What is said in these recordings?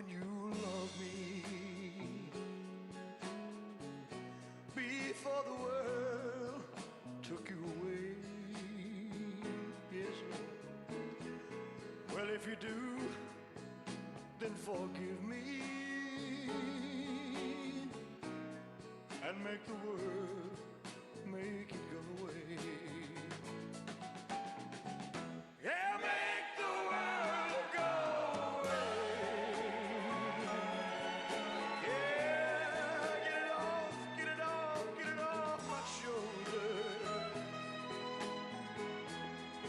when you love me. Before the world took you away. Yes, Lord. Well, if you do, then forgive me and make the world, make it go away. Yeah, make the world go away. Yeah, get it off, get it off, get it off my shoulder.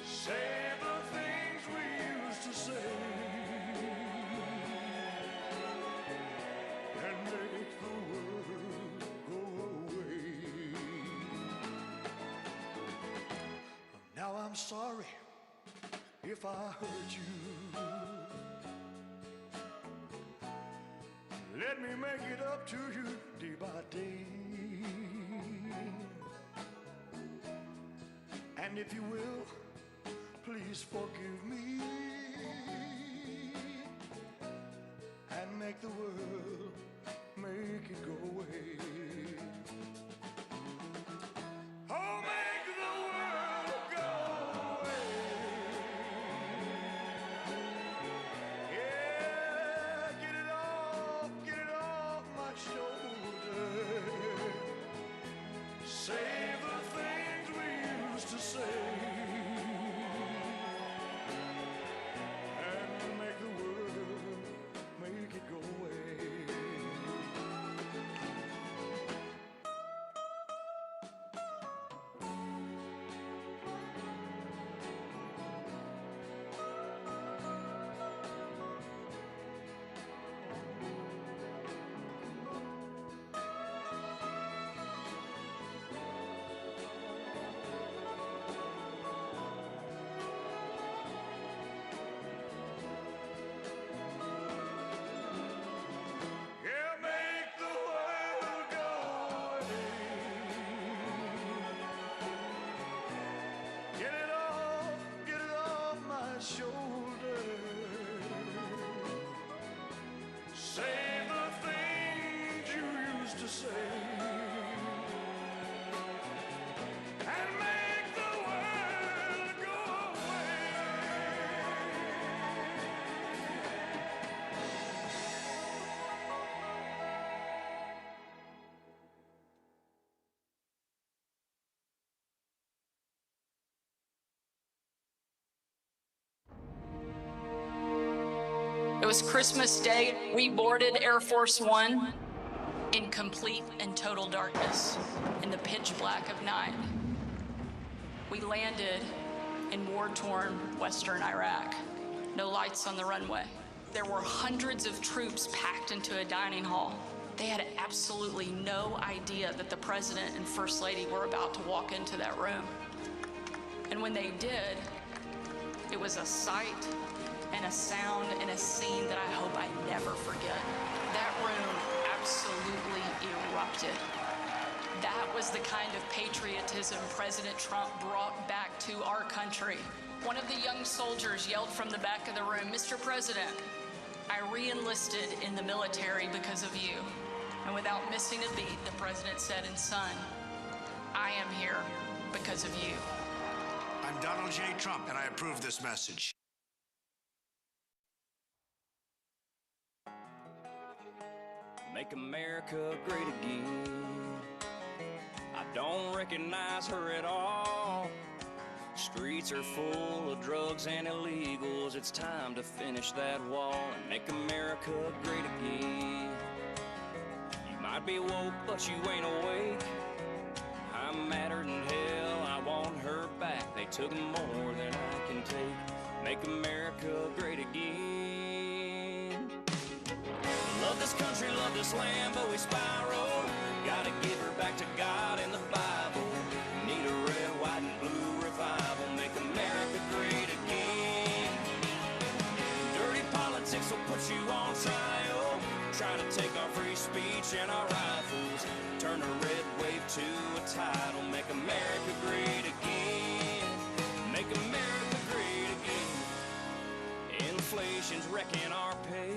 Say the things we used to say and make the world go away. Now I'm sorry if I hurt you. Let me make it up to you day by day. And if you will, please forgive me and make the world, make it go away. Oh, make the world go away. Yeah, get it off my shoulder. Save the things we used to say and make the world, make it go away. Yeah, make the world go away. Get it off my shoulder. Say the things you used to say and make the world go away. It was Christmas Day. We boarded Air Force One in complete and total darkness, in the pitch black of night. We landed in war-torn western Iraq. No lights on the runway. There were hundreds of troops packed into a dining hall. They had absolutely no idea that the president and first lady were about to walk into that room. And when they did, it was a sight and a sound and a scene that I hope I never forget. That room absolutely erupted. That was the kind of patriotism President Trump brought back to our country. One of the young soldiers yelled from the back of the room, "Mr. President, I re-enlisted in the military because of you." And without missing a beat, the president said, "And son, I am here because of you." I'm Donald J. Trump, and I approve this message. Make America great again. I don't recognize her at all. Streets are full of drugs and illegals. It's time to finish that wall and make America great again. You might be woke, but you ain't awake. I'm madder than hell, I want her back. They took more than I can take. Make America great again. Love this country, love this land, but we spiral. Gotta give her back to God and the Bible. Need a red, white, and blue revival. Make America great again. Dirty politics will put you on trial. Trying to take our free speech and our rifles. Turn a red wave to a tidal. Make America great again. Make America great again. Inflation's wrecking our pay.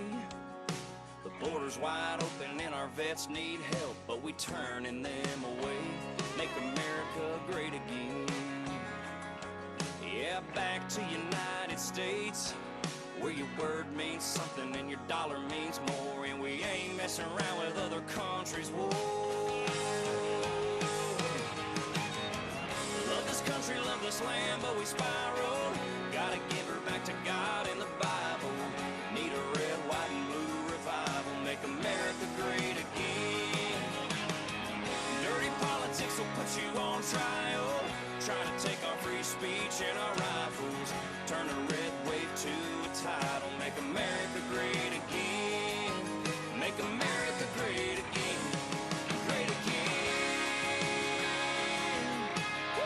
doors wide open and our vets need help, but we turning them away. Make America great again. Yeah, back to United States, where your word means something and your dollar means more, and we ain't messing around with other countries' war. Love this country, love this land, but we spiraled. Gotta give her back to God in the Bible. Need a red, white, and blue revival. Make America great again. Dirty politics will put you on trial. Try to take our free speech and our rifles. Turn a red wave to a tidal. Make America great again. Make America great again. Great again. Woo!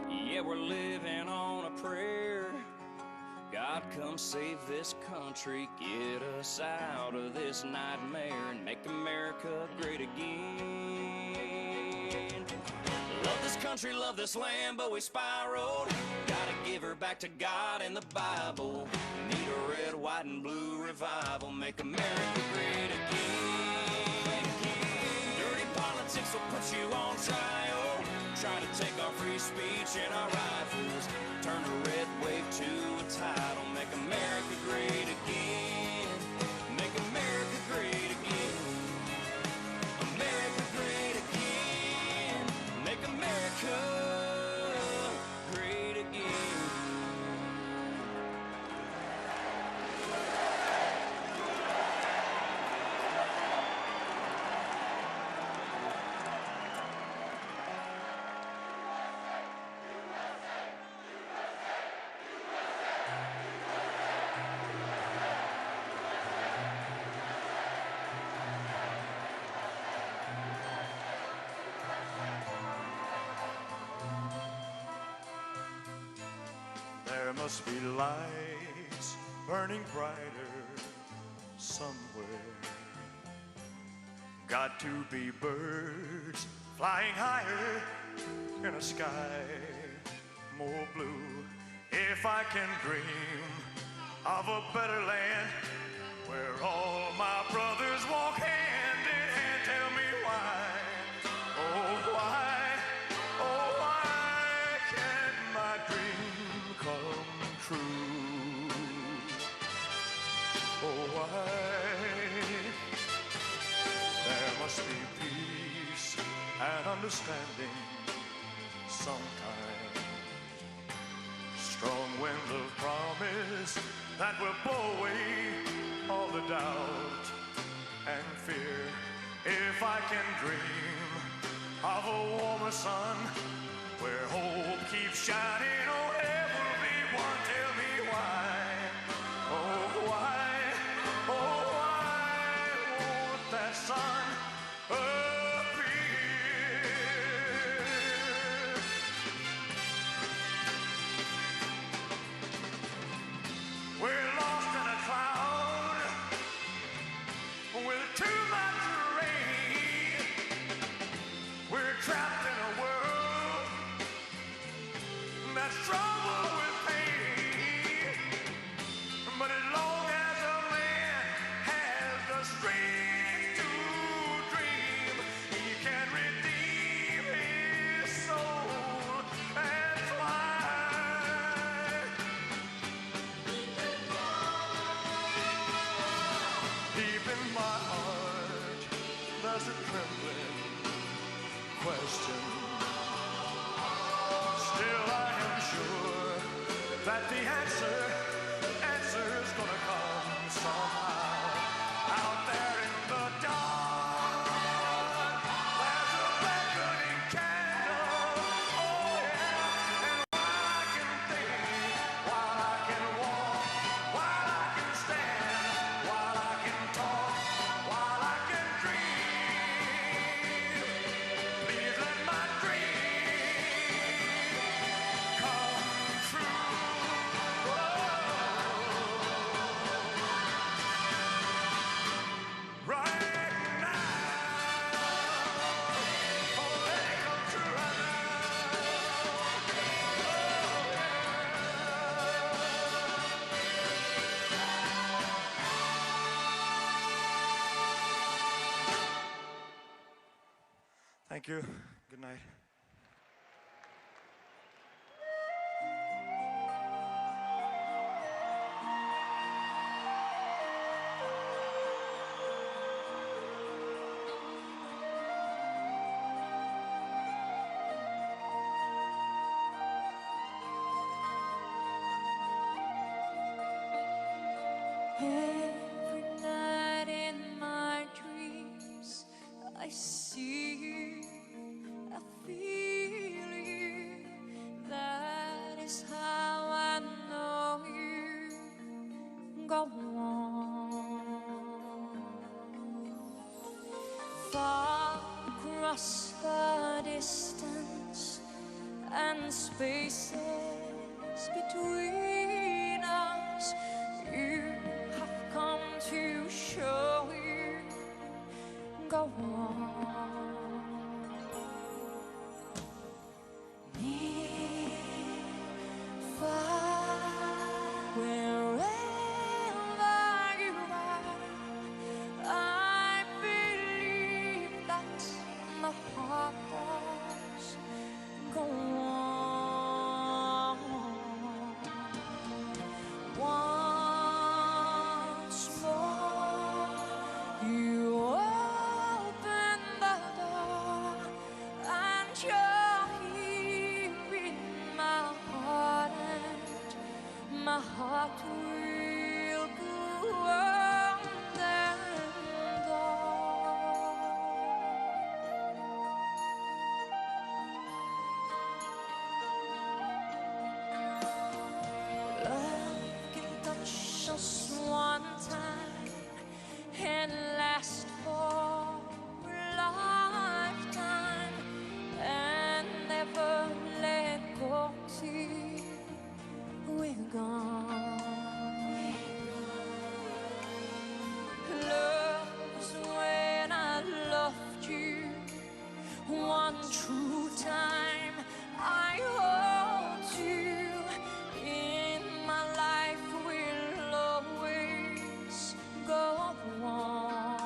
Yeah, we're living on a prayer. God, come save this country, get us out of this nightmare, and make America great again. Love this country, love this land, but we spiraled. Gotta give her back to God and the Bible. Need a red, white, and blue revival. Make America great again. Dirty politics will put you on trial. Try to take our free speech and our rifles. Turn a red wave to a tidal. Make America great again. Make America great again. America great again. Make America great again. There must be lights burning brighter somewhere. Got to be birds flying higher in a sky more blue. If I can dream of a better land where all my brothers walk hand in hand, tell me why, oh why, oh why can't my dream come true? Oh why? There must be peace and understanding sometime. Strong wind of promise that will blow away all the doubt and fear. If I can dream of a warmer sun where hope keeps shining, oh everyone, tell me why, oh why, oh why won't that sun appear? We're lost in a cloud with too much rain. We're trapped in a world that's troubled with pain. But as long as a man has the strength to dream, he can redeem his soul and fly. Deep in my heart, there's a trembling question. Still, I am sure that the answer's gonna come somehow. Out there in the dark, there's a beckoning candle. Oh yeah, and while I can think, while I can walk, while I can stand, while I can talk, while I can dream, please let my dream come true. Oh. Thank you. Good night. Every night in my dreams, I see you, I feel you. That is how I know you. Go on. Far across the distance and spaces between us, you have come to show you. Go on. Near, far, wherever you are, I believe that my heart does. Go on. Once more, you open the door, and you're here in my heart, and my heart will go on and on. Love can touch us one time and last for a lifetime and never let go till we're gone. Love was when I loved you one true time. I hold you in my life, will always go on.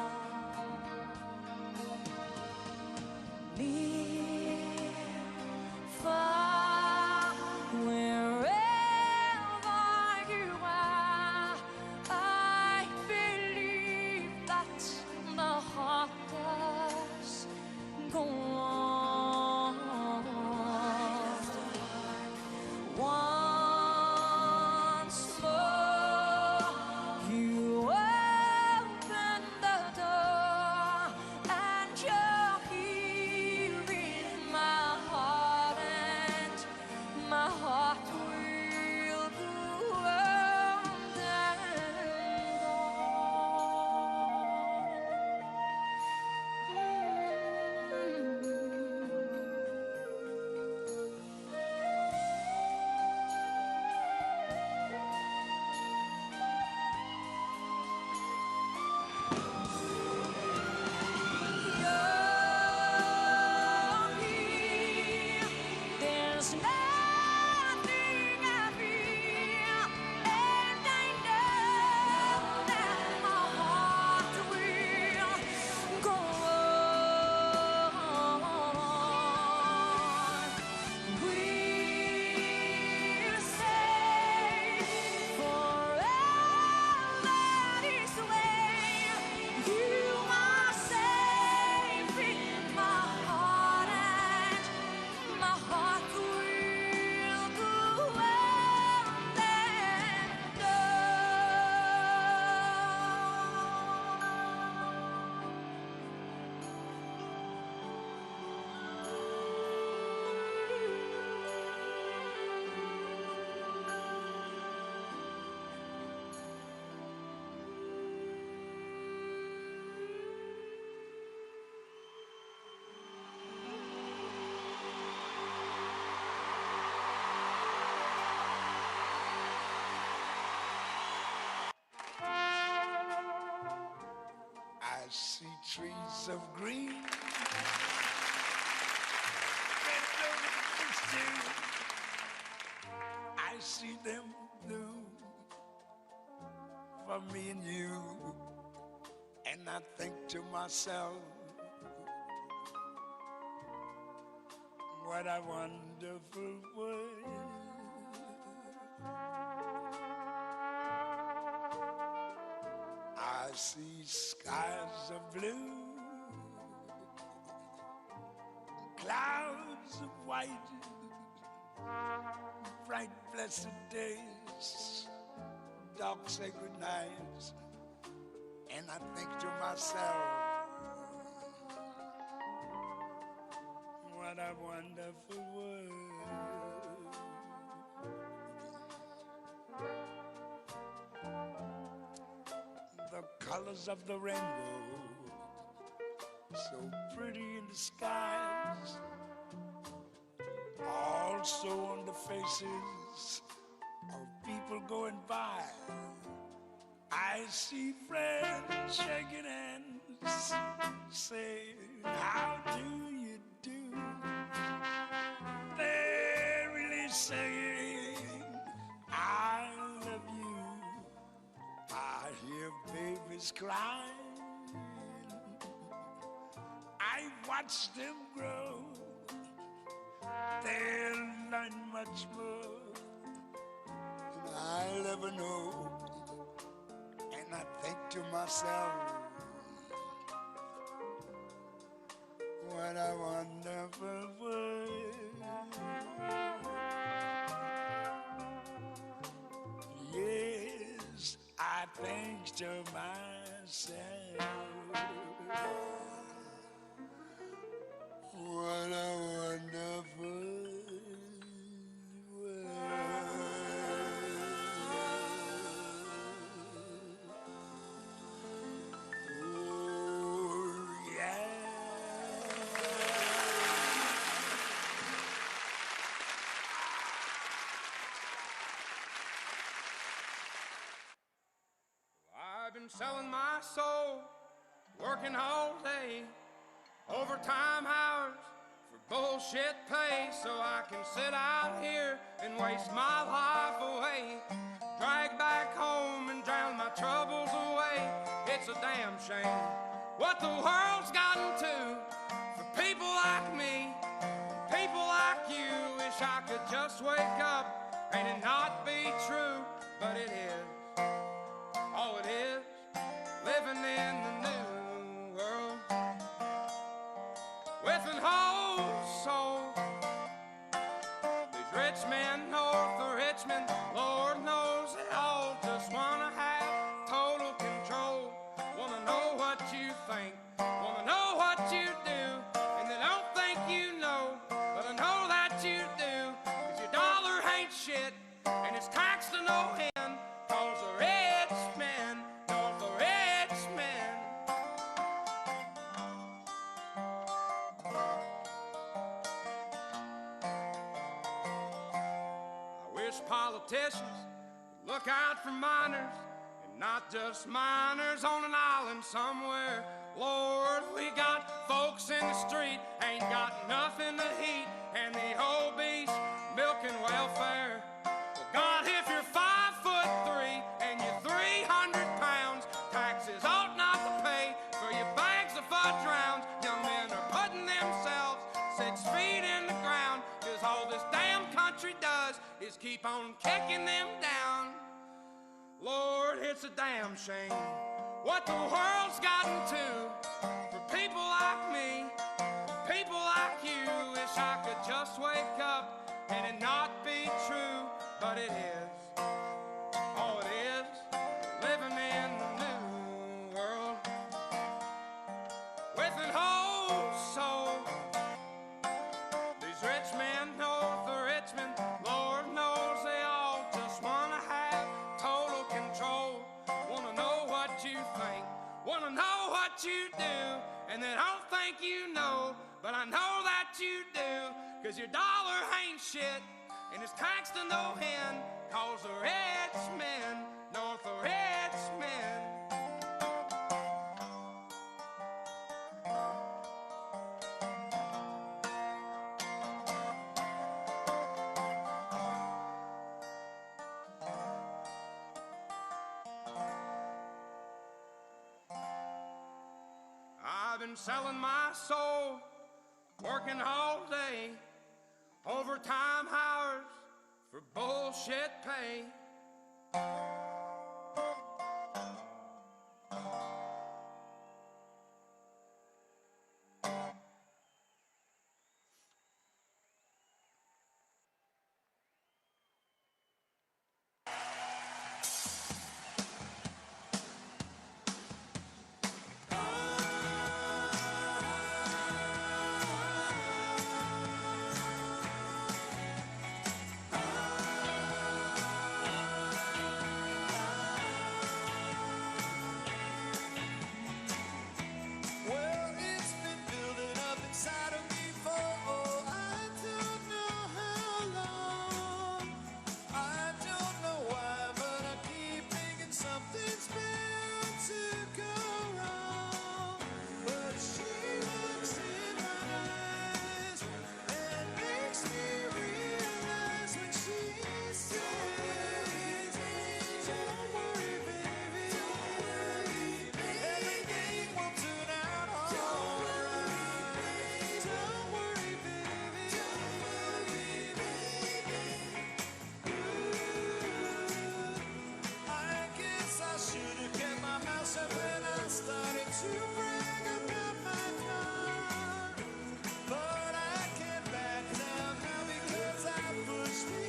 Near, far, wherever you are, I believe that the heart does go on. Once more, you open the door, and you're here in my heart, and my heart will go on and there's nothing I feel, and I know that my heart will go on. We'll stay forever this way. You are safe in my heart, and my heart will go on and I see trees of green. Red roses too. I see them blue for me and you. And I think to myself, What a wonderful world. I see skies of blue, clouds of white, bright blessed days, dark sacred nights, and I think to myself, what a wonderful world. The colors of the rainbow, so pretty in the skies, also on the faces of people going by. I see friends shaking hands, saying, how do you do? They're really saying, I love you. I hear babies crying. I watch them grow. They'll learn much more than I'll ever know. And I think to myself, what a wonderful world. Yes, I think to myself, what a wonderful world. Oh, yeah. I've been selling my soul, working all day, overtime hours for bullshit pay, so I can sit out here and waste my life away, drag back home and drown my troubles away. It's a damn shame what the world's gotten to for people like me, people like you. Wish I could just wake up and it not be true, but it is. Oh, it is living in the new world with an whole soul. These rich men north of Richmond, Lord knows they all just wanna have total control. Wanna know what you think, wanna know what you do, and they don't think you know, but I know that you do. 'Cause your dollar ain't shit, and it's taxed to no end, 'cause the rich men, north of Richmond. I wish politicians would look out for miners, and not just miners on an island somewhere. Lord, we got folks in the street, ain't got nothing to eat, and the obese milking welfare. Well, God, if you're 5'3" and you're 300 pounds, taxes ought not to pay for your bags of fudge rounds. Young men are putting themselves 6 feet in the ground, 'cause all this damn country does is keep on kicking them down. Lord, it's a damn shame what the world's gotten to for people like me, people like you. Wish I could just wake up and it not be true, but it is. Oh, it is living in the new world with an whole soul. These rich men north of Richmond, Lord knows they all just wanna have total control. Wanna know what you think, wanna know what you do, and they don't think you know, but I know that you do. 'Cause your dollar ain't shit, and it's taxed to no end, 'cause the rich men, north of Richmond. I've been selling my soul, working all day, overtime hours for bullshit pay. Well, it's been building up inside of me for I don't know how long. I don't know why, but I keep thinking something's bound to go wrong. But she looks in my eyes and makes me realize when she says, "Don't worry, baby, don't worry, everything will turn out alright. Don't worry, baby, don't worry, baby." I guess I should have kept my mouth shut when I started to brag about my car. But I can't back down now because I pushed the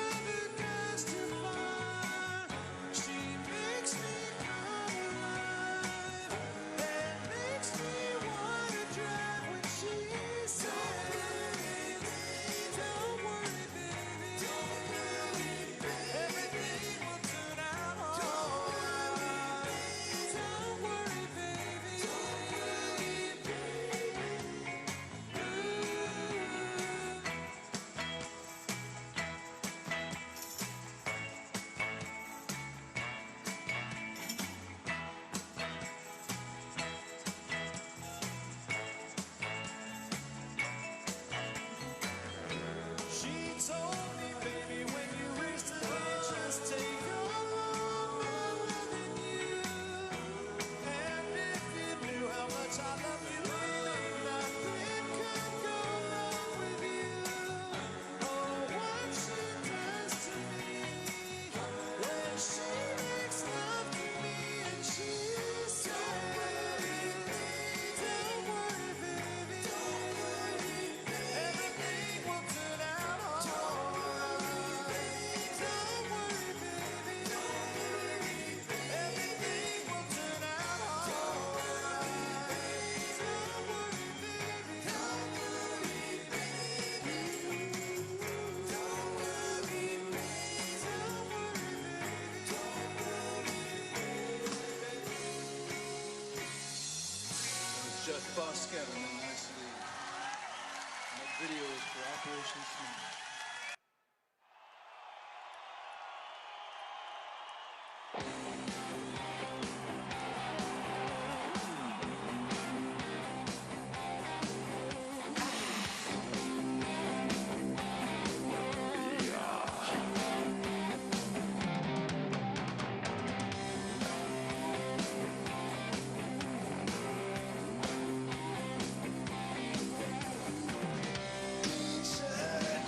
other guys too far. She makes me come alive and makes me wanna drive when she says, "Don't worry, baby, don't worry, everything will turn out alright. Don't worry, baby, don't worry, She told me, baby, when you reach the end, just take all of my loving you. And if you knew how much I love you, baby, nothing could go wrong with you. Oh, what she does to me when she makes love to me and she says, "Don't worry, baby, don't worry, everything will turn out alright. Don't worry, baby, don't worry, everything will turn out alright. Don't worry, baby, don't worry, don't worry, It's Jeff Bosco and then Nice League. And that video is for Operation Smile. T-shirt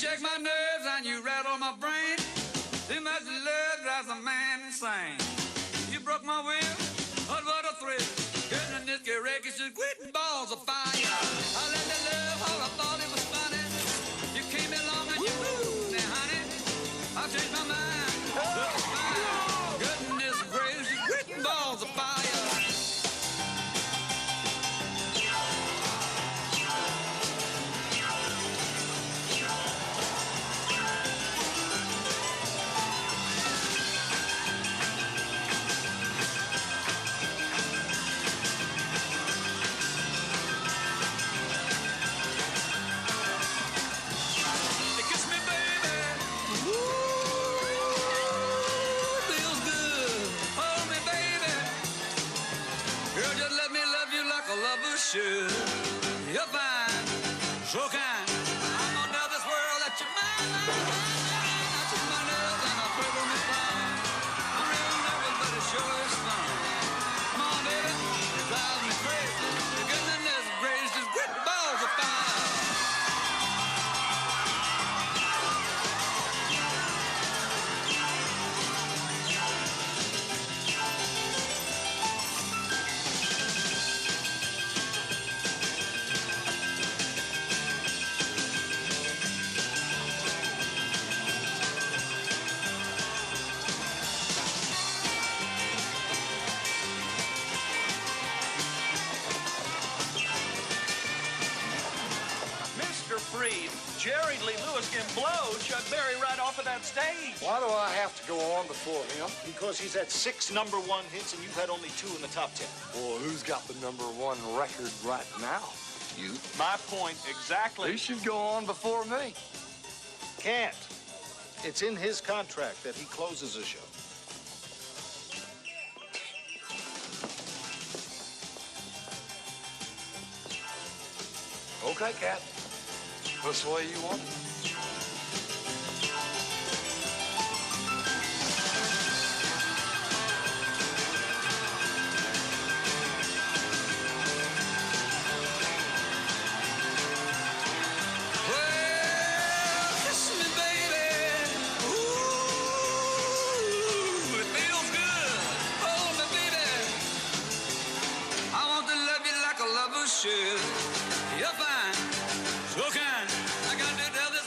shake my nerves and you rattle my brain. Too much love drives a man insane. You broke my will, but what a thrill. Goodness, this wreck is just quitting balls of fire. I let the love how I thought it was funny. You came along and you moved me, honey. I changed my mind, looking fine. Goodness gracious, just quitting balls of fire. Should. You're fine, so kind. I'm under this world that you're mine. I took my nails and I scribble me fine. I'm real nervous, but it sure is fun. Come on, baby, it drives me crazy. The goodness gracious, just quit balls of fire. Jerry Lee Lewis can blow Chuck Berry right off of that stage. Why do I have to go on before him? Because he's had 6 #1 hits and you've had only 2 in the top 10. Well, who's got the #1 record right now? You. My point exactly. He should go on before me. Can't. It's in his contract that he closes a show. Okay, Cat. That's the way you want it. You're fine, so kind. I got to tell this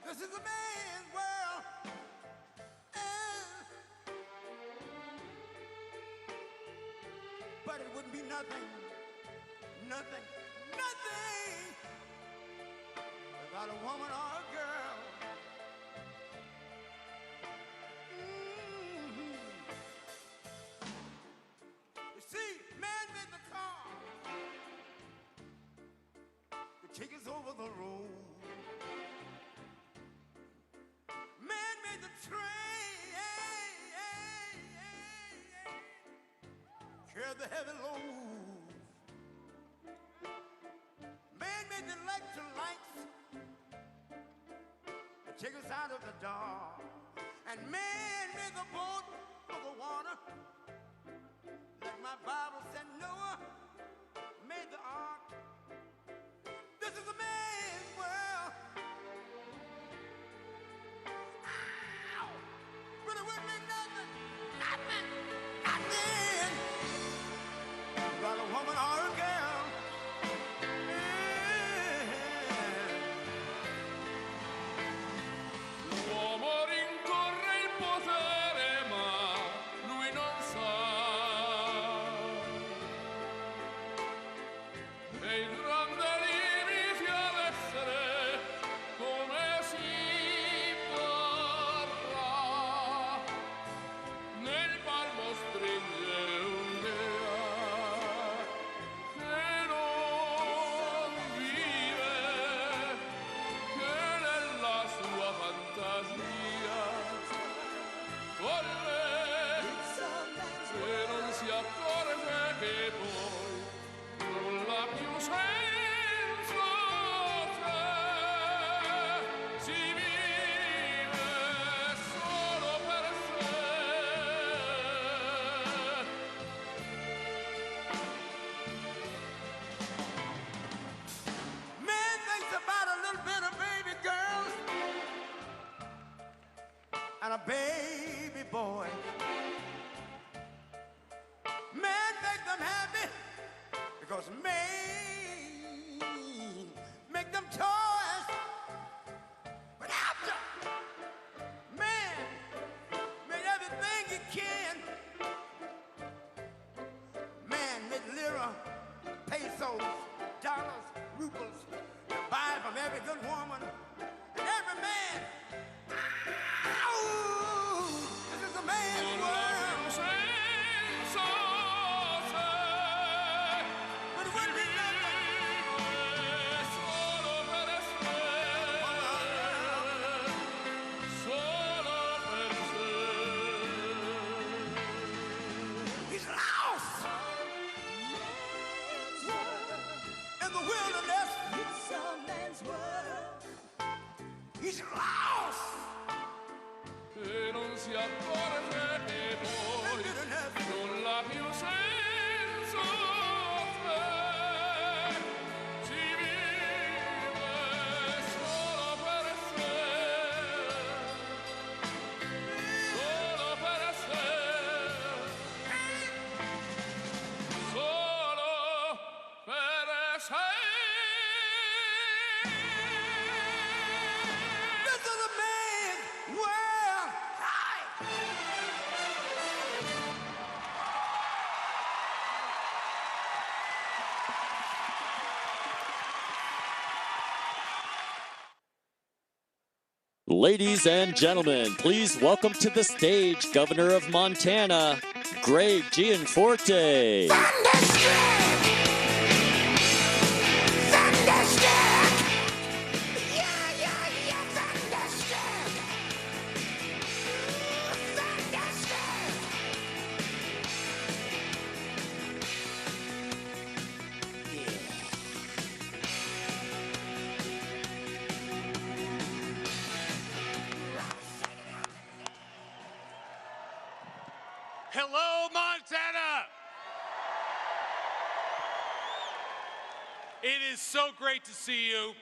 This is a man's world. But it wouldn't be nothing without a woman or a girl. You see, man made the car to take us over the road. Man made the train, carry the heavy load. Man made the electric lights to take us out of the dark. And man made the boat of the water, like my Bible said Noah made the ark. This is a man's world. Ow! But it wouldn't be nothing about a woman or a girl. L'uomo rincorre il potere, ma lui non sa che il grande limite ad essere come si parla. Nel palmo stringe un'idea che non vive, che nella sua fantasia volle, se non si accorge che poi nulla più senza te, si vive solo per sé. Man thinks about a little bit of baby girls and a baby boy. Man make them happy because man make them toys. But after man made everything he can, man made lira, pesos, dollars, rubles, to buy from every good woman and every man. Ow! This is a man's world. Senza te, But it wouldn't be nothing. solo per sé, solo per sé. He's lost in the wilderness. It's a man's world. He's lost. E non si accorge che poi nulla più senza te, si vive solo per sé, solo per sé, solo per sé. This is a man's world. Ladies and gentlemen, please welcome to the stage Governor of Montana, Greg Gianforte. Hello, Montana! It is so great to see you.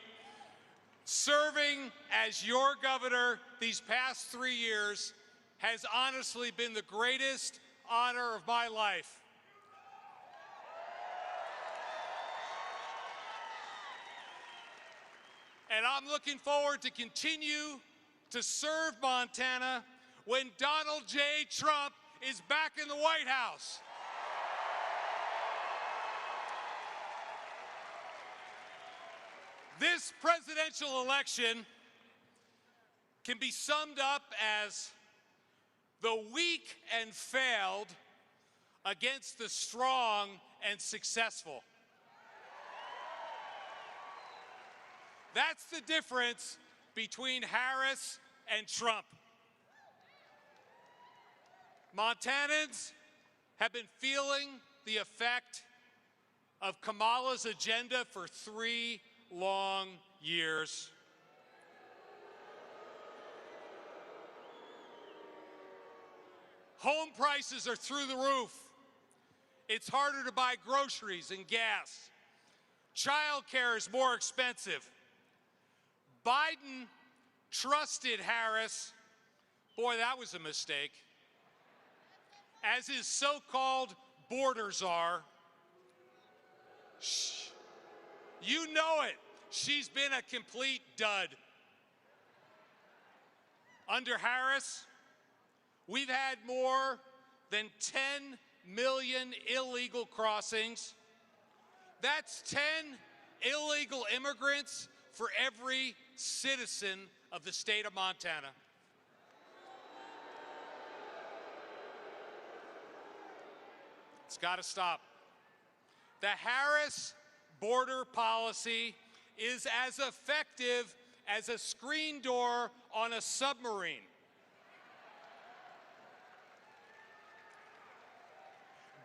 Serving as your governor these past 3 years has honestly been the greatest honor of my life. And I'm looking forward to continue to serve Montana when Donald J. Trump is back in the White House. This presidential election can be summed up as the weak and failed against the strong and successful. That's the difference between Harris and Trump. Montanans have been feeling the effect of Kamala's agenda for 3 long years. Home prices are through the roof. It's harder to buy groceries and gas. Childcare is more expensive. Biden trusted Harris, boy, that was a mistake, as his so-called border czar. Shh. You know it. She's been a complete dud. Under Harris, we've had more than 10 million illegal crossings. That's 10 illegal immigrants for every citizen of the state of Montana. It's got to stop. The Harris border policy is as effective as a screen door on a submarine.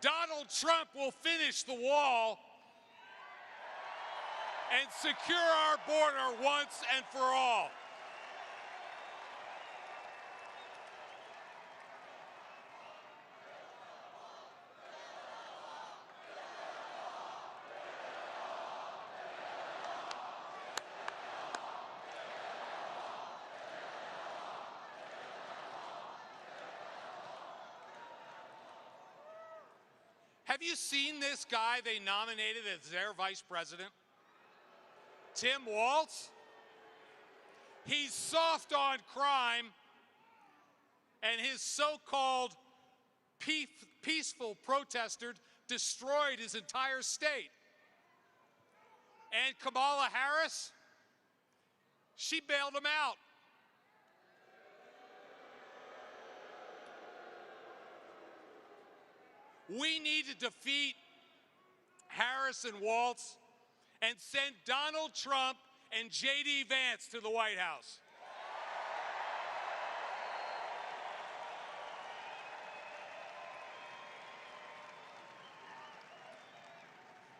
Donald Trump will finish the wall and secure our border once and for all. Have you seen this guy they nominated as their vice president? Tim Walz? He's soft on crime, and his so-called peaceful protester destroyed his entire state. And Kamala Harris, she bailed him out. We need to defeat Harris and Walz and send Donald Trump and J.D. Vance to the White House.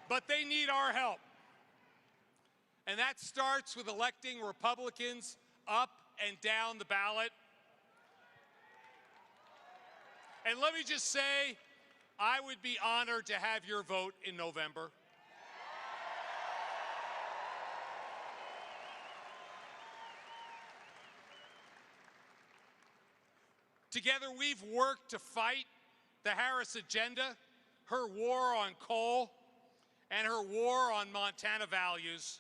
But they need our help. And that starts with electing Republicans up and down the ballot. And let me just say, I would be honored to have your vote in November. Together, we've worked to fight the Harris agenda, her war on coal, and her war on Montana values.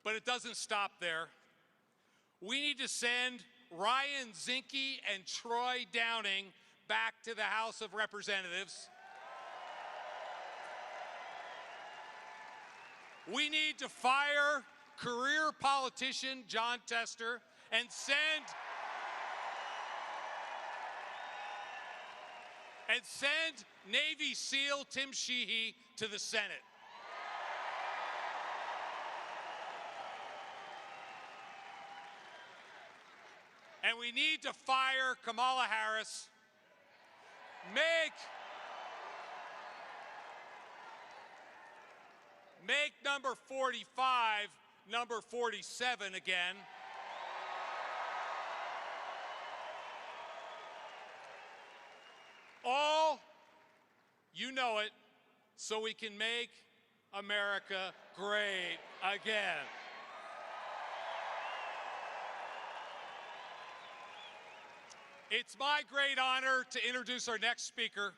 But it doesn't stop there. We need to send Ryan Zinke and Troy Downing back to the House of Representatives. We need to fire career politician John Tester and send Navy SEAL Tim Sheehy to the Senate. And we need to fire Kamala Harris, make number 45 number 47 again. All, you know it, so we can make America great again. It's my great honor to introduce our next speaker.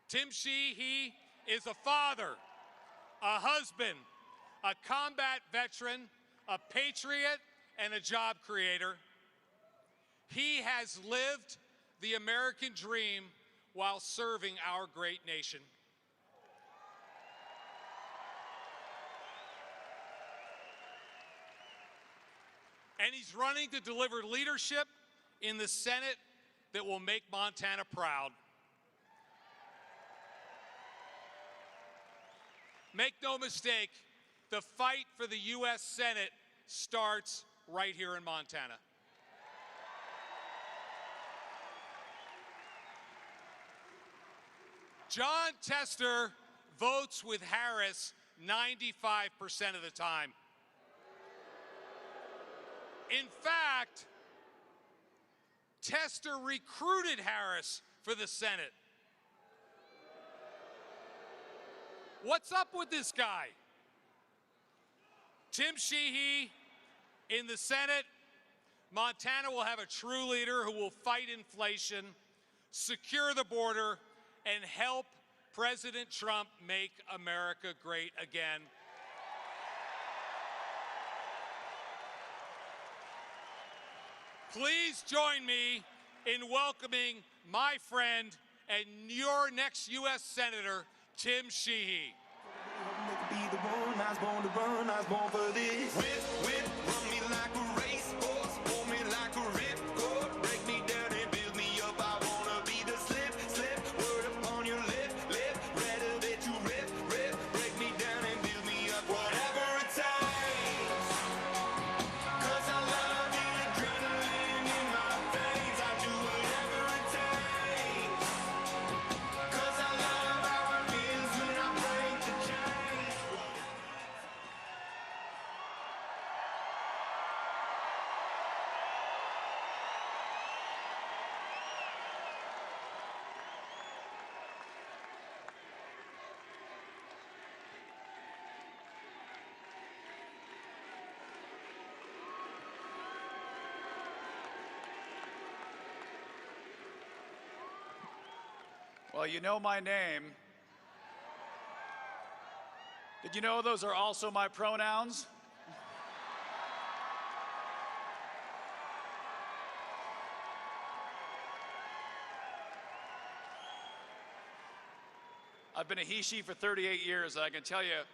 Tim Sheehy is a father, a husband, a combat veteran, a patriot, and a job creator. He has lived the American dream while serving our great nation. And he's running to deliver leadership in the Senate that will make Montana proud. Make no mistake, the fight for the U.S. Senate starts right here in Montana. Jon Tester votes with Harris 95% of the time. In fact, Tester recruited Harris for the Senate. What's up with this guy? Tim Sheehy in the Senate. Montana will have a true leader who will fight inflation, secure the border, and help President Trump make America great again. Please join me in welcoming my friend and your next U.S. Senator, Tim Sheehy. Be the one I was born to run, I was born for this. Whip, run me like a racehorse, pull me like a ripcord, break me down and build me up. I wanna be the slip, word upon your lip, rather that you rip, break me down and build me up. Whatever it takes, 'cause I love the adrenaline in my veins. I do whatever it takes, 'cause I love how it feels when I break the chains. Well, you know my name. Did you know those are also my pronouns? I've been a he/she for 38 years, and I can tell you,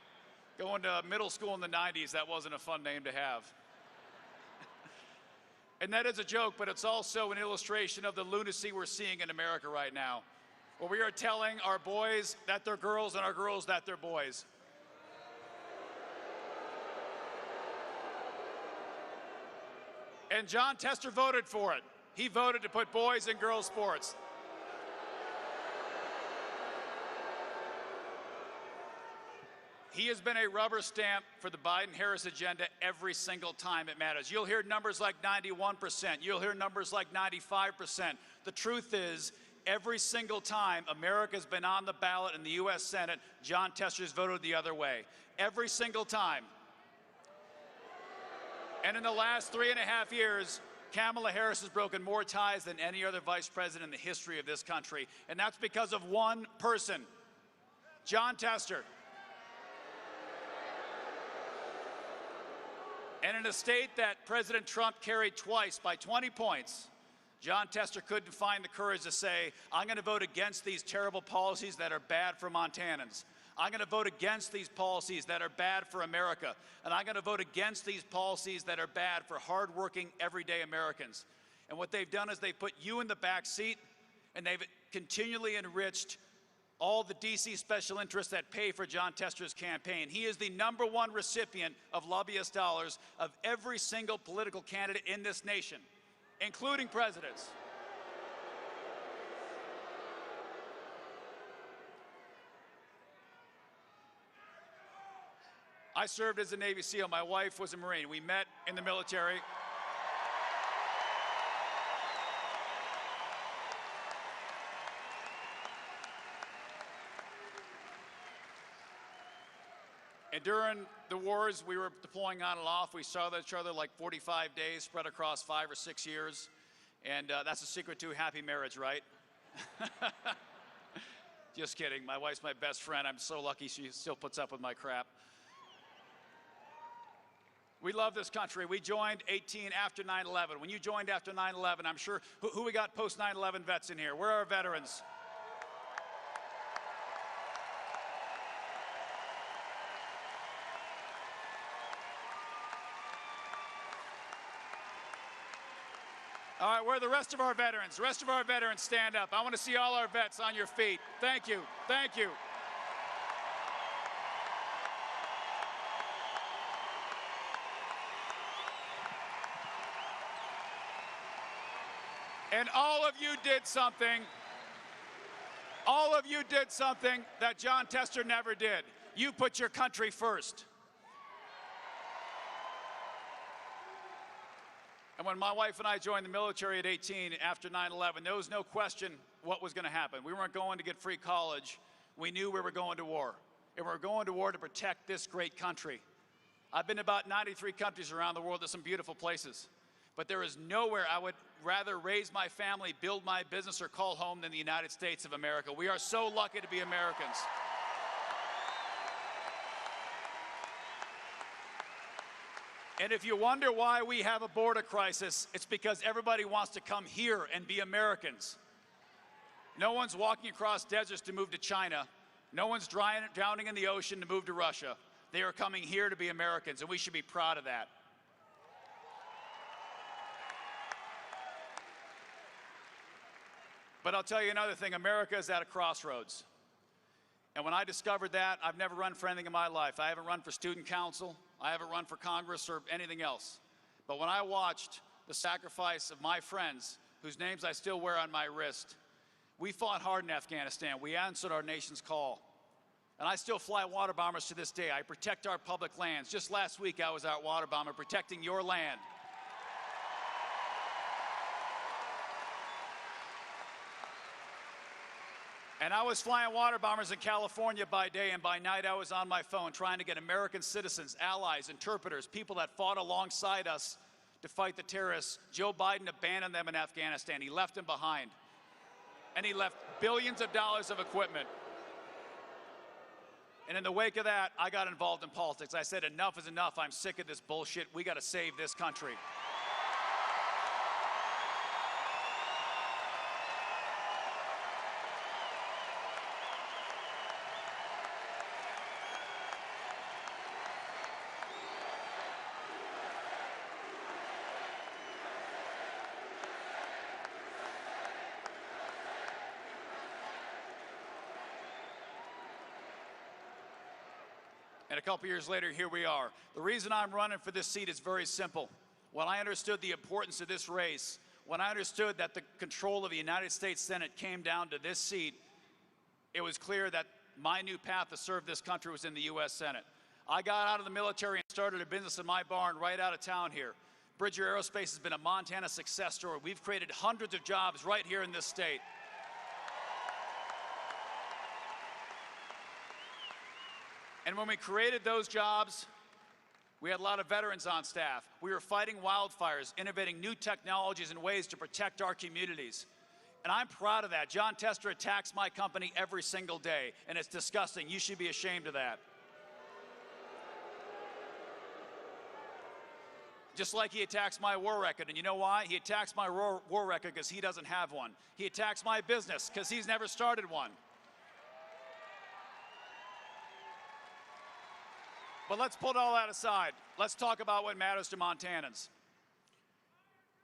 going to middle school in the 90s, that wasn't a fun name to have. And that is a joke, but it's also an illustration of the lunacy we're seeing in America right now, where we are telling our boys that they're girls and our girls that they're boys. And Jon Tester voted for it. He voted to put boys in girls' sports. He has been a rubber stamp for the Biden-Harris agenda every single time it matters. You'll hear numbers like 91%. You'll hear numbers like 95%. The truth is, every single time America's been on the ballot in the U.S. Senate, Jon Tester's voted the other way. Every single time. And in the last 3.5 years, Kamala Harris has broken more ties than any other vice president in the history of this country. And that's because of one person, Jon Tester. And in a state that President Trump carried twice by 20 points, Jon Tester couldn't find the courage to say, I'm going to vote against these terrible policies that are bad for Montanans. I'm going to vote against these policies that are bad for America. And I'm going to vote against these policies that are bad for hardworking, everyday Americans. And what they've done is they've put you in the back seat, and they've continually enriched all the D.C. special interests that pay for Jon Tester's campaign. He is the #1 recipient of lobbyist dollars of every single political candidate in this nation, including presidents. I served as a Navy SEAL. My wife was a Marine. We met in the military. And during the wars, we were deploying on and off. We saw each other like 45 days spread across 5 or 6 years. And that's the secret to a happy marriage, right? Just kidding. My wife's my best friend. I'm so lucky she still puts up with my crap. We love this country. We joined 18 after 9/11. When you joined after 9/11, I'm sure, who we got post 9/11 vets in here? Where are our veterans? All right, where are the rest of our veterans? The rest of our veterans, stand up. I want to see all our vets on your feet. Thank you. Thank you. And all of you did something that John Tester never did. You put your country first. And when my wife and I joined the military at 18 after 9/11, there was no question what was going to happen. We weren't going to get free college. We knew we were going to war. And we were going to war to protect this great country. I've been to about 93 countries around the world. There's some beautiful places. But there is nowhere I would rather raise my family, build my business, or call home than the United States of America. We are so lucky to be Americans. And if you wonder why we have a border crisis, it's because everybody wants to come here and be Americans. No one's walking across deserts to move to China. No one's drowning in the ocean to move to Russia. They are coming here to be Americans, and we should be proud of that. But I'll tell you another thing, America is at a crossroads. And when I discovered that, I've never run for anything in my life. I haven't run for student council. I haven't run for Congress or anything else. But when I watched the sacrifice of my friends, whose names I still wear on my wrist, we fought hard in Afghanistan. We answered our nation's call. And I still fly water bombers to this day. I protect our public lands. Just last week, I was out water bomber protecting your land. And I was flying water bombers in California by day, and by night I was on my phone trying to get American citizens, allies, interpreters, people that fought alongside us to fight the terrorists. Joe Biden abandoned them in Afghanistan. He left them behind. And he left billions of dollars of equipment. And in the wake of that, I got involved in politics. I said, enough is enough. I'm sick of this bullshit. We got to save this country. And a couple years later, here we are. The reason I'm running for this seat is very simple. When I understood the importance of this race, when I understood that the control of the United States Senate came down to this seat, it was clear that my new path to serve this country was in the U.S. Senate. I got out of the military and started a business in my barn right out of town here. Bridger Aerospace has been a Montana success story. We've created hundreds of jobs right here in this state. And when we created those jobs, we had a lot of veterans on staff. We were fighting wildfires, innovating new technologies and ways to protect our communities. And I'm proud of that. John Tester attacks my company every single day, and it's disgusting. You should be ashamed of that. Just like he attacks my war record. And you know why? He attacks my war record because he doesn't have one. He attacks my business because he's never started one. But let's put all that aside. Let's talk about what matters to Montanans.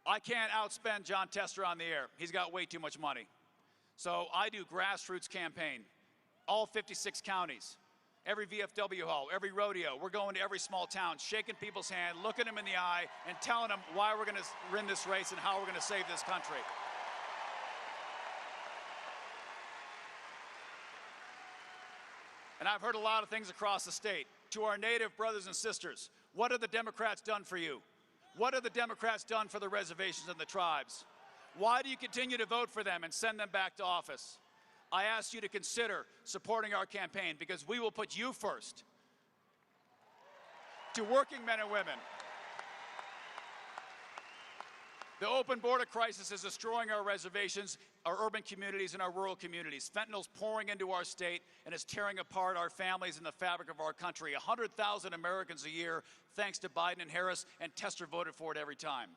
I can't outspend John Tester on the air. He's got way too much money. So I do grassroots campaign, all 56 counties, every VFW hall, every rodeo. We're going to every small town, shaking people's hand, looking them in the eye, and telling them why we're going to win this race and how we're going to save this country. And I've heard a lot of things across the state. To our Native brothers and sisters, what have the Democrats done for you? What have the Democrats done for the reservations and the tribes? Why do you continue to vote for them and send them back to office? I ask you to consider supporting our campaign because we will put you first. To working men and women, The open border crisis is destroying our reservations, our urban communities, and our rural communities. Fentanyl's pouring into our state and is tearing apart our families and the fabric of our country. 100,000 Americans a year, thanks to Biden and Harris, and Tester voted for it every time.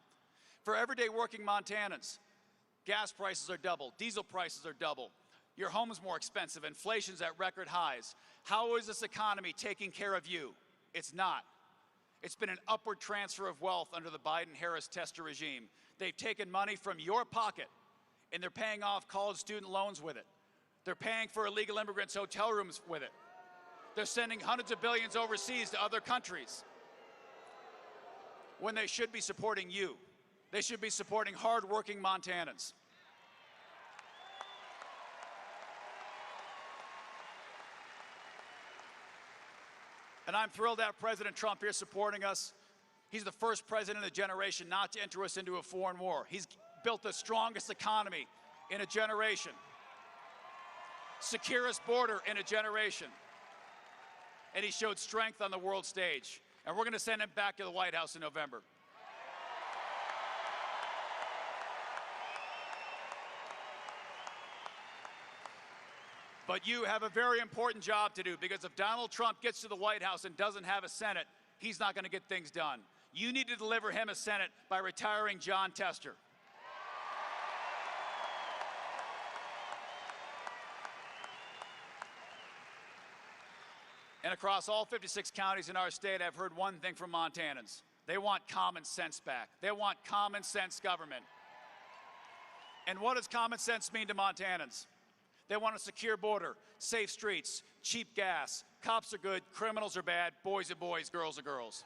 For everyday working Montanans, gas prices are double, diesel prices are double. Your home's more expensive, inflation's at record highs. How is this economy taking care of you? It's not. It's been an upward transfer of wealth under the Biden-Harris Tester regime. They've taken money from your pocket, and they're paying off college student loans with it. They're paying for illegal immigrants' hotel rooms with it. They're sending hundreds of billions overseas to other countries when they should be supporting you. They should be supporting hard-working Montanans. And I'm thrilled to have President Trump here supporting us. He's the first president in a generation not to enter us into a foreign war. He's built the strongest economy in a generation, securest border in a generation, and he showed strength on the world stage. And we're going to send him back to the White House in November. But you have a very important job to do, because if Donald Trump gets to the White House and doesn't have a Senate, he's not going to get things done. You need to deliver him a Senate by retiring John Tester. And across all 56 counties in our state, I've heard one thing from Montanans. They want common sense back. They want common sense government. And what does common sense mean to Montanans? They want a secure border, safe streets, cheap gas. Cops are good, criminals are bad, boys are boys, girls are girls.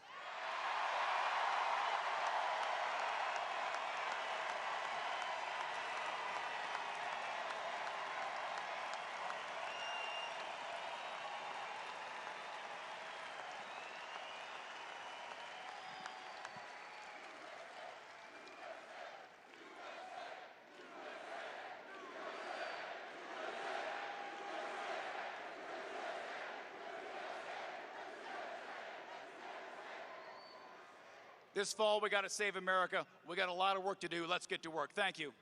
This fall, we got to save America. We got a lot of work to do. Let's get to work. Thank you.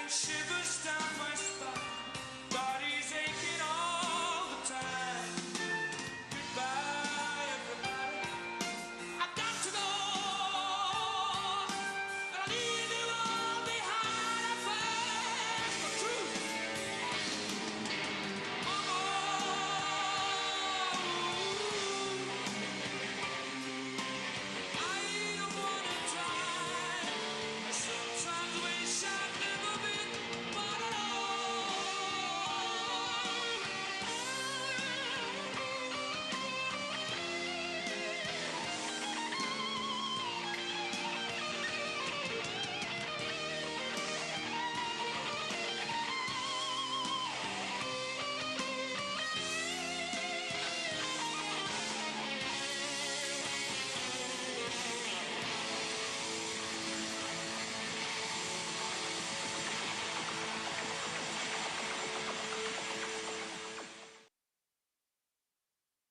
send shivers down my spine. Body's aching all the time. Goodbye, everybody. I've got to go. I'll leave you all behind. I find the truth.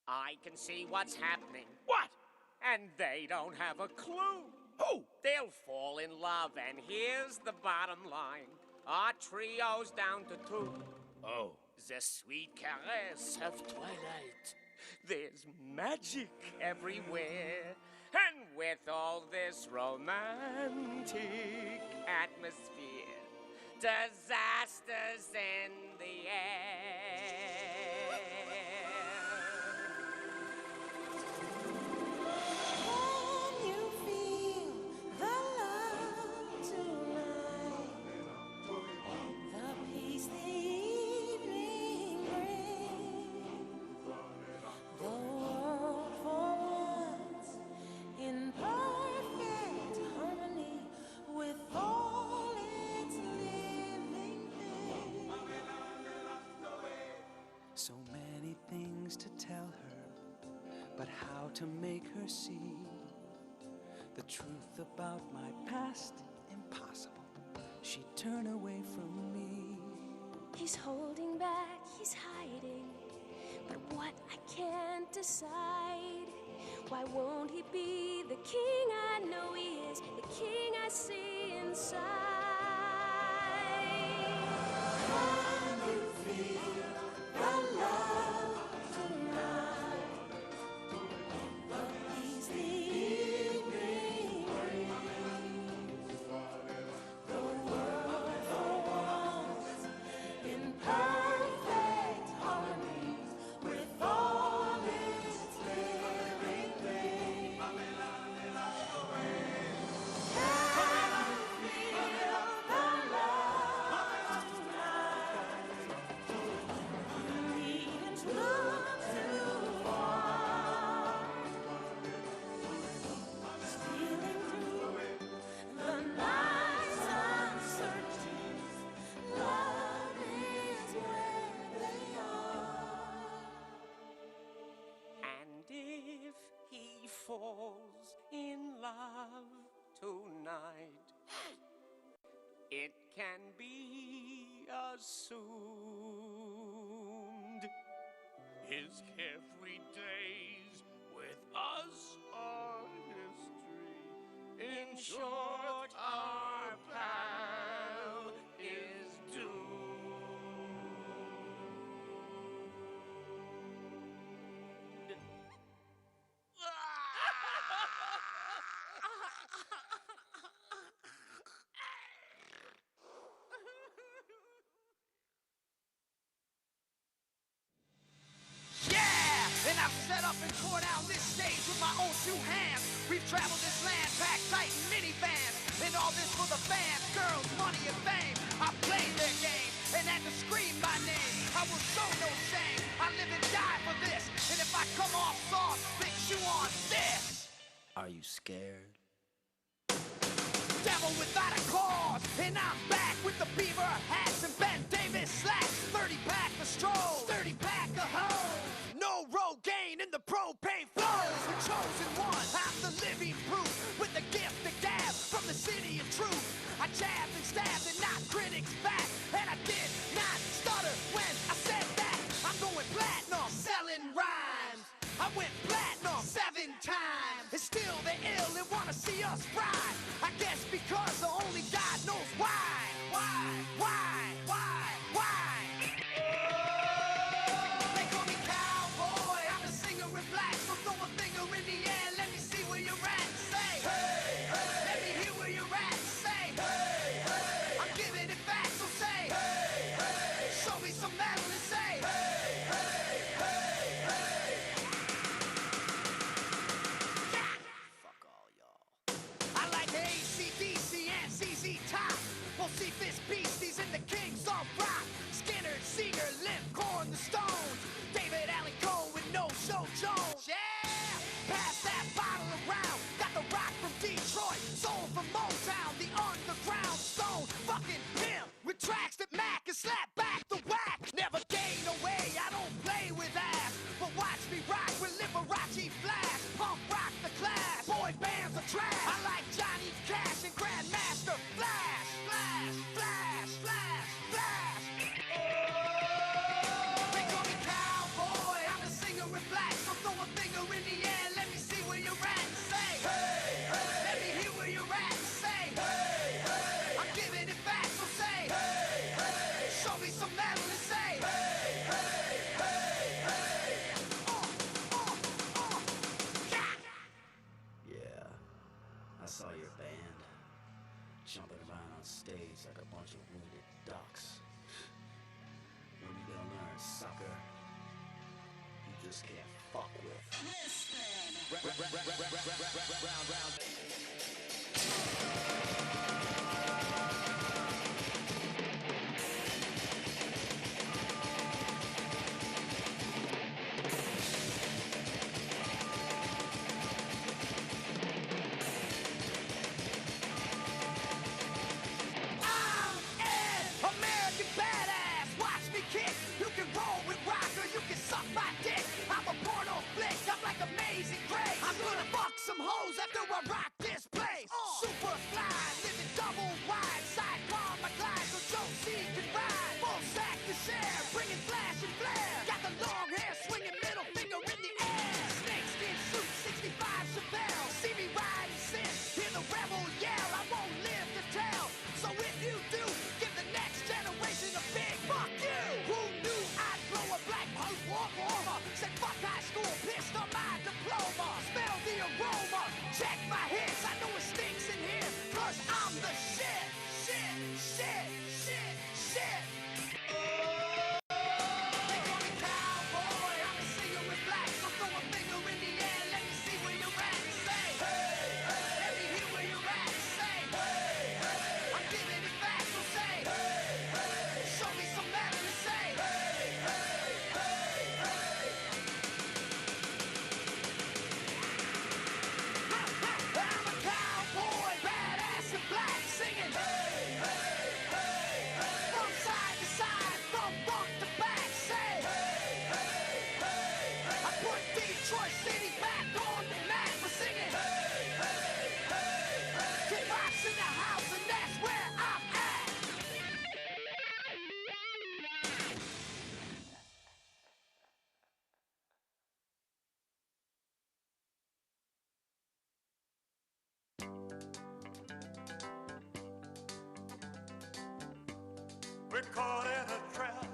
I can see what's happening. What? And they don't have a clue. Who? They'll fall in love, and here's the bottom line. Our trio's down to 2. Oh. The sweet caress of twilight. There's magic everywhere. And with all this romantic atmosphere, disasters in the air. Can you feel the love tonight? The peace the evening brings. The world for once in perfect harmony with all its living things. So many things to tell her, but how to make her see the truth about my past? Impossible. She'd turn away from me. He's holding back, he's hiding, but what I can't decide. Why won't he be the king I know he is, the king I see inside? Can you feel the love tonight? The peace the evening brings. The world for once in perfect harmony with all its living things. Can you feel the love tonight? You needn't look too far. Stealing through the night's uncertainties, love is where they are. And if he falls in love tonight, it can be assumed his carefree days with us are history. In short, our pal is doomed. Yeah! And I've set up and tore down this stage with my own 2 hands. We've traveled this land, packed tight in minivans. And all this for the fans, girls, money, and fame. I played their game and had to scream my name. I will show no shame. I live and die for this. And if I come off soft, then chew on this. Are you scared? Devil without a cause, and I'm back with the beaver hats and Ben Davis slacks. 30-pack of strolls, 30-pack of hoes. No Rogaine in the propane flows. The chosen one, I'm the living proof with the gift of gab from the city of truth. I jabbed and stabbed and knocked critics back, and I did not stutter when I said that. I'm going platinum, selling rhymes. I went platinum 7 times, and still they're ill and wanna see us ride. I guess because only God knows why. Why? slap back the whack, never gain away. I don't play with ass, but watch me rock with Liberace flash. Punk rock the class, boy bands are trash. I like Johnny Cash and Grandmaster Flash. Flash, flash, flash, flash. They call me cowboy, I'm a singer in black. So throw a finger in the air, let me see where you're at. Say, hey, hey. Let me hear where you're at. Say, hey, hey. I'm giving it back, so say, hey, hey. Show me some metal and say, hey, hey, hey, hey. Yeah, I saw your band jumping around on stage like a bunch of wounded ducks. When you gonna learn, sucker? You just can't fuck with. Round. American badass, watch me kick. You can roll with rock or you can suck my dick. I'm a porno flick, I'm like Amazing Grace. I'm gonna fuck some hoes after I rock this place. Super fly, living double wide, sidecar my glide so Josie can ride. Full sack to share, bringing flash and flare. Got the long hair, swinging middle finger in the air. Snakeskin suit, 65 Chevelle. See me ride and sin, hear the rebel yell. I won't live to tell, so if you do, give the next generation a big fuck you. Who knew I'd blow a black punk walk over? Said fuck high school, pissed on my diploma. Smell the aroma, check my hits. I know it stinks in here, cause I'm the shit. Shit, shit, shit, shit. They call me cowboy, I'm a singer in black. So throw a finger in the air, let me see where you're at. Say, hey, hey. Let me hear where you're at. Say, hey, hey. I'm giving it back, so say, hey, hey. Show me some metal and say, hey, hey, hey, hey. I'm a cowboy, badass and black, singing, hey, hey, hey, hey. From side to side, from front to back, say, hey, hey, hey, hey. I put Detroit City back on the map for singing, hey, hey, hey, hey. Kid Rock's in the house and that's where I'm at. We're caught in a trap.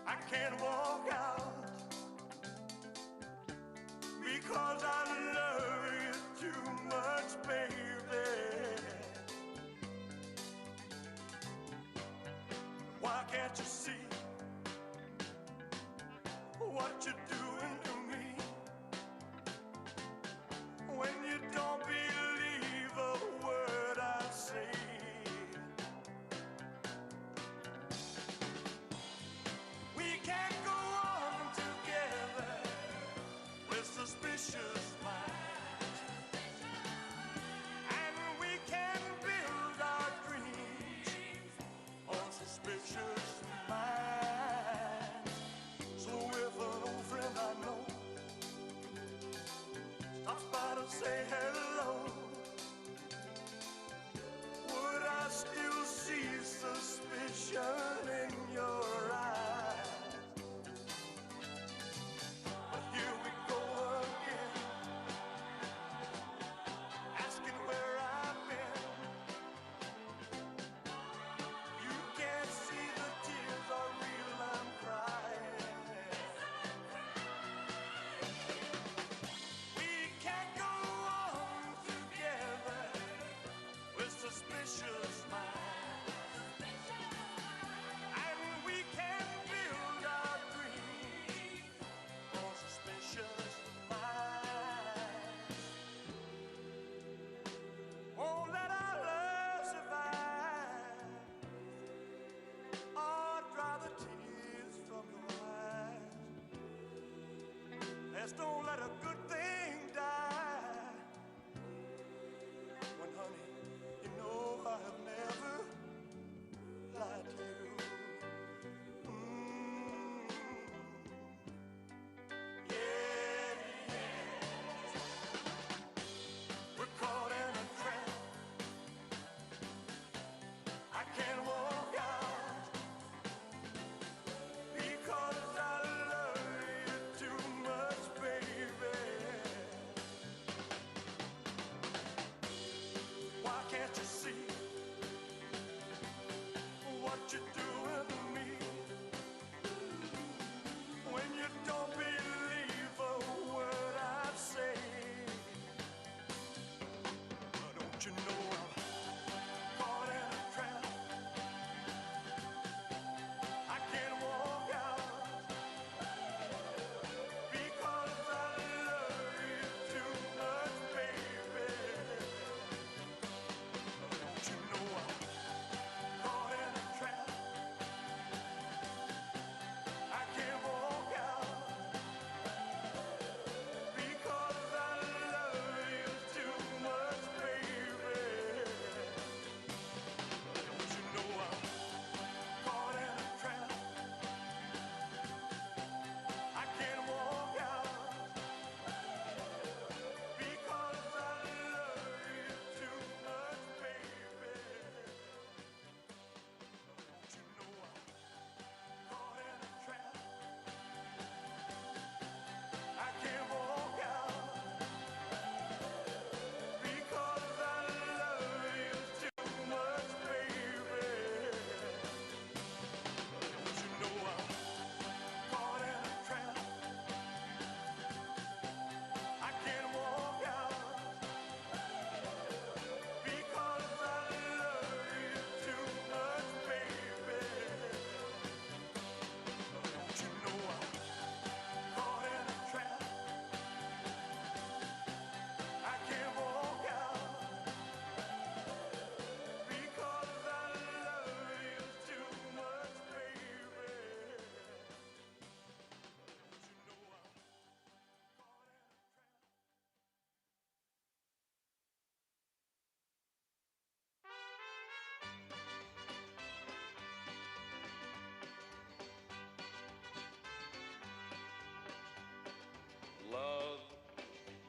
I can't walk out because I love you too much, baby. Why can't you see what you're doing to me when you don't believe a word I say? We can't go on together with suspicious minds, and we can build our dreams on suspicious minds. So if an old friend I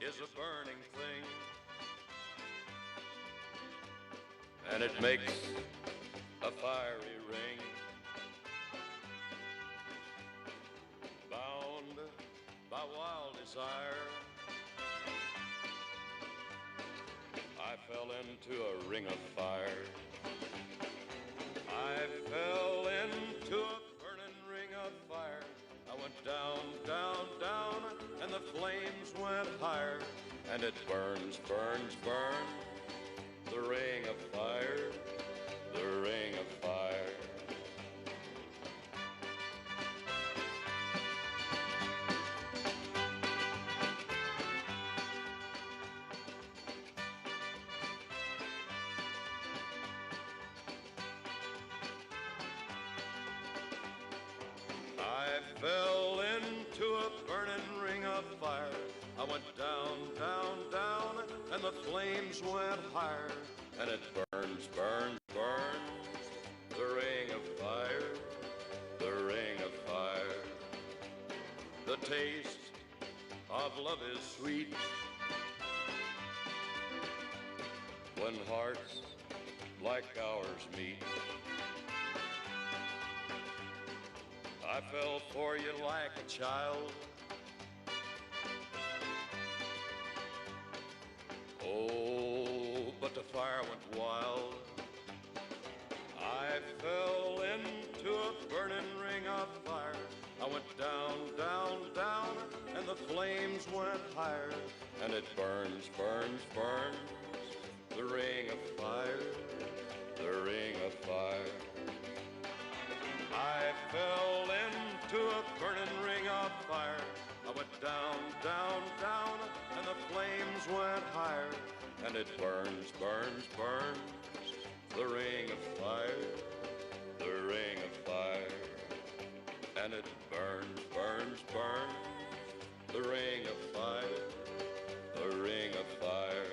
is a burning thing, and it makes a fiery ring. Bound by wild desire, I fell into a ring of fire. I fell into a burning ring of fire. I went down, down, down, and the flames went higher. And it burns, burns, burns, the ring of fire, the ring of fire. I fell into a burning ring of fire. I went down, down, down, and the flames went higher. And it burns, burns, burns, the ring of fire, the ring of fire. The taste of love is sweet when hearts like ours meet. I fell for you like a child. Oh, but the fire went wild. I fell into a burning ring of fire. I went down, down, down, and the flames went higher. And it burns, burns, burns, the ring of fire, the ring of fire. I fell into a burning ring of fire. I went down, down, down, and the flames went higher. And it burns, burns, burns, the ring of fire, the ring of fire. And it burns, burns, burns, the ring of fire, the ring of fire,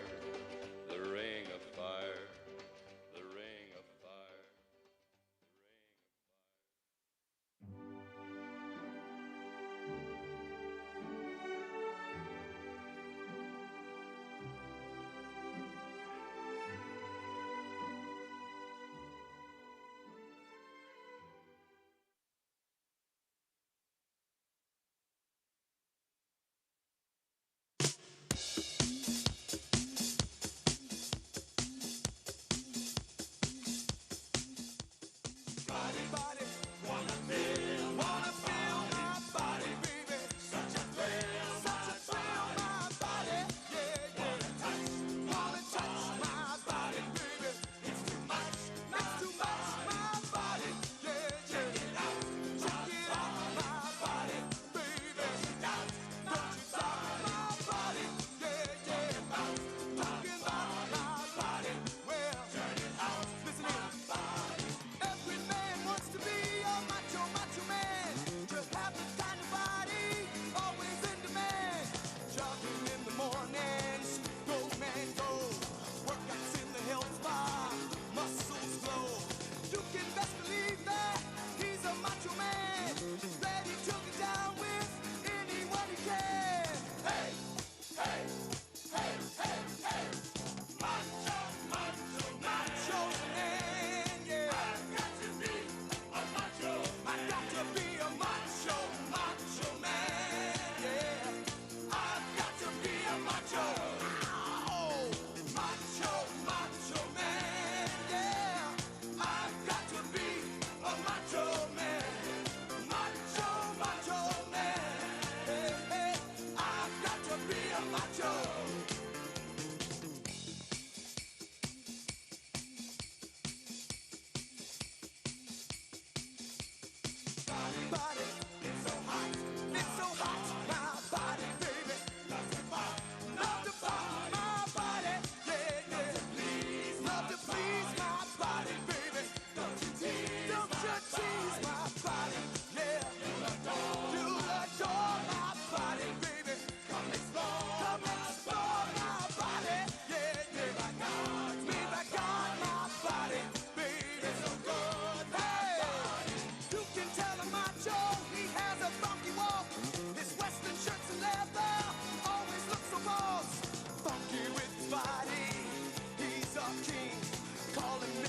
the ring of fire, the ring of fire.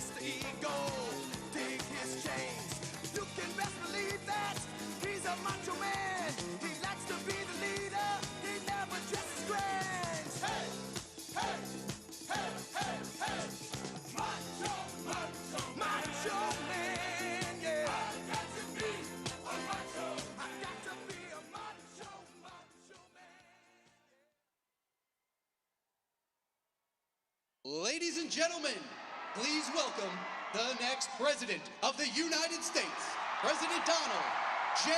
Mr. Ego, dig his chains. You can best believe that he's a macho man. He likes to be the leader, he never dresses grand. Hey, hey, hey, hey, hey. Macho, macho, macho man, yeah. I got to be a macho. I got to be a macho, macho man. Ladies and gentlemen, please welcome the next President of the United States, President Donald J.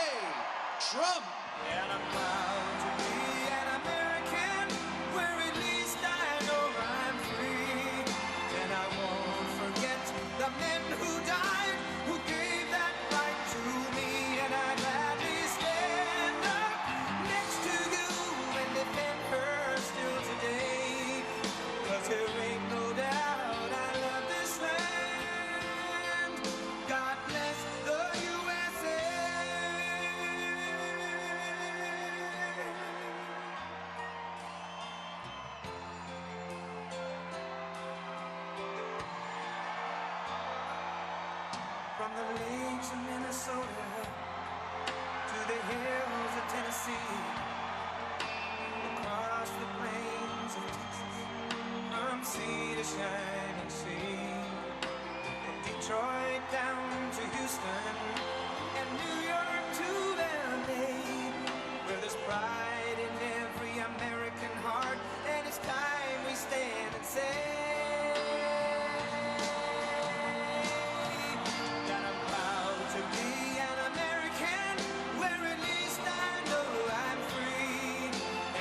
Trump. And I'm proud to be an American, where at least I know I'm free. And I won't forget the men who died, who gave that right to me. And I gladly stand up next to you and defend her still today. 'Cause there ain't no doubt I love this land. God bless the USA. From the lakes of Minnesota to the hills of Tennessee, across the plains of Texas, from sea to shining sea, from Detroit down to Houston, and New York to LA, where there's pride in every American heart, and it's time we stand and say that I'm proud to be an American, where at least I know I'm free.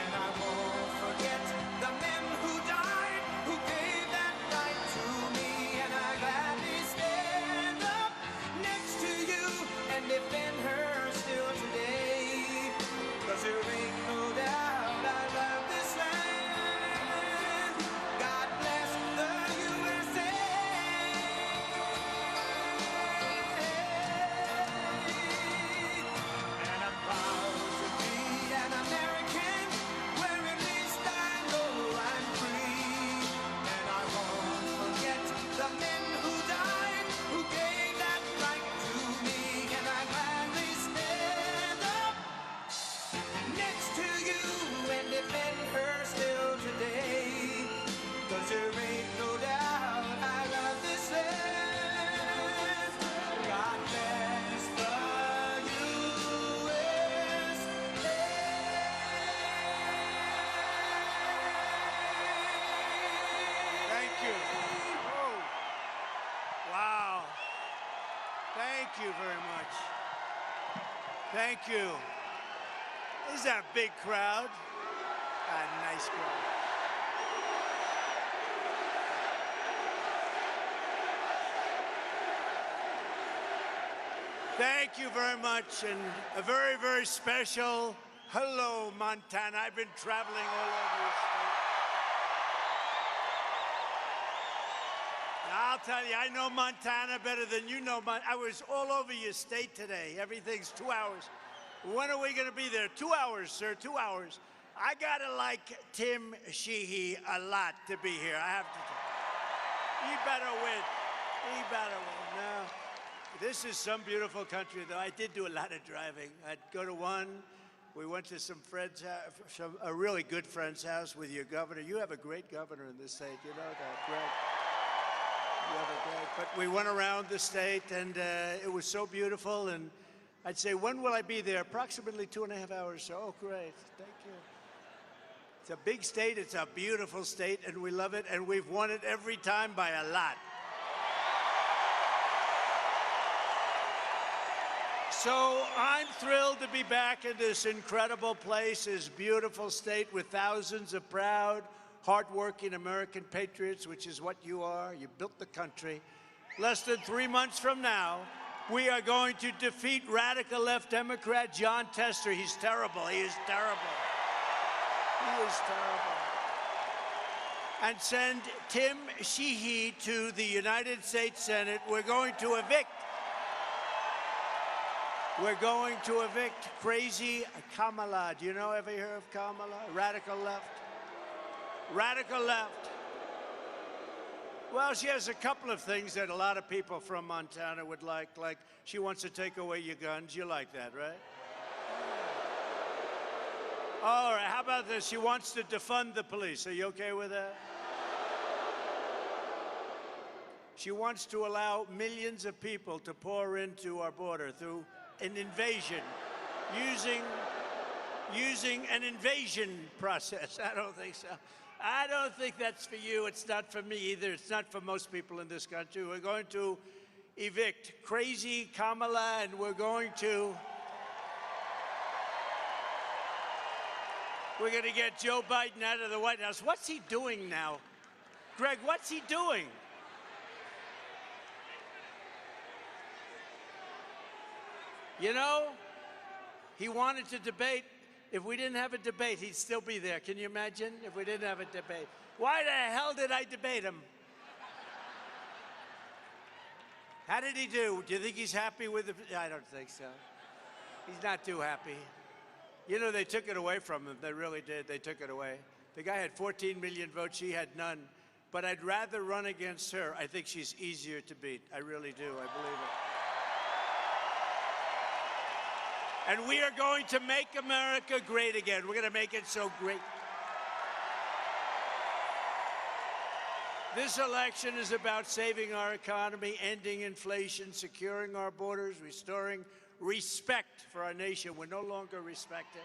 And I won't forget the men who died, who gave that right to me. And I gladly stand up next to you and defend her still today. 'Cause there ain't no doubt I love this land. God bless the USA. And I'm proud to be an American, where at least I know I'm free. And I won't forget the men who died, who gave that right to me. And I gladly stand up next to you and defend her still today. 'Cause there ain't no doubt I love this land. God bless the USA. Thank you. Oh, wow. Thank you very much. Thank you. Is that a big crowd? A nice crowd. Thank you very much, and a very, very special hello, Montana. I've been traveling all over your state. Now, I'll tell you, I know Montana better than you know Montana. I was all over your state today. Everything's 2 hours. When are we going to be there? 2 hours, sir, 2 hours. I got to like Tim Sheehy a lot to be here. I have to tell you. He better win. He better win. No. This is some beautiful country, though. I did do a lot of driving. I'd go to one. We went to some friend's house, a really good friend's house with your governor. You have a great governor in this state. You know that, Greg. You have a great. But we went around the state, and it was so beautiful. And I'd say, when will I be there? Approximately 2.5 hours. So, oh, great. Thank you. It's a big state. It's a beautiful state, and we love it. And we've won it every time by a lot. So I'm thrilled to be back in this incredible place, this beautiful state with thousands of proud, hardworking American patriots, which is what you are. You built the country. Less than 3 months from now, we are going to defeat radical left Democrat Jon Tester. He's terrible. He is terrible. He is terrible. And send Tim Sheehy to the United States Senate. We're going to evict crazy Kamala. Do you know, ever hear of Kamala? Radical left. Radical left. Well, she has a couple of things that a lot of people from Montana would like she wants to take away your guns. You like that, right? All right, how about this? She wants to defund the police. Are you okay with that? She wants to allow millions of people to pour into our border through an invasion, using an invasion process. I don't think so. I don't think that's for you. It's not for me either. It's not for most people in this country. We're going to evict crazy Kamala, and we're going to get Joe Biden out of the White House. What's he doing now? Greg, what's he doing? You know, he wanted to debate. If we didn't have a debate, he'd still be there. Can you imagine if we didn't have a debate? Why the hell did I debate him? How did he do? Do you think he's happy with it? I don't think so. He's not too happy. You know, they took it away from him. They really did. They took it away. The guy had 14 million votes. She had none. But I'd rather run against her. I think she's easier to beat. I really do. I believe it. And we are going to make America great again. We're going to make it so great. This election is about saving our economy, ending inflation, securing our borders, restoring respect for our nation. We're no longer respected.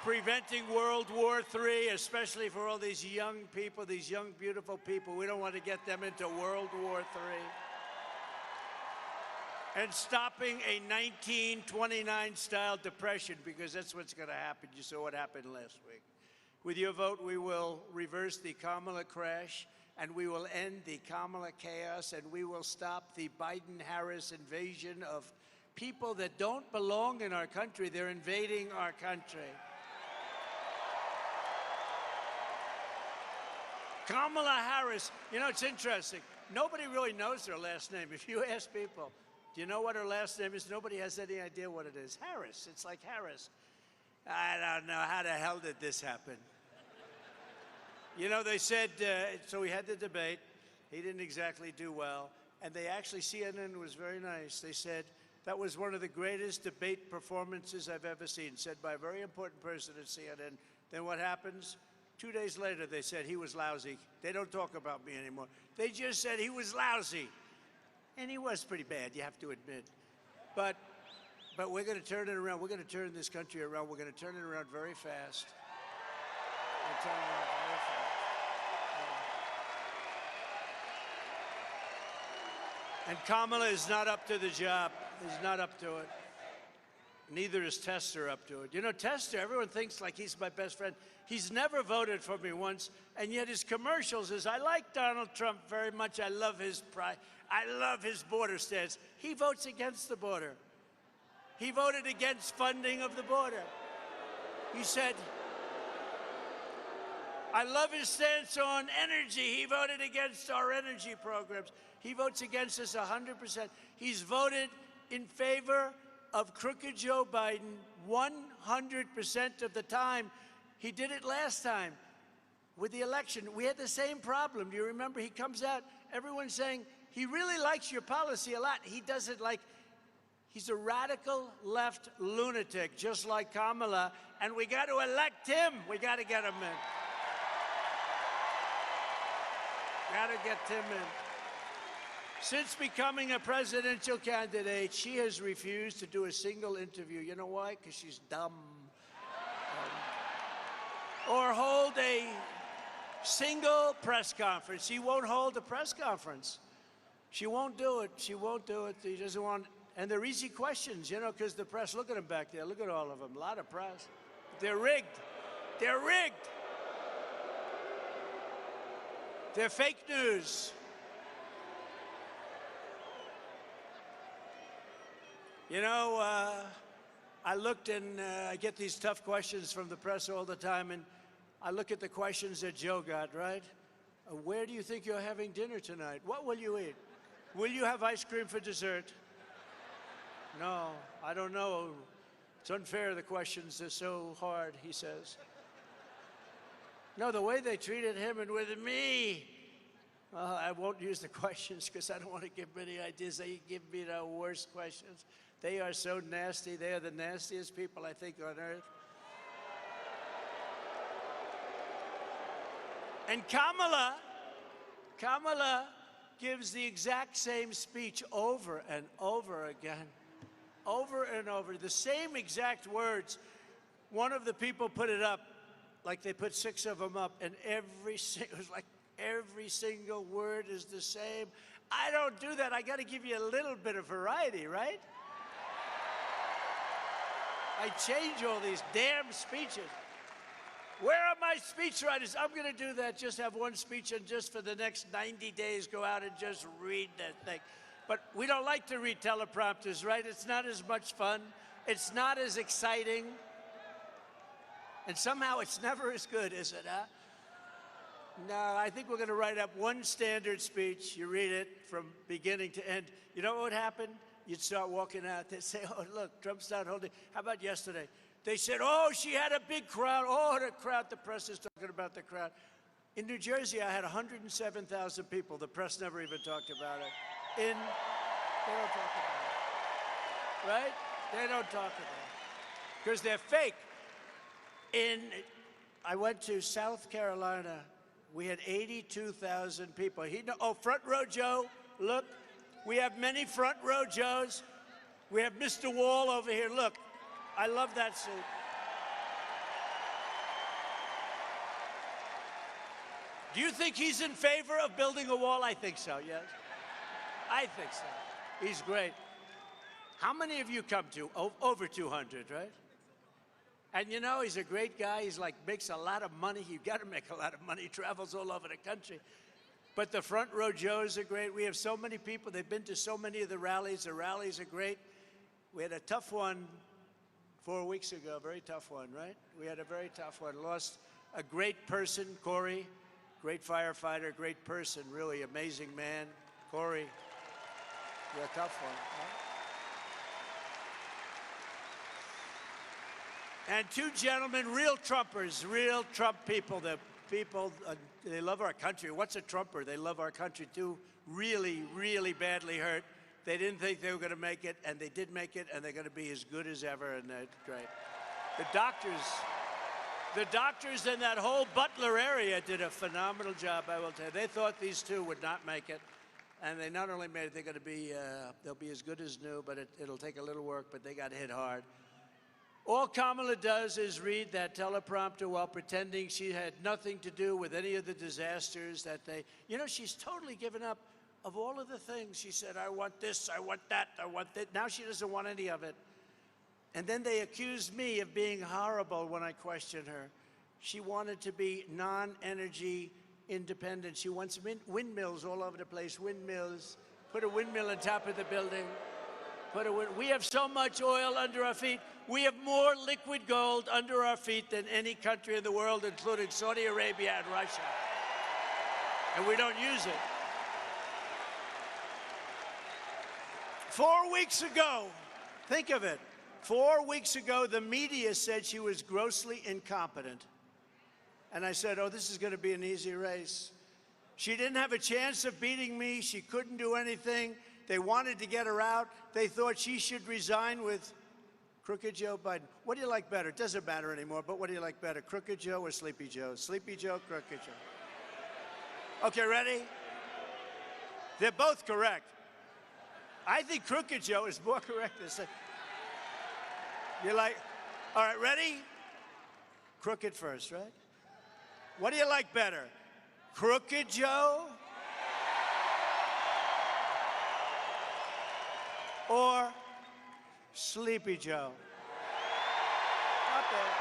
Preventing World War III, especially for all these young people, these young, beautiful people. We don't want to get them into World War III. And stopping a 1929-style depression, because that's what's going to happen. You saw what happened last week. With your vote, we will reverse the Kamala crash, and we will end the Kamala chaos, and we will stop the Biden-Harris invasion of people that don't belong in our country. They're invading our country. Kamala Harris, you know, it's interesting. Nobody really knows her last name. If you ask people, do you know what her last name is? Nobody has any idea what it is. Harris. It's like Harris. I don't know. How the hell did this happen? You know, they said, so we had the debate. He didn't exactly do well. And they actually, CNN was very nice. They said, that was one of the greatest debate performances I've ever seen, said by a very important person at CNN. Then what happens? 2 days later, they said he was lousy. They don't talk about me anymore. They just said he was lousy. And he was pretty bad, you have to admit. But we're going to turn it around. We're going to turn this country around. We're going to turn it around very fast. We're turning it around very fast. And Kamala is not up to the job. He's not up to it. Neither is Tester up to it. You know, Tester, everyone thinks like he's my best friend. He's never voted for me once, and yet his commercials is, I like Donald Trump very much. I love his pride. I love his border stance. He votes against the border. He voted against funding of the border. He said, I love his stance on energy. He voted against our energy programs. He votes against us 100%. He's voted in favor of crooked Joe Biden 100% of the time. He did it last time with the election. We had the same problem. Do you remember? He comes out, everyone's saying, he really likes your policy a lot. He doesn't like, he's a radical left lunatic, just like Kamala, and we got to elect him. We got to get him in. Got to get Tim in. Since becoming a presidential candidate, she has refused to do a single interview. You know why? Because she's dumb. Or hold a single press conference. She won't hold a press conference. She won't do it. She won't do it. She doesn't want, and they're easy questions, you know, because the press, look at them back there. Look at all of them. A lot of press. They're rigged. They're rigged. They're fake news. You know, I looked and I get these tough questions from the press all the time, and I look at the questions that Joe got, right? Where do you think you're having dinner tonight? What will you eat? Will you have ice cream for dessert? No, I don't know. It's unfair, the questions are so hard, he says. No, the way they treated him and with me, I won't use the questions because I don't want to give many ideas. They give me the worst questions. They are so nasty. They are the nastiest people, I think, on earth. And Kamala gives the exact same speech over and over again. Over and over. The same exact words. One of the people put it up, like they put 6 of them up, and it was like every single word is the same. I don't do that. I got to give you a little bit of variety, right? I change all these damn speeches. Where are my speechwriters? I'm going to do that. Just have one speech and just for the next 90 days go out and just read that thing. But we don't like to read teleprompters, right? It's not as much fun. It's not as exciting. And somehow it's never as good, is it, huh? No, I think we're going to write up one standard speech. You read it from beginning to end. You know what would happen? You'd start walking out. They'd say, oh, look, Trump's not holding. How about yesterday? They said, oh, she had a big crowd. Oh, the crowd. The press is talking about the crowd. In New Jersey, I had 107,000 people. The press never even talked about it. They don't talk about it. Right? They don't talk about it. Because they're fake. I went to South Carolina. We had 82,000 people. Front row Joe, look. We have many front row Joes. We have Mr. Wall over here. Look, I love that suit. Do you think he's in favor of building a wall? I think so, yes. I think so. He's great. How many of you come to? Over 200, right? And you know, he's a great guy. He's like, makes a lot of money. You've got to make a lot of money. He travels all over the country. But the front row Joes are great. We have so many people. They've been to so many of the rallies. The rallies are great. We had a tough one 4 weeks ago, a very tough one, right? We had a very tough one. Lost a great person, Corey, great firefighter, great person, really amazing man. Corey, yeah, tough one, right? And 2 gentlemen, real Trumpers, real Trump people. The people, they love our country. What's a Trumper? They love our country, too. Really, really badly hurt. They didn't think they were going to make it, and they did make it, and they're going to be as good as ever, and they're great. The doctors in that whole Butler area did a phenomenal job, I will tell you. They thought these 2 would not make it, and they not only made it, they're going to be, they'll be as good as new, but it'll take a little work, but they got hit hard. All Kamala does is read that teleprompter while pretending she had nothing to do with any of the disasters that they... You know, she's totally given up. Of all of the things, she said, I want this, I want that, I want that. Now she doesn't want any of it. And then they accused me of being horrible when I questioned her. She wanted to be non-energy independent. She wants windmills all over the place, windmills. Put a windmill on top of the building. We have so much oil under our feet. We have more liquid gold under our feet than any country in the world, including Saudi Arabia and Russia. And we don't use it. 4 weeks ago, think of it. 4 weeks ago, the media said she was grossly incompetent. And I said, oh, this is going to be an easy race. She didn't have a chance of beating me. She couldn't do anything. They wanted to get her out. They thought she should resign with Crooked Joe Biden. What do you like better? It doesn't matter anymore, but what do you like better, Crooked Joe or Sleepy Joe? Sleepy Joe, Crooked Joe. Okay, ready? They're both correct. I think Crooked Joe is more correct than Sleepy. You're like, all right, ready? Crooked first, right? What do you like better, Crooked Joe or Sleepy Joe? Not bad.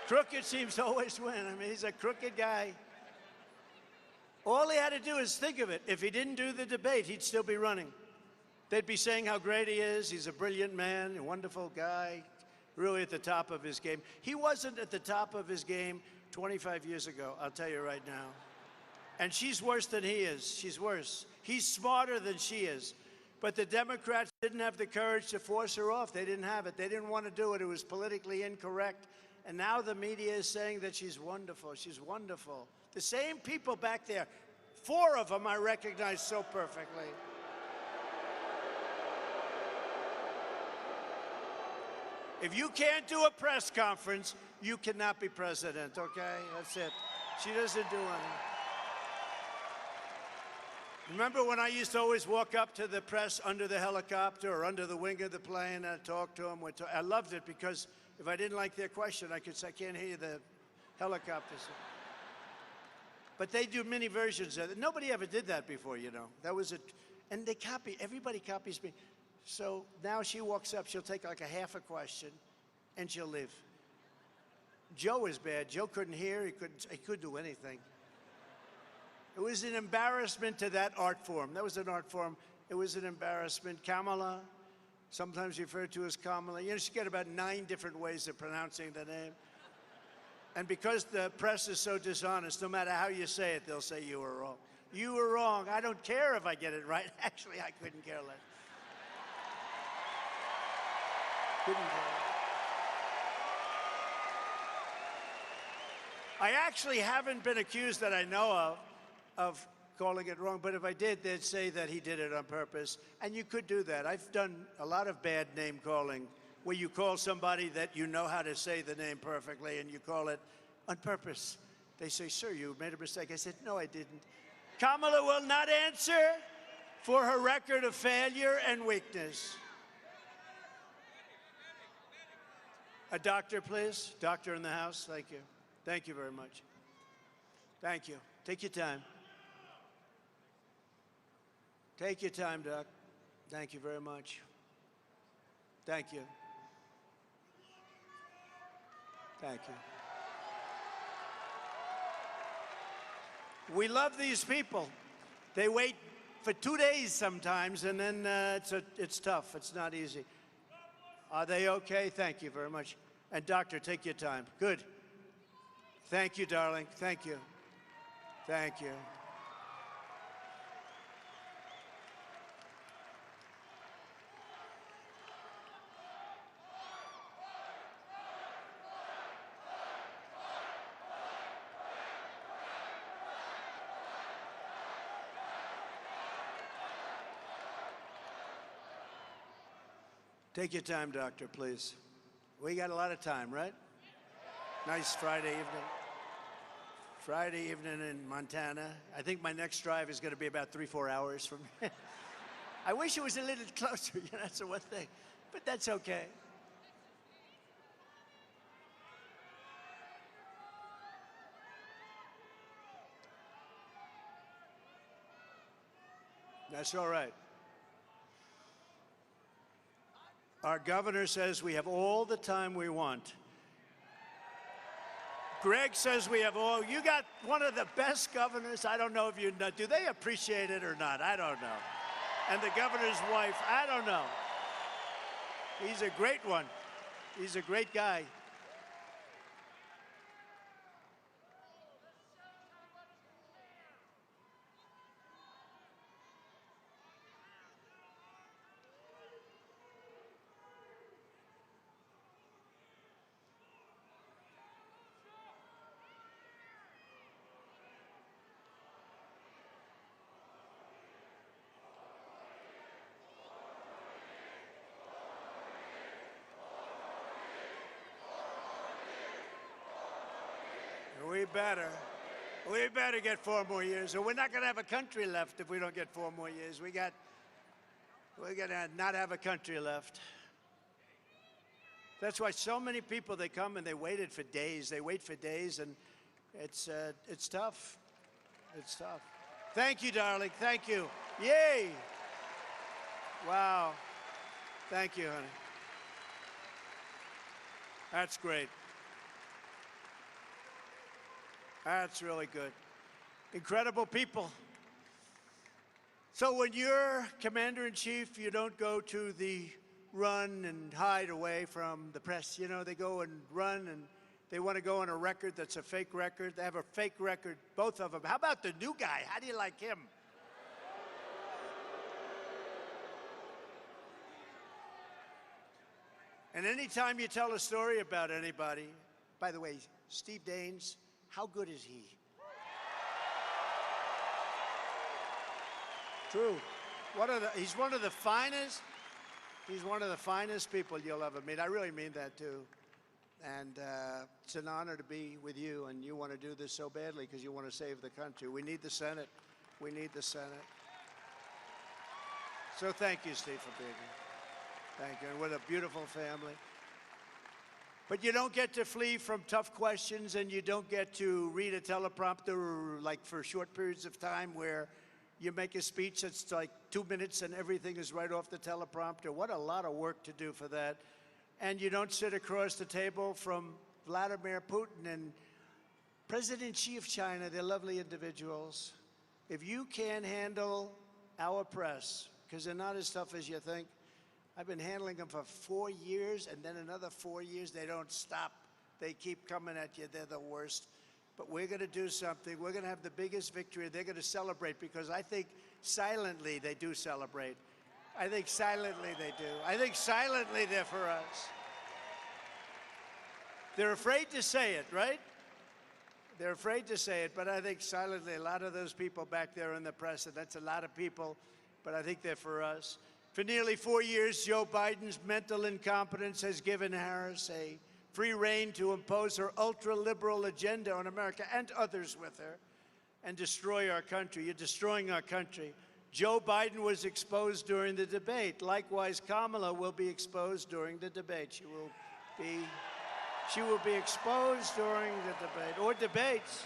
Crooked seems to always win. I mean, he's a crooked guy. All he had to do is think of it. If he didn't do the debate, he'd still be running. They'd be saying how great he is. He's a brilliant man, a wonderful guy, really at the top of his game. He wasn't at the top of his game 25 years ago, I'll tell you right now. And she's worse than he is. She's worse. He's smarter than she is. But the Democrats didn't have the courage to force her off. They didn't have it. They didn't want to do it. It was politically incorrect. And now the media is saying that she's wonderful. She's wonderful. The same people back there. 4 of them I recognize so perfectly. If you can't do a press conference, you cannot be president, okay? That's it. She doesn't do anything. Remember when I used to always walk up to the press under the helicopter or under the wing of the plane and I'd talk to them? I loved it because if I didn't like their question, I could say, I can't hear the helicopters. But they do mini versions of it. Nobody ever did that before, you know. That was it. And they copy, everybody copies me. So now she walks up, she'll take like a half a question, and she'll leave. Joe is bad. Joe couldn't hear, he couldn't do anything. It was an embarrassment to that art form. That was an art form. It was an embarrassment. Kamala, sometimes referred to as Kamala. You know, she got about 9 different ways of pronouncing the name. And because the press is so dishonest, no matter how you say it, they'll say you were wrong. You were wrong. I don't care if I get it right. Actually, I couldn't care less. Couldn't care less. I actually haven't been accused that I know of calling it wrong, but if I did, they'd say that he did it on purpose. And you could do that. I've done a lot of bad name calling where you call somebody that you know how to say the name perfectly and you call it on purpose. They say, sir, you made a mistake. I said, no, I didn't. Kamala will not answer for her record of failure and weakness. A doctor, please. Doctor in the house. Thank you. Thank you very much. Thank you. Take your time. Take your time, Doc. Thank you very much. Thank you. Thank you. We love these people. They wait for 2 days sometimes, and then it's tough. It's not easy. Are they okay? Thank you very much. And doctor, take your time. Good. Thank you, darling. Thank you. Thank you. Take your time, doctor, please. We got a lot of time, right? Nice Friday evening. Friday evening in Montana. I think my next drive is going to be about 3-4 hours from here. I wish it was a little closer, you know, that's the one thing. But that's okay. That's all right. Our governor says we have all the time we want. Greg says we have all. You got one of the best governors. I don't know if you know. Do they appreciate it or not? I don't know. And the governor's wife, I don't know. He's a great one. He's a great guy. We better get 4 more years, or we're not going to have a country left if we don't get 4 more years. We're going to not have a country left. That's why so many people, they come and they waited for days. They wait for days, and it's tough. It's tough. Thank you, darling. Thank you. Yay. Wow. Thank you, honey. That's great. That's really good. Incredible people. So when you're commander-in-chief, you don't go to the run and hide away from the press. You know, they go and run, and they want to go on a record that's a fake record. They have a fake record, both of them. How about the new guy? How do you like him? And anytime you tell a story about anybody, by the way, Steve Daines, how good is he? True. He's one of the finest. He's one of the finest people you'll ever meet. I really mean that too. And it's an honor to be with you. And you want to do this so badly because you want to save the country. We need the Senate. We need the Senate. So thank you, Steve, for being here. Thank you. And what a beautiful family. But you don't get to flee from tough questions, and you don't get to read a teleprompter like for short periods of time where you make a speech that's like 2 minutes and everything is right off the teleprompter. What a lot of work to do for that. And you don't sit across the table from Vladimir Putin and President Xi of China. They're lovely individuals. If you can't handle our press, because they're not as tough as you think, I've been handling them for 4 years, and then another 4 years. They don't stop. They keep coming at you. They're the worst. But we're going to do something. We're going to have the biggest victory. They're going to celebrate, because I think silently they do celebrate. I think silently they do. I think silently they're for us. They're afraid to say it, right? They're afraid to say it, but I think silently a lot of those people back there in the press, and that's a lot of people, but I think they're for us. For nearly 4 years, Joe Biden's mental incompetence has given Harris a free rein to impose her ultra-liberal agenda on America and others with her and destroy our country. You're destroying our country. Joe Biden was exposed during the debate. Likewise, Kamala will be exposed during the debate. She will be exposed during the debate, or debates.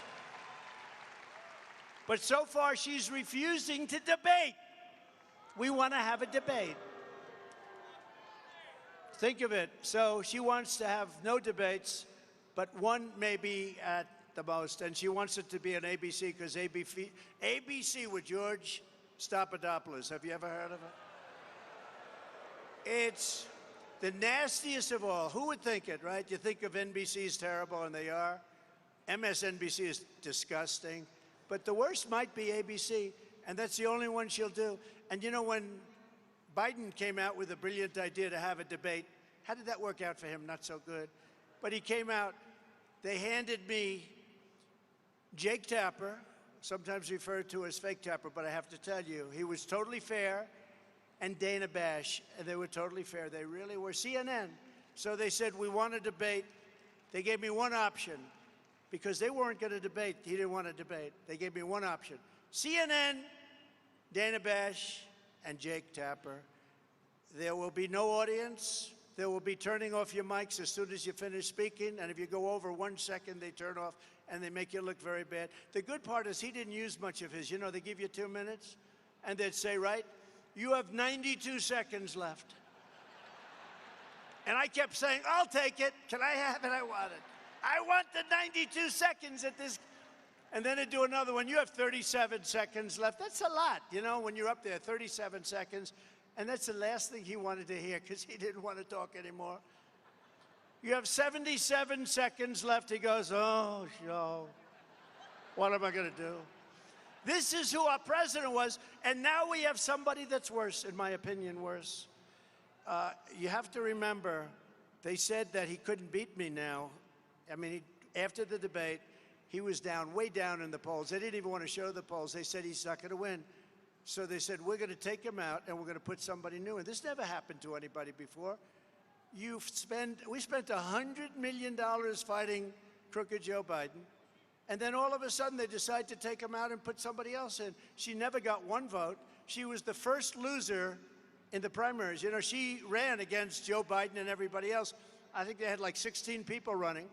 But so far, she's refusing to debate. We want to have a debate. Think of it. So she wants to have no debates, but one maybe at the most. And she wants it to be on ABC, because ABC with George Stephanopoulos. Have you ever heard of it? It's the nastiest of all. Who would think it, right? You think of NBC as terrible, and they are. MSNBC is disgusting. But the worst might be ABC, and that's the only one she'll do. And you know, when Biden came out with a brilliant idea to have a debate, how did that work out for him? Not so good. But he came out, they handed me Jake Tapper, sometimes referred to as Fake Tapper, but I have to tell you, he was totally fair, and Dana Bash, and they were totally fair. They really were. CNN. So they said, we want to debate. They gave me one option, because they weren't going to debate. He didn't want to debate. They gave me one option. CNN, Dana Bash, and Jake Tapper. There will be no audience. There will be turning off your mics as soon as you finish speaking, and if you go over 1 second, they turn off, and they make you look very bad. The good part is he didn't use much of his. You know, they give you 2 minutes, and they'd say, right, you have 92 seconds left. And I kept saying, I'll take it. Can I have it? I want it. I want the 92 seconds at this. And then they'd do another one. You have 37 seconds left. That's a lot, you know, when you're up there, 37 seconds. And that's the last thing he wanted to hear, because he didn't want to talk anymore. You have 77 seconds left. He goes, oh, Joe, what am I going to do? This is who our president was, and now we have somebody that's worse, in my opinion, worse. You have to remember, they said that he couldn't beat me now. I mean, after the debate, he was down, way down in the polls. They didn't even want to show the polls. They said he's not going to win. So they said, we're going to take him out, and we're going to put somebody new in. This never happened to anybody before. We spent $100 million fighting crooked Joe Biden, and then all of a sudden they decide to take him out and put somebody else in. She never got one vote. She was the first loser in the primaries. You know, she ran against Joe Biden and everybody else. I think they had like 16 people running.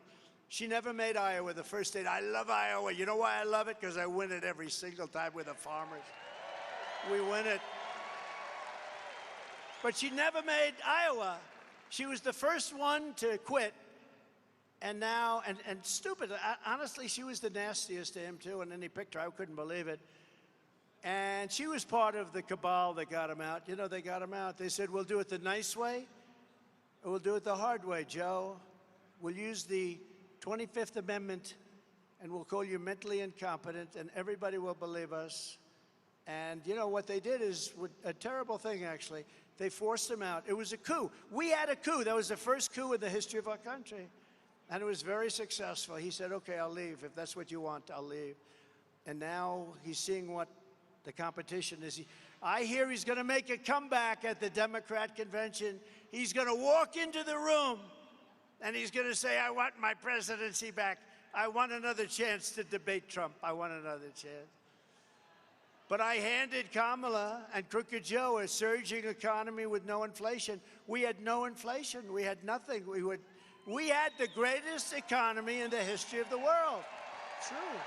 She never made Iowa the first state. I love Iowa. You know why I love it? Because I win it every single time with the farmers. We win it. But she never made Iowa. She was the first one to quit. And now, and stupid, honestly, she was the nastiest to him too, and then he picked her. I couldn't believe it. And she was part of the cabal that got him out. You know, they got him out. They said, we'll do it the nice way, or we'll do it the hard way, Joe. We'll use the 25th Amendment, and we'll call you mentally incompetent, and everybody will believe us. And you know, what they did is a terrible thing, actually. They forced him out. It was a coup. We had a coup. That was the first coup in the history of our country. And it was very successful. He said, okay, I'll leave. If that's what you want, I'll leave. And now he's seeing what The competition is, I hear he's going to make a comeback at the Democrat convention. He's going to walk into the room and he's going to say, I want my presidency back. I want another chance to debate Trump. I want another chance. But I handed Kamala and Crooked Joe a surging economy with no inflation. We had no inflation. We had nothing. We had the greatest economy in the history of the world. True.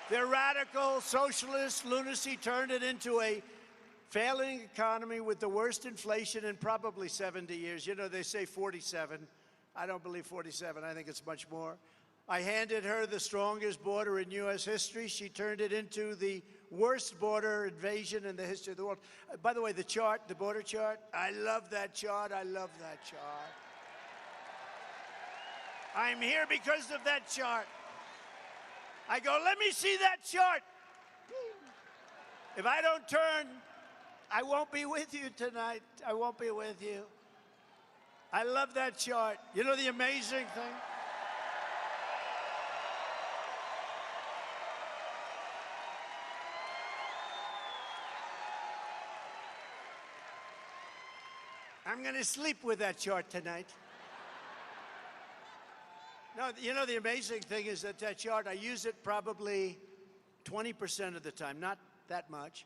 Their radical socialist lunacy turned it into a failing economy with the worst inflation in probably 70 years. You know, they say 47. I don't believe 47. I think it's much more. I handed her the strongest border in U.S. history. She turned it into the worst border invasion in the history of the world. By the way, the chart, the border chart, I love that chart. I love that chart. I'm here because of that chart. I go, let me see that chart. If I don't turn, I won't be with you tonight. I won't be with you. I love that chart. You know the amazing thing? I'm going to sleep with that chart tonight. No, you know, the amazing thing is that that chart, I use it probably 20% of the time, not that much.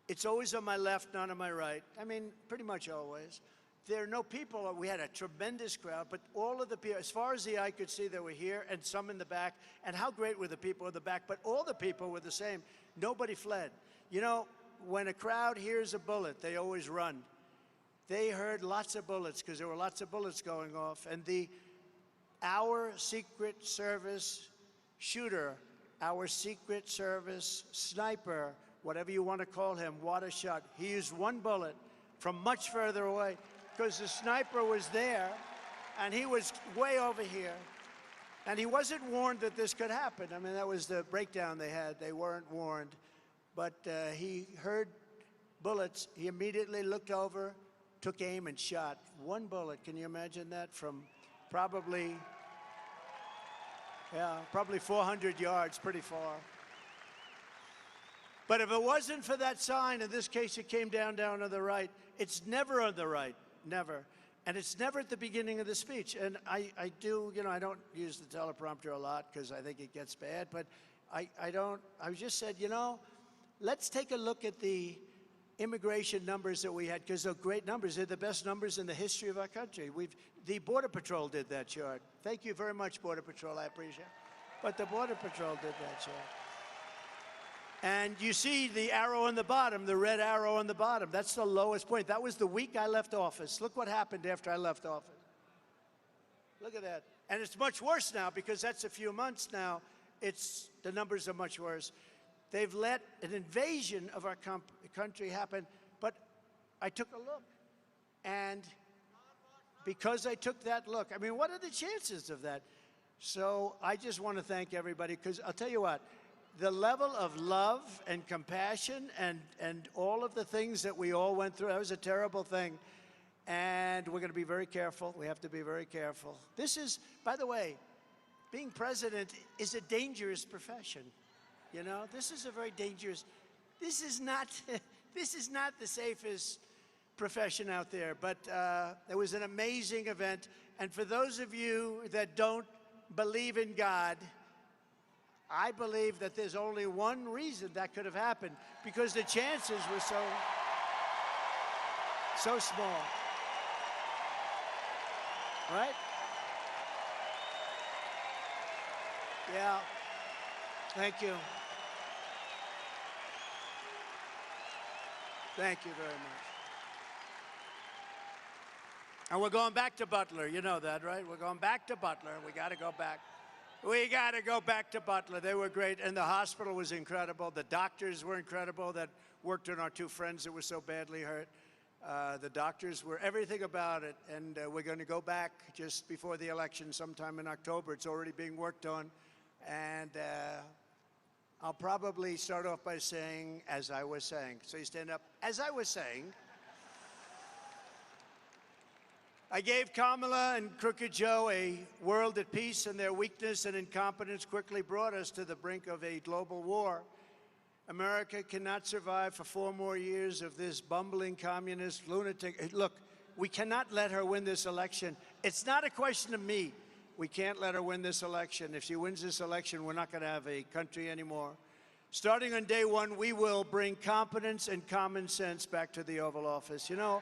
It's always on my left, not on my right. I mean, pretty much always. There are no people. We had a tremendous crowd, but all of the people, as far as the eye could see, they were here, and some in the back. And how great were the people in the back? But all the people were the same. Nobody fled. You know, when a crowd hears a bullet, they always run. They heard lots of bullets because there were lots of bullets going off. And our Secret Service shooter, our Secret Service sniper, whatever you want to call him, water shot, he used one bullet from much further away because the sniper was there and he was way over here. And he wasn't warned that this could happen. I mean, that was the breakdown they had. They weren't warned. But he heard bullets. He immediately looked over, took aim and shot. One bullet, can you imagine that? From probably 400 yards, pretty far. But if it wasn't for that sign, in this case it came down to the right, it's never on the right, never. And it's never at the beginning of the speech. And I do, you know, I don't use the teleprompter a lot because I think it gets bad, but I just said, you know, let's take a look at the immigration numbers that we had, because they're great numbers. They're the best numbers in the history of our country. The Border Patrol did that chart. Thank you very much, Border Patrol. I appreciate it. But the Border Patrol did that chart. And you see the arrow on the bottom, the red arrow on the bottom. That's the lowest point. That was the week I left office. Look what happened after I left office. Look at that. And it's much worse now because that's a few months now. The numbers are much worse. They've let an invasion of our country happen, but I took a look. And because I took that look, I mean, what are the chances of that? So I just want to thank everybody, because I'll tell you what, the level of love and compassion and all of the things that we all went through, that was a terrible thing. And we're going to be very careful. We have to be very careful. This is, by the way, being president is a dangerous profession. You know, this is a very dangerous, this is not the safest profession out there, but it was an amazing event. And for those of you that don't believe in God, I believe that there's only one reason that could have happened, because the chances were so small. Right? Yeah. Thank you. Thank you very much. And we're going back to Butler. You know that, right? We're going back to Butler. We got to go back. We got to go back to Butler. They were great. And the hospital was incredible. The doctors were incredible that worked on our two friends that were so badly hurt. The doctors were everything about it. And we're going to go back just before the election sometime in October. It's already being worked on. And I'll probably start off by saying, as I was saying. So you stand up. As I was saying, I gave Kamala and Crooked Joe a world at peace, and their weakness and incompetence quickly brought us to the brink of a global war. America cannot survive for 4 more years of this bumbling communist lunatic. Look, we cannot let her win this election. It's not a question of me. We can't let her win this election. If she wins this election, we're not going to have a country anymore. Starting on day 1, we will bring competence and common sense back to the Oval Office. You know,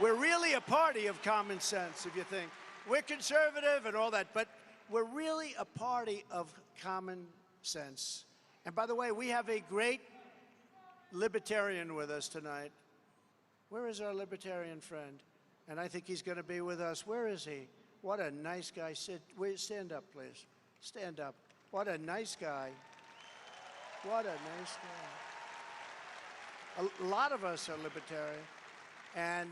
we're really a party of common sense, if you think. We're conservative and all that, but we're really a party of common sense. And by the way, we have a great libertarian with us tonight. Where is our libertarian friend? And I think he's going to be with us. Where is he? What a nice guy. Stand up, please. Stand up. What a nice guy. What a nice guy. A lot of us are libertarian. And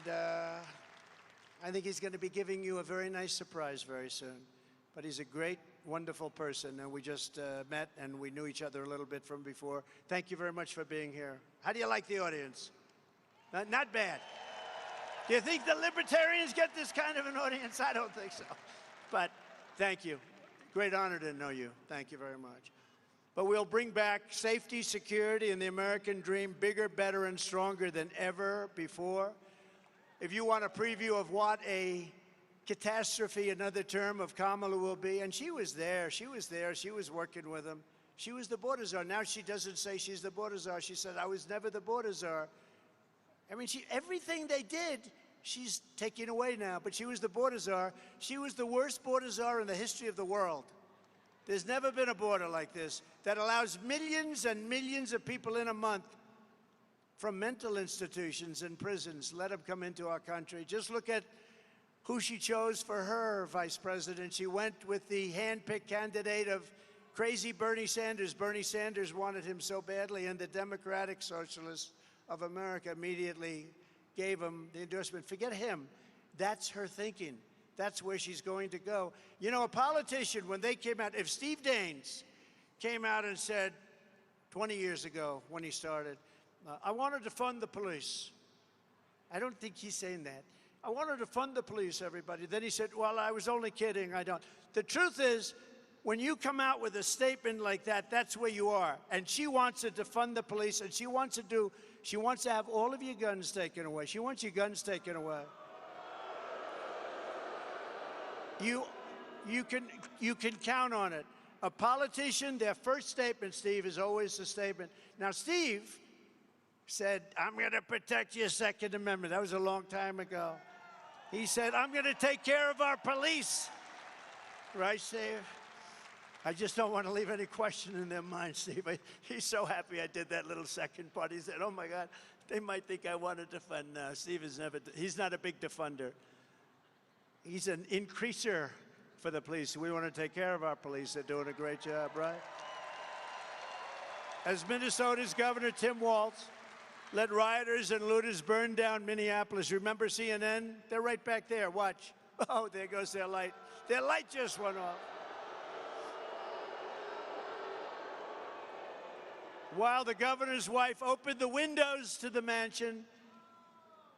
I think he's going to be giving you a very nice surprise very soon. But he's a great, wonderful person, and we just met, and we knew each other a little bit from before. Thank you very much for being here. How do you like the audience? Not bad. Do you think the libertarians get this kind of an audience? I don't think so. But thank you. Great honor to know you. Thank you very much. But we'll bring back safety, security, and the American dream bigger, better, and stronger than ever before. If you want a preview of what a catastrophe, another term of Kamala will be, and she was there, she was working with him. She was the border czar. Now she doesn't say she's the border czar. She said, I was never the border czar. I mean, everything they did, she's taking away now, but she was the border czar. She was the worst border czar in the history of the world. There's never been a border like this that allows millions and millions of people in a month from mental institutions and prisons, let them come into our country. Just look at who she chose for her vice president. She went with the hand-picked candidate of crazy Bernie Sanders. Bernie Sanders wanted him so badly, and the Democratic Socialists of America immediately gave him the endorsement. Forget him. That's her thinking. That's where she's going to go. You know, a politician, when they came out, if Steve Daines came out and said 20 years ago when he started, I wanted to fund the police. I don't think he's saying that. I wanted to fund the police, everybody. Then he said, well, I was only kidding. I don't. The truth is, when you come out with a statement like that, that's where you are. And she wants to defund the police, and she wants to have all of your guns taken away. She wants your guns taken away. You can count on it. A politician, their first statement, Steve, is always the statement. Now, Steve said, I'm going to protect your Second Amendment. That was a long time ago. He said, I'm going to take care of our police. Right, Steve? I just don't want to leave any question in their mind, Steve. He's so happy I did that little second part. He said, oh, my God, they might think I want to defend. No, Steve he's not a big defender. He's an increaser for the police. We want to take care of our police. They're doing a great job, right? As Minnesota's Governor Tim Walz let rioters and looters burn down Minneapolis. Remember CNN? They're right back there. Watch. Oh, there goes their light. Their light just went off. While the governor's wife opened the windows to the mansion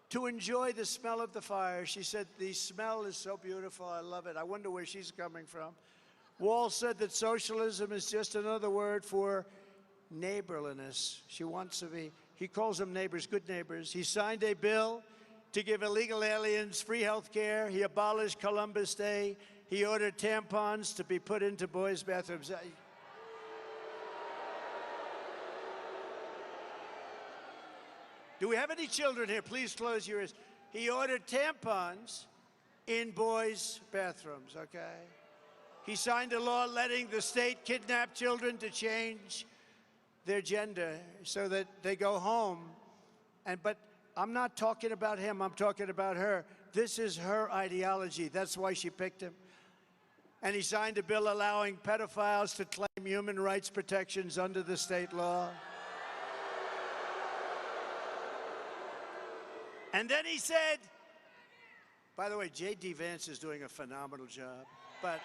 to enjoy the smell of the fire, she said, the smell is so beautiful. I love it. I wonder where she's coming from. Walz said that socialism is just another word for neighborliness. She wants to be. He calls them neighbors, good neighbors. He signed a bill to give illegal aliens free health care. He abolished Columbus Day. He ordered tampons to be put into boys' bathrooms. Do we have any children here? Please close your ears. He ordered tampons in boys' bathrooms, okay? He signed a law letting the state kidnap children to change their gender so that they go home. But I'm not talking about him, I'm talking about her. This is her ideology. That's why she picked him. And he signed a bill allowing pedophiles to claim human rights protections under the state law. And then he said, by the way, J.D. Vance is doing a phenomenal job. But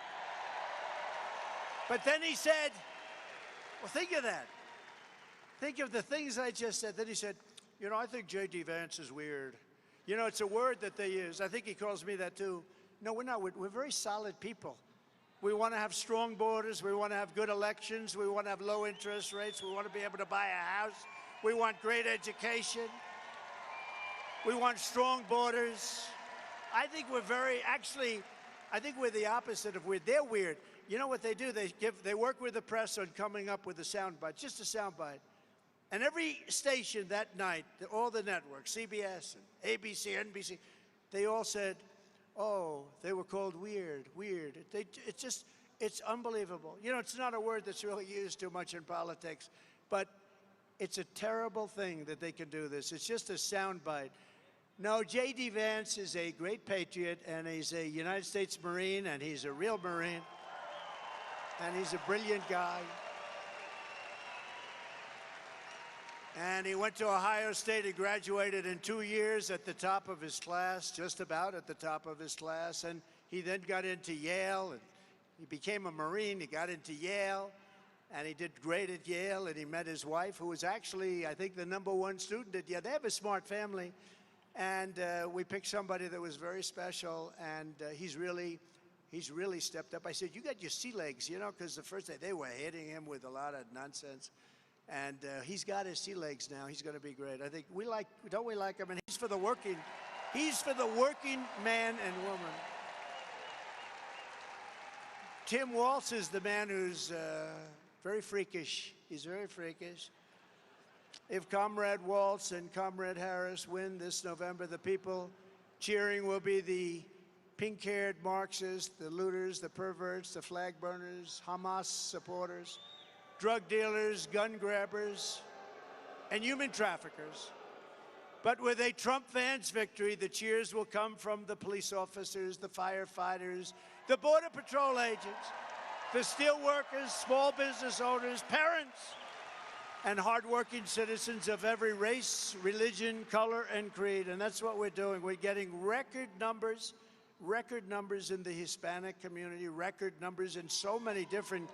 then he said, well, think of that. Think of the things I just said. Then he said, you know, I think J.D. Vance is weird. You know, it's a word that they use. I think he calls me that too. No, we're not. We're very solid people. We want to have strong borders. We want to have good elections. We want to have low interest rates. We want to be able to buy a house. We want great education. We want strong borders. I think we're I think we're the opposite of weird. They're weird. You know what they do? They work with the press on coming up with a soundbite, just a soundbite. And every station that night, all the networks, CBS and ABC, NBC, they all said, oh, they were called weird. It's unbelievable. You know, it's not a word that's really used too much in politics, but it's a terrible thing that they can do this. It's just a soundbite. No, J.D. Vance is a great patriot, and he's a United States Marine, and he's a real Marine, and he's a brilliant guy. And he went to Ohio State. He graduated in 2 years at the top of his class, just about at the top of his class. And he then got into Yale, and he became a Marine. He got into Yale, and he did great at Yale. And he met his wife, who was actually, I think, the #1 student at Yale. They have a smart family. And we picked somebody that was very special, and he's really stepped up. I said, you got your sea legs, you know, because the first day they were hitting him with a lot of nonsense. And he's got his sea legs now. He's going to be great. I think don't we like him? And he's for the working man and woman. Tim Waltz is the man who's very freakish. He's very freakish. If Comrade Waltz and Comrade Harris win this November, the people cheering will be the pink-haired Marxists, the looters, the perverts, the flag burners, Hamas supporters, drug dealers, gun grabbers, and human traffickers. But with a Trump Vance victory, the cheers will come from the police officers, the firefighters, the Border Patrol agents, the steel workers, small business owners, parents, and hardworking citizens of every race, religion, color, and creed. And that's what we're doing. We're getting record numbers in the Hispanic community, record numbers in so many different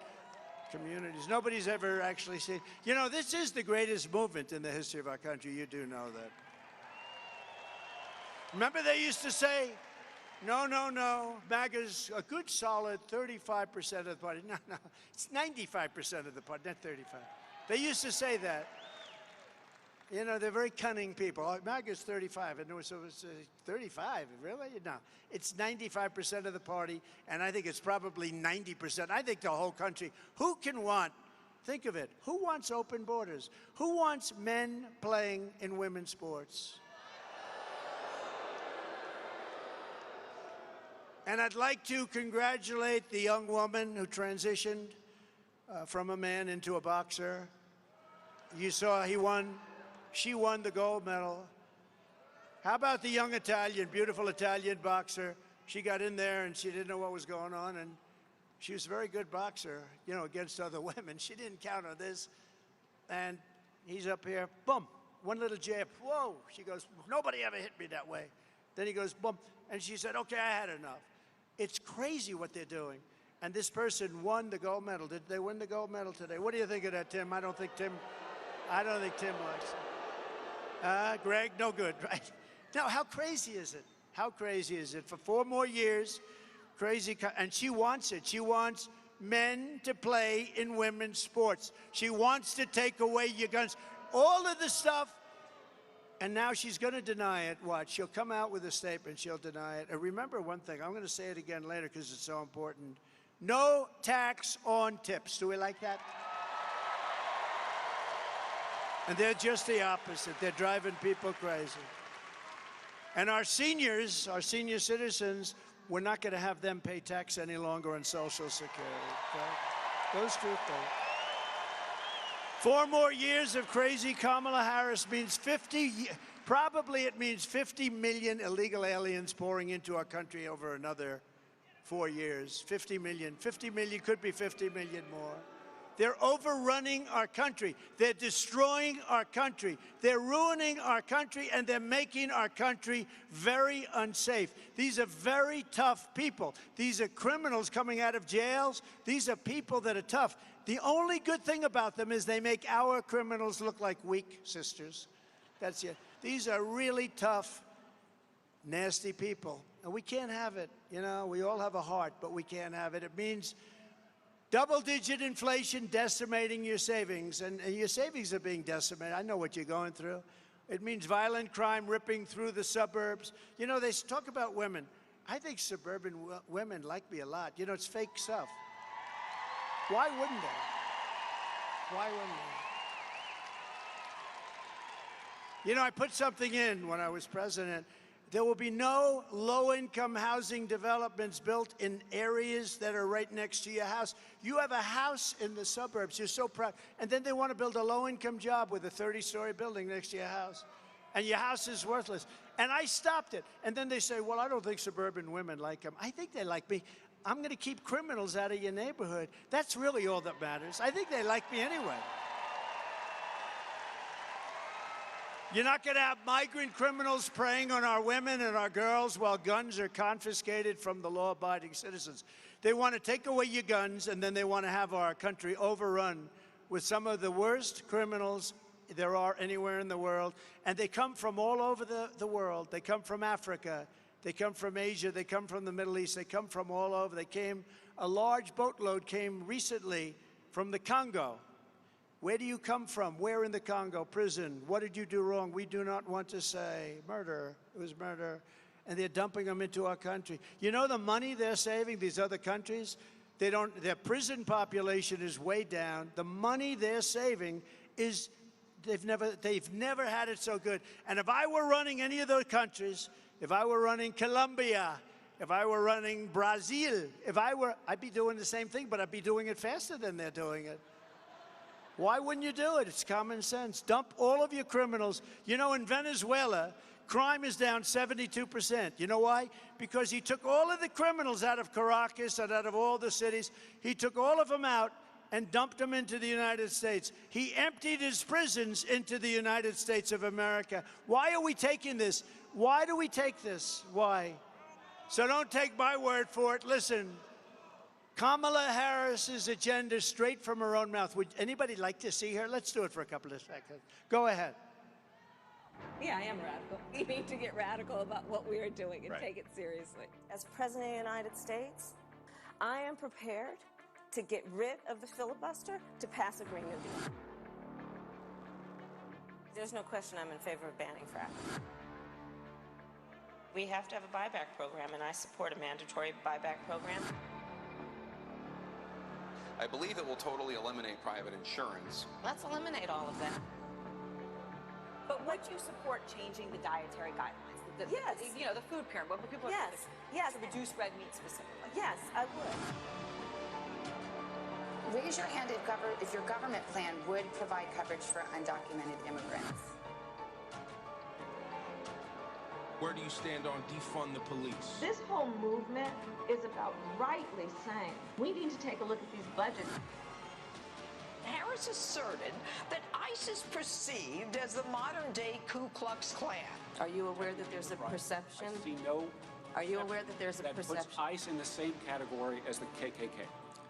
communities. Nobody's ever actually seen. You know, this is the greatest movement in the history of our country. You do know that. Remember they used to say, no, MAGA's a good solid 35% of the party. No, it's 95% of the party, not 35. They used to say that. You know, they're very cunning people. Oh, MAGA's 35, and so it's 35, really? No, it's 95% of the party, and I think it's probably 90%. I think the whole country. Who can want, think of it, who wants open borders? Who wants men playing in women's sports? And I'd like to congratulate the young woman who transitioned from a man into a boxer. You saw she won the gold medal. How about the young Italian, beautiful Italian boxer? She got in there and she didn't know what was going on, and she was a very good boxer, you know, against other women. She didn't count on this. And he's up here, boom, one little jab. Whoa, she goes, nobody ever hit me that way. Then he goes, boom, and she said, okay, I had enough. It's crazy what they're doing. And this person won the gold medal. Did they win the gold medal today? What do you think of that, Tim? I don't think Tim likes it. Greg, no good, right? Now, how crazy is it? How crazy is it? For 4 more years, and she wants it. She wants men to play in women's sports. She wants to take away your guns. All of the stuff. And now she's going to deny it. Watch. She'll come out with a statement. She'll deny it. And remember one thing. I'm going to say it again later because it's so important. No tax on tips. Do we like that? And they're just the opposite. They're driving people crazy. And our senior citizens, we're not going to have them pay tax any longer on Social Security. Okay? Those two things. 4 more years of crazy Kamala Harris means probably it means 50 million illegal aliens pouring into our country over another 4 years. 50 million could be 50 million more. They're overrunning our country. They're destroying our country. They're ruining our country, and they're making our country very unsafe. These are very tough people. These are criminals coming out of jails. These are people that are tough. The only good thing about them is they make our criminals look like weak sisters. That's it. These are really tough nasty people. And we can't have it. You know, we all have a heart, but we can't have it. It means double-digit inflation decimating your savings, and your savings are being decimated. I know what you're going through. It means violent crime ripping through the suburbs. You know, they talk about women. I think suburban women like me a lot. You know, it's fake stuff. Why wouldn't they? Why wouldn't they? You know, I put something in when I was president. There will be no low-income housing developments built in areas that are right next to your house. You have a house in the suburbs, you're so proud, and then they want to build a low-income job with a 30-story building next to your house, and your house is worthless. And I stopped it. And then they say, well, I don't think suburban women like them. I think they like me. I'm going to keep criminals out of your neighborhood. That's really all that matters. I think they like me anyway. You're not going to have migrant criminals preying on our women and our girls while guns are confiscated from the law-abiding citizens. They want to take away your guns, and then they want to have our country overrun with some of the worst criminals there are anywhere in the world. And they come from all over the world. They come from Africa. They come from Asia. They come from the Middle East. They come from all over. A large boatload came recently from the Congo. Where do you come from? Where in the Congo? Prison. What did you do wrong? We do not want to say. Murder. It was murder. And they're dumping them into our country. You know the money they're saving, these other countries? Their prison population is way down. The money they're saving is, they've never had it so good. And if I were running any of those countries, if I were running Colombia, if I were running Brazil, I'd be doing the same thing, but I'd be doing it faster than they're doing it. Why wouldn't you do it? It's common sense. Dump all of your criminals. You know, in Venezuela, crime is down 72%. You know why? Because he took all of the criminals out of Caracas and out of all the cities. He took all of them out and dumped them into the United States. He emptied his prisons into the United States of America. Why are we taking this? Why do we take this? Why? So don't take my word for it. Listen. Kamala Harris's agenda straight from her own mouth. Would anybody like to see her? Let's do it for a couple of seconds. Go ahead. Yeah, I am radical. We need to get radical about what we are doing and take it seriously. As President of the United States, I am prepared to get rid of the filibuster to pass a Green New Deal. There's no question I'm in favor of banning fracking. We have to have a buyback program, and I support a mandatory buyback program. I believe it will totally eliminate private insurance. Let's eliminate all of that. But would you support changing the dietary guidelines? Yes. You know, the food pyramid, what people yes. To reduce red meat specifically. Yes, I would. Raise your hand if your government plan would provide coverage for undocumented immigrants. Where do you stand on defund the police? This whole movement is about rightly saying we need to take a look at these budgets. Harris asserted that ICE is perceived as the modern-day Ku Klux Klan. Are you aware that there's a perception? I see no. Are you aware that there's a perception? That puts ICE in the same category as the KKK.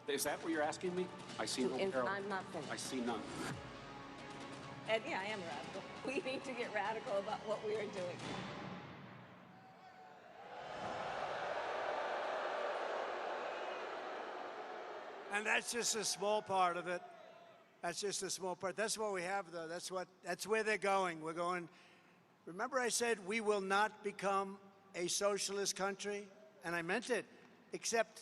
Is that what you're asking me? I see no parallel. I'm not finished. I see none. And yeah, I am radical. We need to get radical about what we are doing. And that's just a small part of it. That's just a small part. That's what we have, though. That's where they're going. We're going. Remember I said we will not become a socialist country? And I meant it, except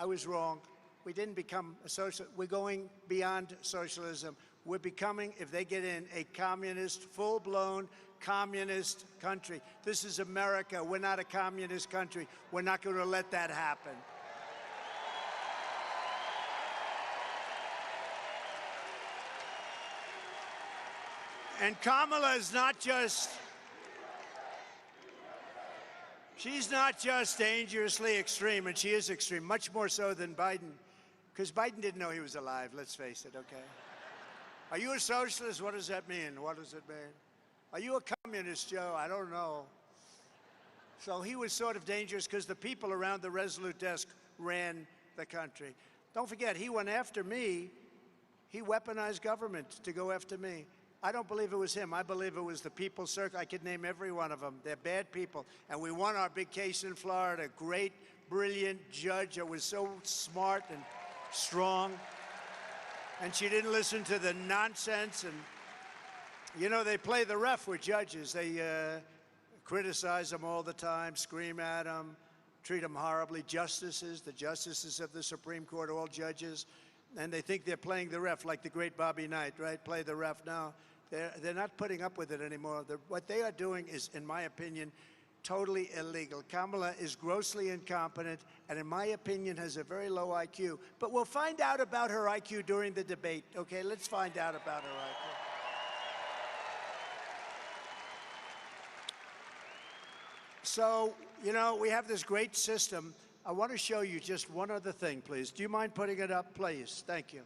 I was wrong. We didn't become a socialist. We're going beyond socialism. We're becoming, if they get in, a communist, full-blown communist country. This is America. We're not a communist country. We're not going to let that happen. And Kamala is not just, she's not just dangerously extreme, and she is extreme, much more so than Biden, because Biden didn't know he was alive, let's face it, okay? Are you a socialist? What does that mean? What does it mean? Are you a communist, Joe? I don't know. So he was sort of dangerous because the people around the Resolute desk ran the country. Don't forget, he went after me. He weaponized government to go after me. I don't believe it was him. I believe it was the People's Circle. I could name every one of them. They're bad people. And we won our big case in Florida. Great, brilliant judge that was so smart and strong. And she didn't listen to the nonsense. And, you know, they play the ref with judges. They criticize them all the time, scream at them, treat them horribly. Justices, the justices of the Supreme Court, all judges, and they think they're playing the ref like the great Bobby Knight, right? Play the ref now. They're not putting up with it anymore. What they are doing is, in my opinion, totally illegal. Kamala is grossly incompetent and, in my opinion, has a very low IQ. But we'll find out about her IQ during the debate, okay? Let's find out about her IQ. So, you know, we have this great system. I want to show you just one other thing, please. Do you mind putting it up, please? Thank you.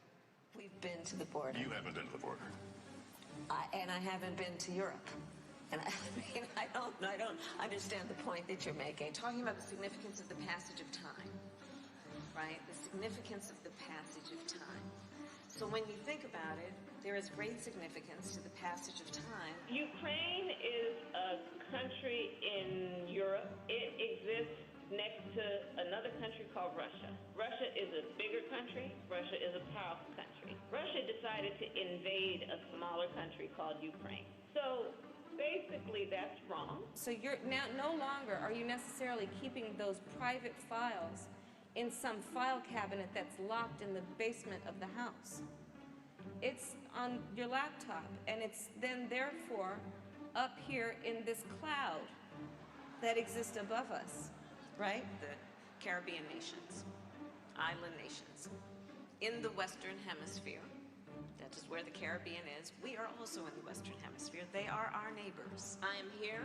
We've been to the border. You haven't been to the border. And I haven't been to Europe. And I mean, I don't understand the point that you're making. Talking about the significance of the passage of time, right? The significance of the passage of time. So when you think about it, there is great significance to the passage of time. Ukraine is a country in Europe. It exists next to another country called Russia. Russia is a bigger country. Russia is a powerful country. Russia decided to invade a smaller country called Ukraine. So basically that's wrong. So you're now no longer are you necessarily keeping those private files in some file cabinet that's locked in the basement of the house. It's on your laptop, and it's then therefore up here in this cloud that exists above us, right? The Caribbean nations, island nations, in the Western Hemisphere. That is where the Caribbean is. We are also in the Western Hemisphere. They are our neighbors. I am here,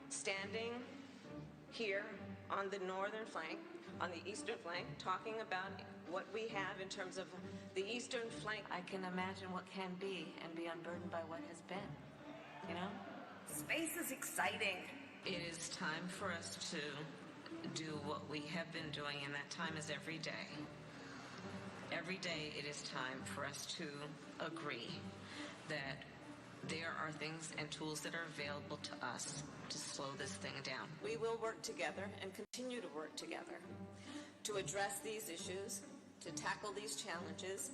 standing here on the northern flank, on the eastern flank, talking about what we have in terms of the eastern flank. I can imagine what can be and be unburdened by what has been, you know? Space is exciting. It is time for us to do what we have been doing, and that time is every day. Every day it is time for us to agree that there are things and tools that are available to us to slow this thing down. We will work together and continue to work together to address these issues, to tackle these challenges,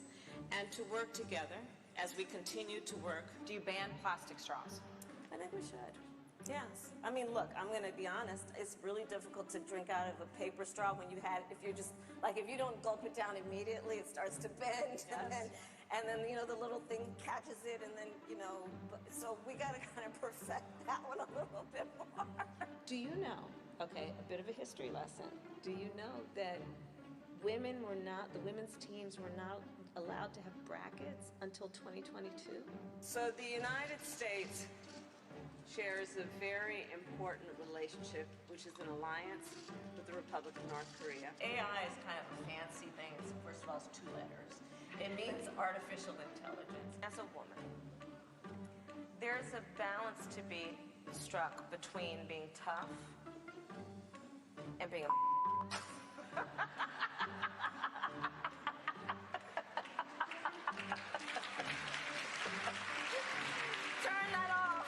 and to work together as we continue to work. Do you ban plastic straws? I think we should. Yes. I mean, look, I'm going to be honest. It's really difficult to drink out of a paper straw when you had, if you're just, like, if you don't gulp it down immediately, it starts to bend. Yes. And then, you know, the little thing catches it, and then, you know, so we got to kind of perfect that one a little bit more. Do you know, okay, a bit of a history lesson. Do you know that women were not, the women's teams were not allowed to have brackets until 2022? So the United States shares a very important relationship, which is an alliance with the Republic of North Korea. AI is kind of a fancy thing. First of all, it's 2 letters. It means artificial intelligence. As a woman, there's a balance to be struck between being tough and being a Turn that off.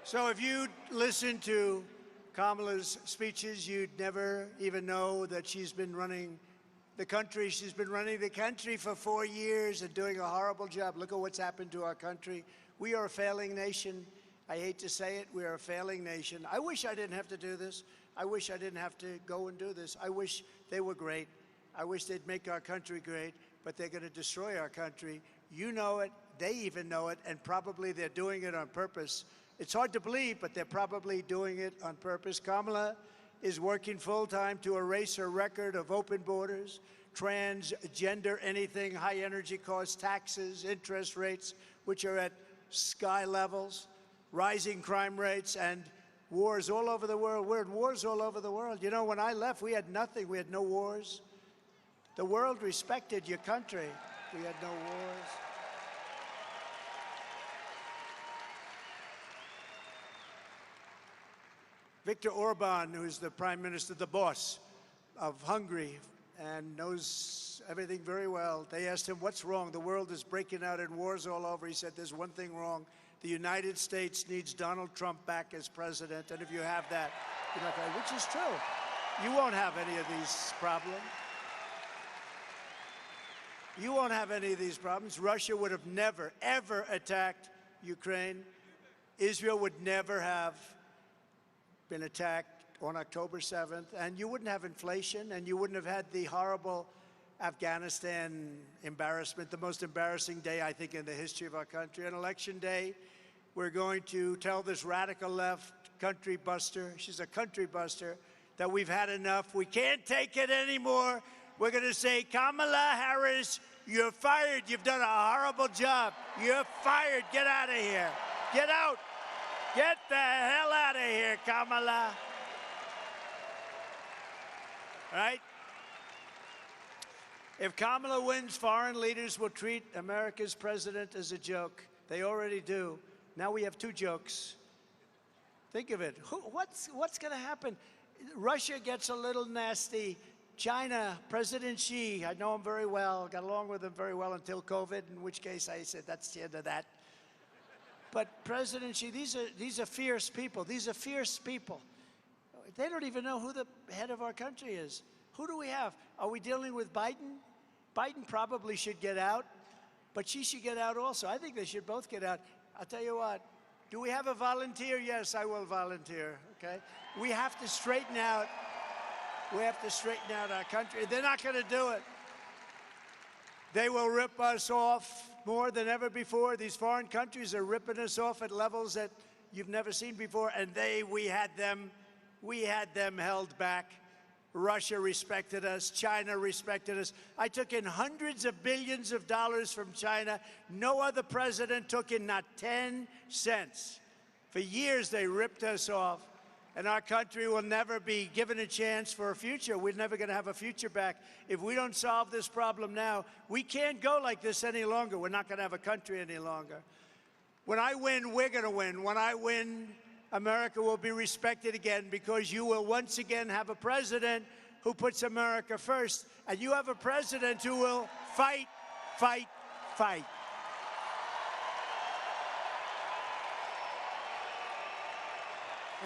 So if you listen to Kamala's speeches, you'd never even know that she's been running the country. She's been running the country for 4 years and doing a horrible job. Look at what's happened to our country. We are a failing nation. I hate to say it, we are a failing nation. I wish I didn't have to do this. I wish I didn't have to go and do this. I wish they were great. I wish they'd make our country great, but they're going to destroy our country. You know it, they even know it, and probably they're doing it on purpose. It's hard to believe, but they're probably doing it on purpose. Kamala is working full-time to erase her record of open borders, transgender anything, high energy costs, taxes, interest rates, which are at sky levels, rising crime rates, and wars all over the world. We're at wars all over the world. You know, when I left, we had nothing. We had no wars. The world respected your country. We had no wars. Viktor Orban, who's the prime minister, the boss of Hungary, and knows everything very well. They asked him, what's wrong? The world is breaking out in wars all over. He said, there's one thing wrong. The United States needs Donald Trump back as president, and if you have that, you're not going to, which is true. You won't have any of these problems. You won't have any of these problems. Russia would have never, ever attacked Ukraine. Israel would never have been attacked on October 7th, and you wouldn't have inflation, and you wouldn't have had the horrible Afghanistan embarrassment, the most embarrassing day, I think, in the history of our country. On Election Day, we're going to tell this radical left country buster, she's a country buster, that we've had enough. We can't take it anymore. We're going to say, Kamala Harris, you're fired. You've done a horrible job. You're fired. Get out of here. Get out. Get the hell out of here, Kamala. Right? If Kamala wins, foreign leaders will treat America's president as a joke. They already do. Now we have two jokes. Think of it. What's going to happen? Russia gets a little nasty. China, President Xi, I know him very well, got along with him very well until COVID, in which case I said, that's the end of that. But President Xi, these are fierce people. These are fierce people. They don't even know who the head of our country is. Who do we have? Are we dealing with Biden? Biden probably should get out, but Xi should get out also. I think they should both get out. I'll tell you what, do we have a volunteer? Yes, I will volunteer, okay? We have to straighten out. We have to straighten out our country. They're not going to do it. They will rip us off more than ever before. These foreign countries are ripping us off at levels that you've never seen before, and we had them held back. Russia respected us. China respected us. I took in hundreds of billions of dollars from China. No other president took in not 10 cents. For years, they ripped us off, and our country will never be given a chance for a future. We're never going to have a future back. If we don't solve this problem now, we can't go like this any longer. We're not going to have a country any longer. When I win, we're going to win. When I win, America will be respected again, because you will once again have a president who puts America first, and you have a president who will fight, fight, fight.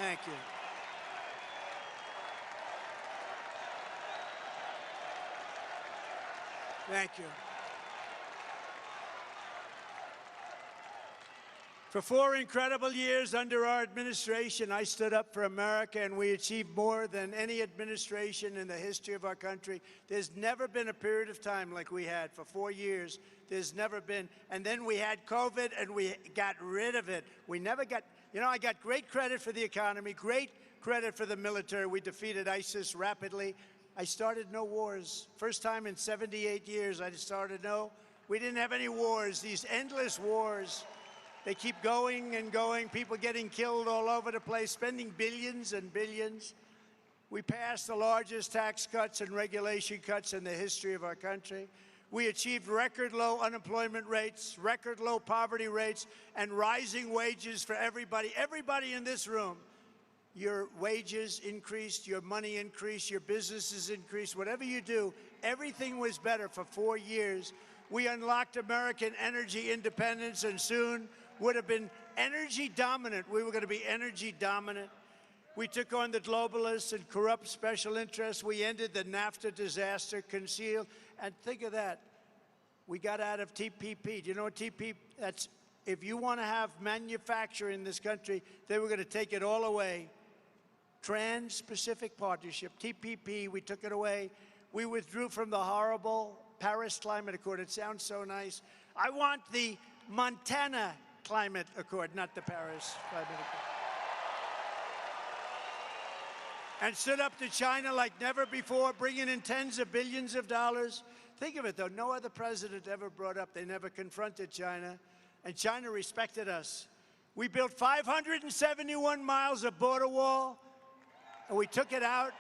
Thank you. Thank you. For 4 incredible years under our administration, I stood up for America, and we achieved more than any administration in the history of our country. There's never been a period of time like we had for 4 years. There's never been. And then we had COVID, and we got rid of it. We never got, I got great credit for the economy, great credit for the military. We defeated ISIS rapidly. I started no wars. First time in 78 years I started we didn't have any wars, these endless wars. They keep going and going, people getting killed all over the place, spending billions and billions. We passed the largest tax cuts and regulation cuts in the history of our country. We achieved record low unemployment rates, record low poverty rates, and rising wages for everybody. Everybody in this room, your wages increased, your money increased, your businesses increased. Whatever you do, everything was better for 4 years. We unlocked American energy independence, and soon would have been energy dominant. We were going to be energy dominant. We took on the globalists and corrupt special interests. We ended the NAFTA disaster, concealed. And think of that. We got out of TPP. Do you know what TPP? That's, if you want to have manufacturing in this country, they were going to take it all away. Trans-Pacific Partnership, TPP, we took it away. We withdrew from the horrible Paris Climate Accord. It sounds so nice. I want the Montana Climate Accord, not the Paris Climate Accord. And stood up to China like never before, bringing in tens of billions of dollars. Think of it, though. No other president ever brought up. They never confronted China. And China respected us. We built 571 miles of border wall, and we took it out.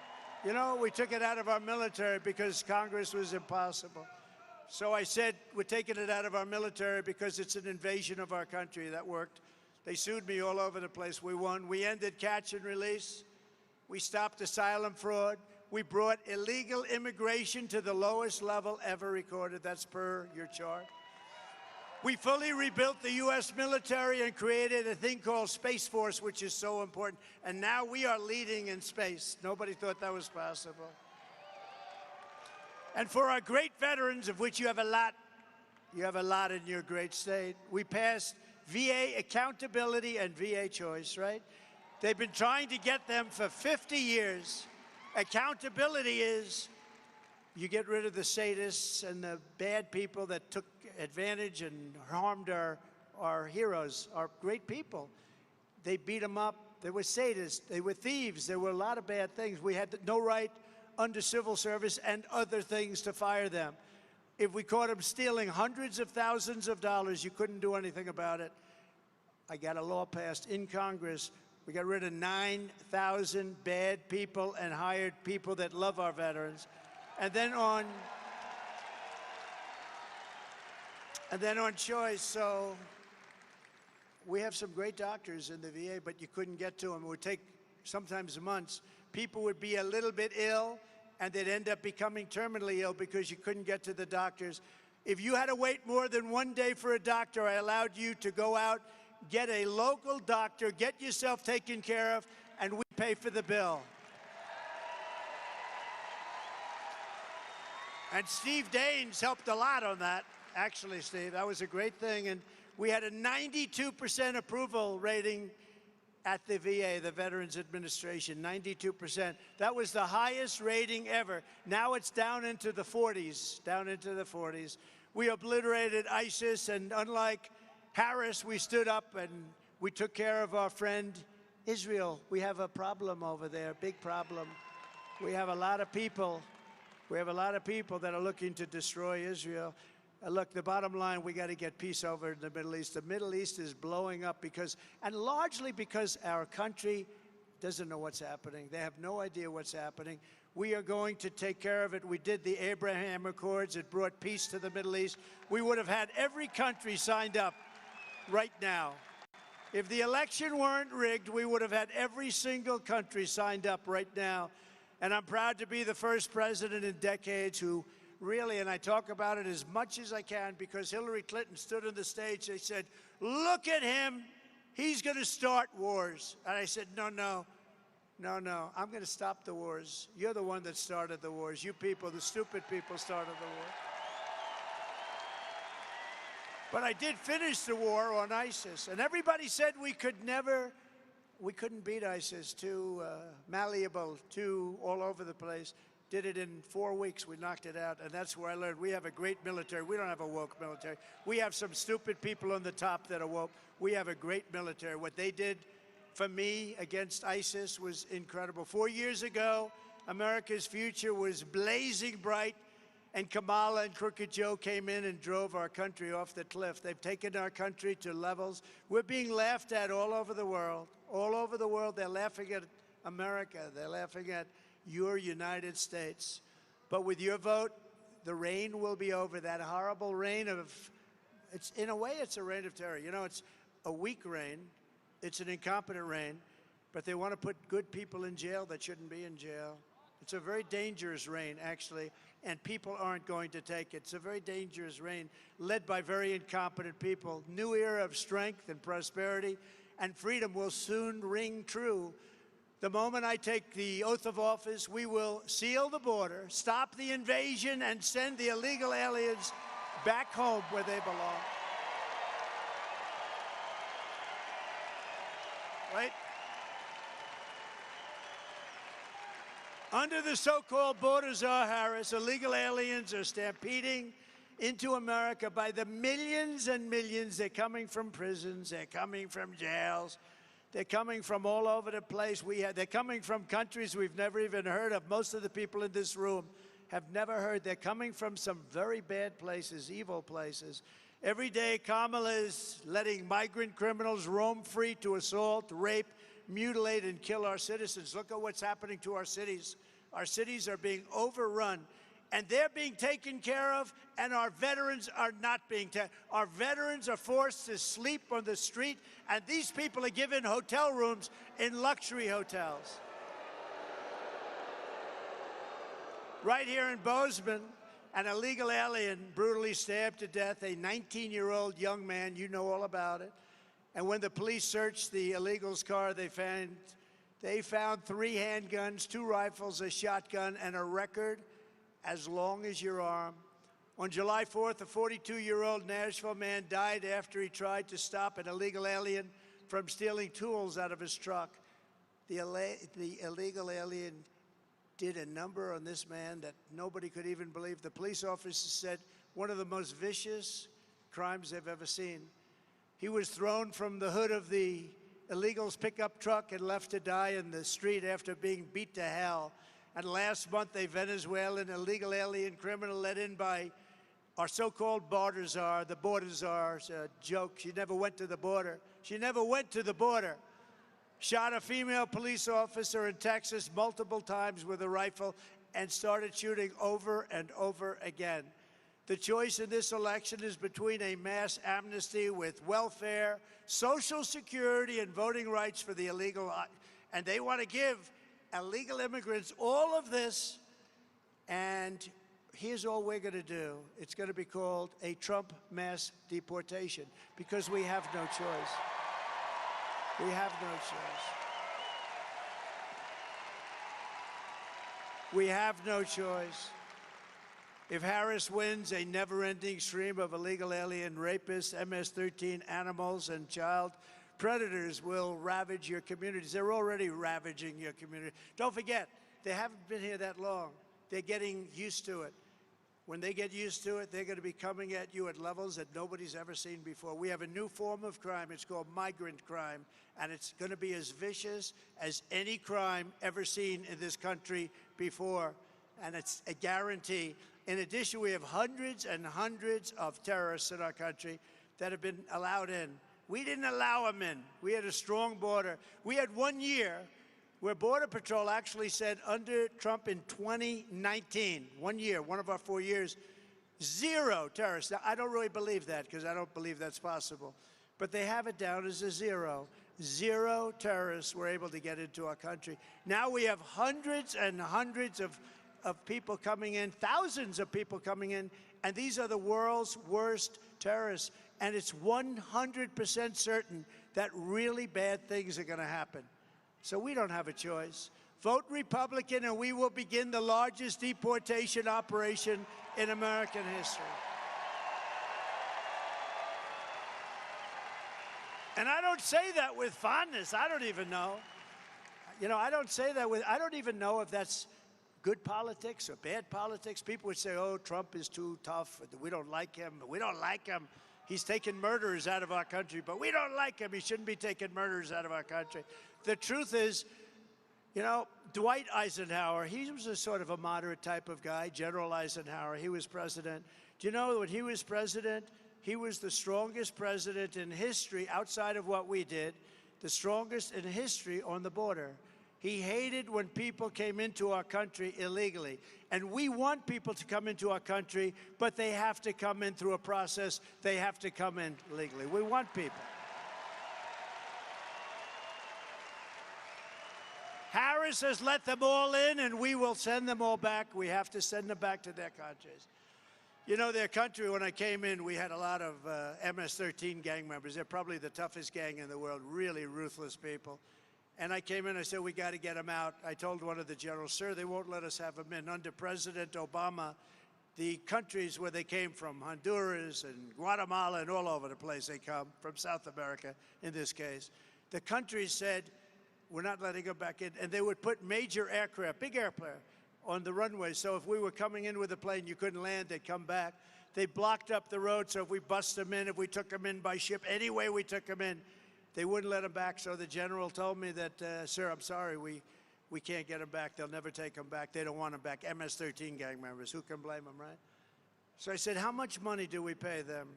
We took it out of our military because Congress was impossible. So I said, we're taking it out of our military because it's an invasion of our country. That worked. They sued me all over the place. We won. We ended catch and release. We stopped asylum fraud. We brought illegal immigration to the lowest level ever recorded. That's per your chart. We fully rebuilt the U.S. military and created a thing called Space Force, which is so important. And now we are leading in space. Nobody thought that was possible. And for our great veterans, of which you have a lot in your great state, we passed VA accountability and VA choice, right? They've been trying to get them for 50 years. Accountability is you get rid of the sadists and the bad people that took advantage and harmed our heroes, our great people. They beat them up. They were sadists. They were thieves. There were a lot of bad things. We had no right under civil service and other things to fire them. If we caught them stealing hundreds of thousands of dollars, you couldn't do anything about it. I got a law passed in Congress. We got rid of 9,000 bad people and hired people that love our veterans. And then on choice, so we have some great doctors in the VA, but you couldn't get to them. It would take sometimes months. People would be a little bit ill, and they'd end up becoming terminally ill because you couldn't get to the doctors. If you had to wait more than one day for a doctor, I allowed you to go out, get a local doctor, get yourself taken care of, and we pay for the bill. And Steve Daines helped a lot on that. Actually, Steve, that was a great thing. And we had a 92% approval rating at the VA, the Veterans Administration, 92%. That was the highest rating ever. Now it's down into the 40s, down into the 40s. We obliterated ISIS, and unlike Harris, we stood up and we took care of our friend Israel. We have a problem over there, big problem. We have a lot of people. We have a lot of people that are looking to destroy Israel. Look, the bottom line, we got to get peace over in the Middle East. The Middle East is blowing up and largely because our country doesn't know what's happening. They have no idea what's happening. We are going to take care of it. We did the Abraham Accords. It brought peace to the Middle East. We would have had every country signed up right now. If the election weren't rigged, we would have had every single country signed up right now. And I'm proud to be the first president in decades who really, and I talk about it as much as I can because Hillary Clinton stood on the stage. They said, look at him. He's going to start wars. And I said, no, no, no, no. I'm going to stop the wars. You're the one that started the wars. You people, the stupid people, started the war. But I did finish the war on ISIS. And everybody said we couldn't beat ISIS, too malleable, too all over the place. Did it in 4 weeks. We knocked it out, and that's where I learned we have a great military. We don't have a woke military. We have some stupid people on the top that are woke. We have a great military. What they did for me against ISIS was incredible. 4 years ago, America's future was blazing bright, and Kamala and Crooked Joe came in and drove our country off the cliff. They've taken our country to levels. We're being laughed at all over the world. All over the world, they're laughing at America. They're laughing at your United States. But with your vote, the reign will be over. That horrible reign of, in a way, it's a reign of terror. You know, it's a weak reign. It's an incompetent reign. But they want to put good people in jail that shouldn't be in jail. It's a very dangerous reign, actually, and people aren't going to take it. It's a very dangerous reign led by very incompetent people. New era of strength and prosperity and freedom will soon ring true. The moment I take the oath of office, we will seal the border, stop the invasion, and send the illegal aliens back home where they belong. Right? Under the so-called border czar Harris, illegal aliens are stampeding into America by the millions and millions. They're coming from prisons. They're coming from jails. They're coming from all over the place. They're coming from countries we've never even heard of. Most of the people in this room have never heard. They're coming from some very bad places, evil places. Every day, Kamala is letting migrant criminals roam free to assault, rape, mutilate, and kill our citizens. Look at what's happening to our cities. Our cities are being overrun. And they're being taken care of, and our veterans are not being taken. Our veterans are forced to sleep on the street, and these people are given hotel rooms in luxury hotels. Right here in Bozeman, an illegal alien brutally stabbed to death a 19-year-old young man. You know all about it. And when the police searched the illegals' car, they found 3 handguns, 2 rifles, a shotgun, and a record as long as your arm. On July 4th, a 42-year-old Nashville man died after he tried to stop an illegal alien from stealing tools out of his truck. The illegal alien did a number on this man that nobody could even believe. The police officer said one of the most vicious crimes they've ever seen. He was thrown from the hood of the illegals' pickup truck and left to die in the street after being beat to hell. And last month, a Venezuelan illegal alien criminal let in by our so-called border czar. The border czar's a joke. She never went to the border. She never went to the border. Shot a female police officer in Texas multiple times with a rifle and started shooting over and over again. The choice in this election is between a mass amnesty with welfare, Social Security, and voting rights for the illegal. And they want to give illegal immigrants all of this. And here's all we're going to do. It's going to be called a Trump mass deportation because we have no choice. We have no choice. We have no choice. If Harris wins, a never-ending stream of illegal alien rapists, MS-13 animals, and child predators will ravage your communities. They're already ravaging your community. Don't forget, they haven't been here that long. They're getting used to it. When they get used to it, they're going to be coming at you at levels that nobody's ever seen before. We have a new form of crime. It's called migrant crime, and it's going to be as vicious as any crime ever seen in this country before, and it's a guarantee. In addition, we have hundreds and hundreds of terrorists in our country that have been allowed in. We didn't allow them in. We had a strong border. We had 1 year where Border Patrol actually said under Trump in 2019, 1 year, one of our 4 years, 0 terrorists. Now, I don't really believe that because I don't believe that's possible. But they have it down as a 0. 0 terrorists were able to get into our country. Now we have hundreds and hundreds of people coming in, thousands of people coming in, and these are the world's worst terrorists. And it's 100% certain that really bad things are going to happen. So we don't have a choice. Vote Republican, and we will begin the largest deportation operation in American history. And I don't say that with fondness. I don't even know. You know, I don't say that with, I don't even know if that's good politics or bad politics. People would say, oh, Trump is too tough. We don't like him. We don't like him. He's taking murderers out of our country, but we don't like him. He shouldn't be taking murderers out of our country. The truth is, you know, Dwight Eisenhower, he was a sort of a moderate type of guy, General Eisenhower. He was president. Do you know when he was president, he was the strongest president in history outside of what we did, the strongest in history on the border. He hated when people came into our country illegally. And we want people to come into our country, but they have to come in through a process. They have to come in legally. We want people. Harris has let them all in, and we will send them all back. We have to send them back to their countries. You know, their country, when I came in, we had a lot of MS-13 gang members. They're probably the toughest gang in the world, really ruthless people. And I came in, I said, we got to get them out. I told one of the generals, sir, they won't let us have them in. Under President Obama, the countries where they came from, Honduras and Guatemala and all over the place they come, from South America in this case, the countries said, we're not letting them back in. And they would put major aircraft, big aircraft, on the runway. So if we were coming in with a plane, you couldn't land, they'd come back. They blocked up the road, so if we bust them in, if we took them in by ship, any way we took them in, they wouldn't let them back. So the general told me that, sir, I'm sorry, we can't get them back. They'll never take them back. They don't want them back. MS-13 gang members, who can blame them, right? So I said, how much money do we pay them?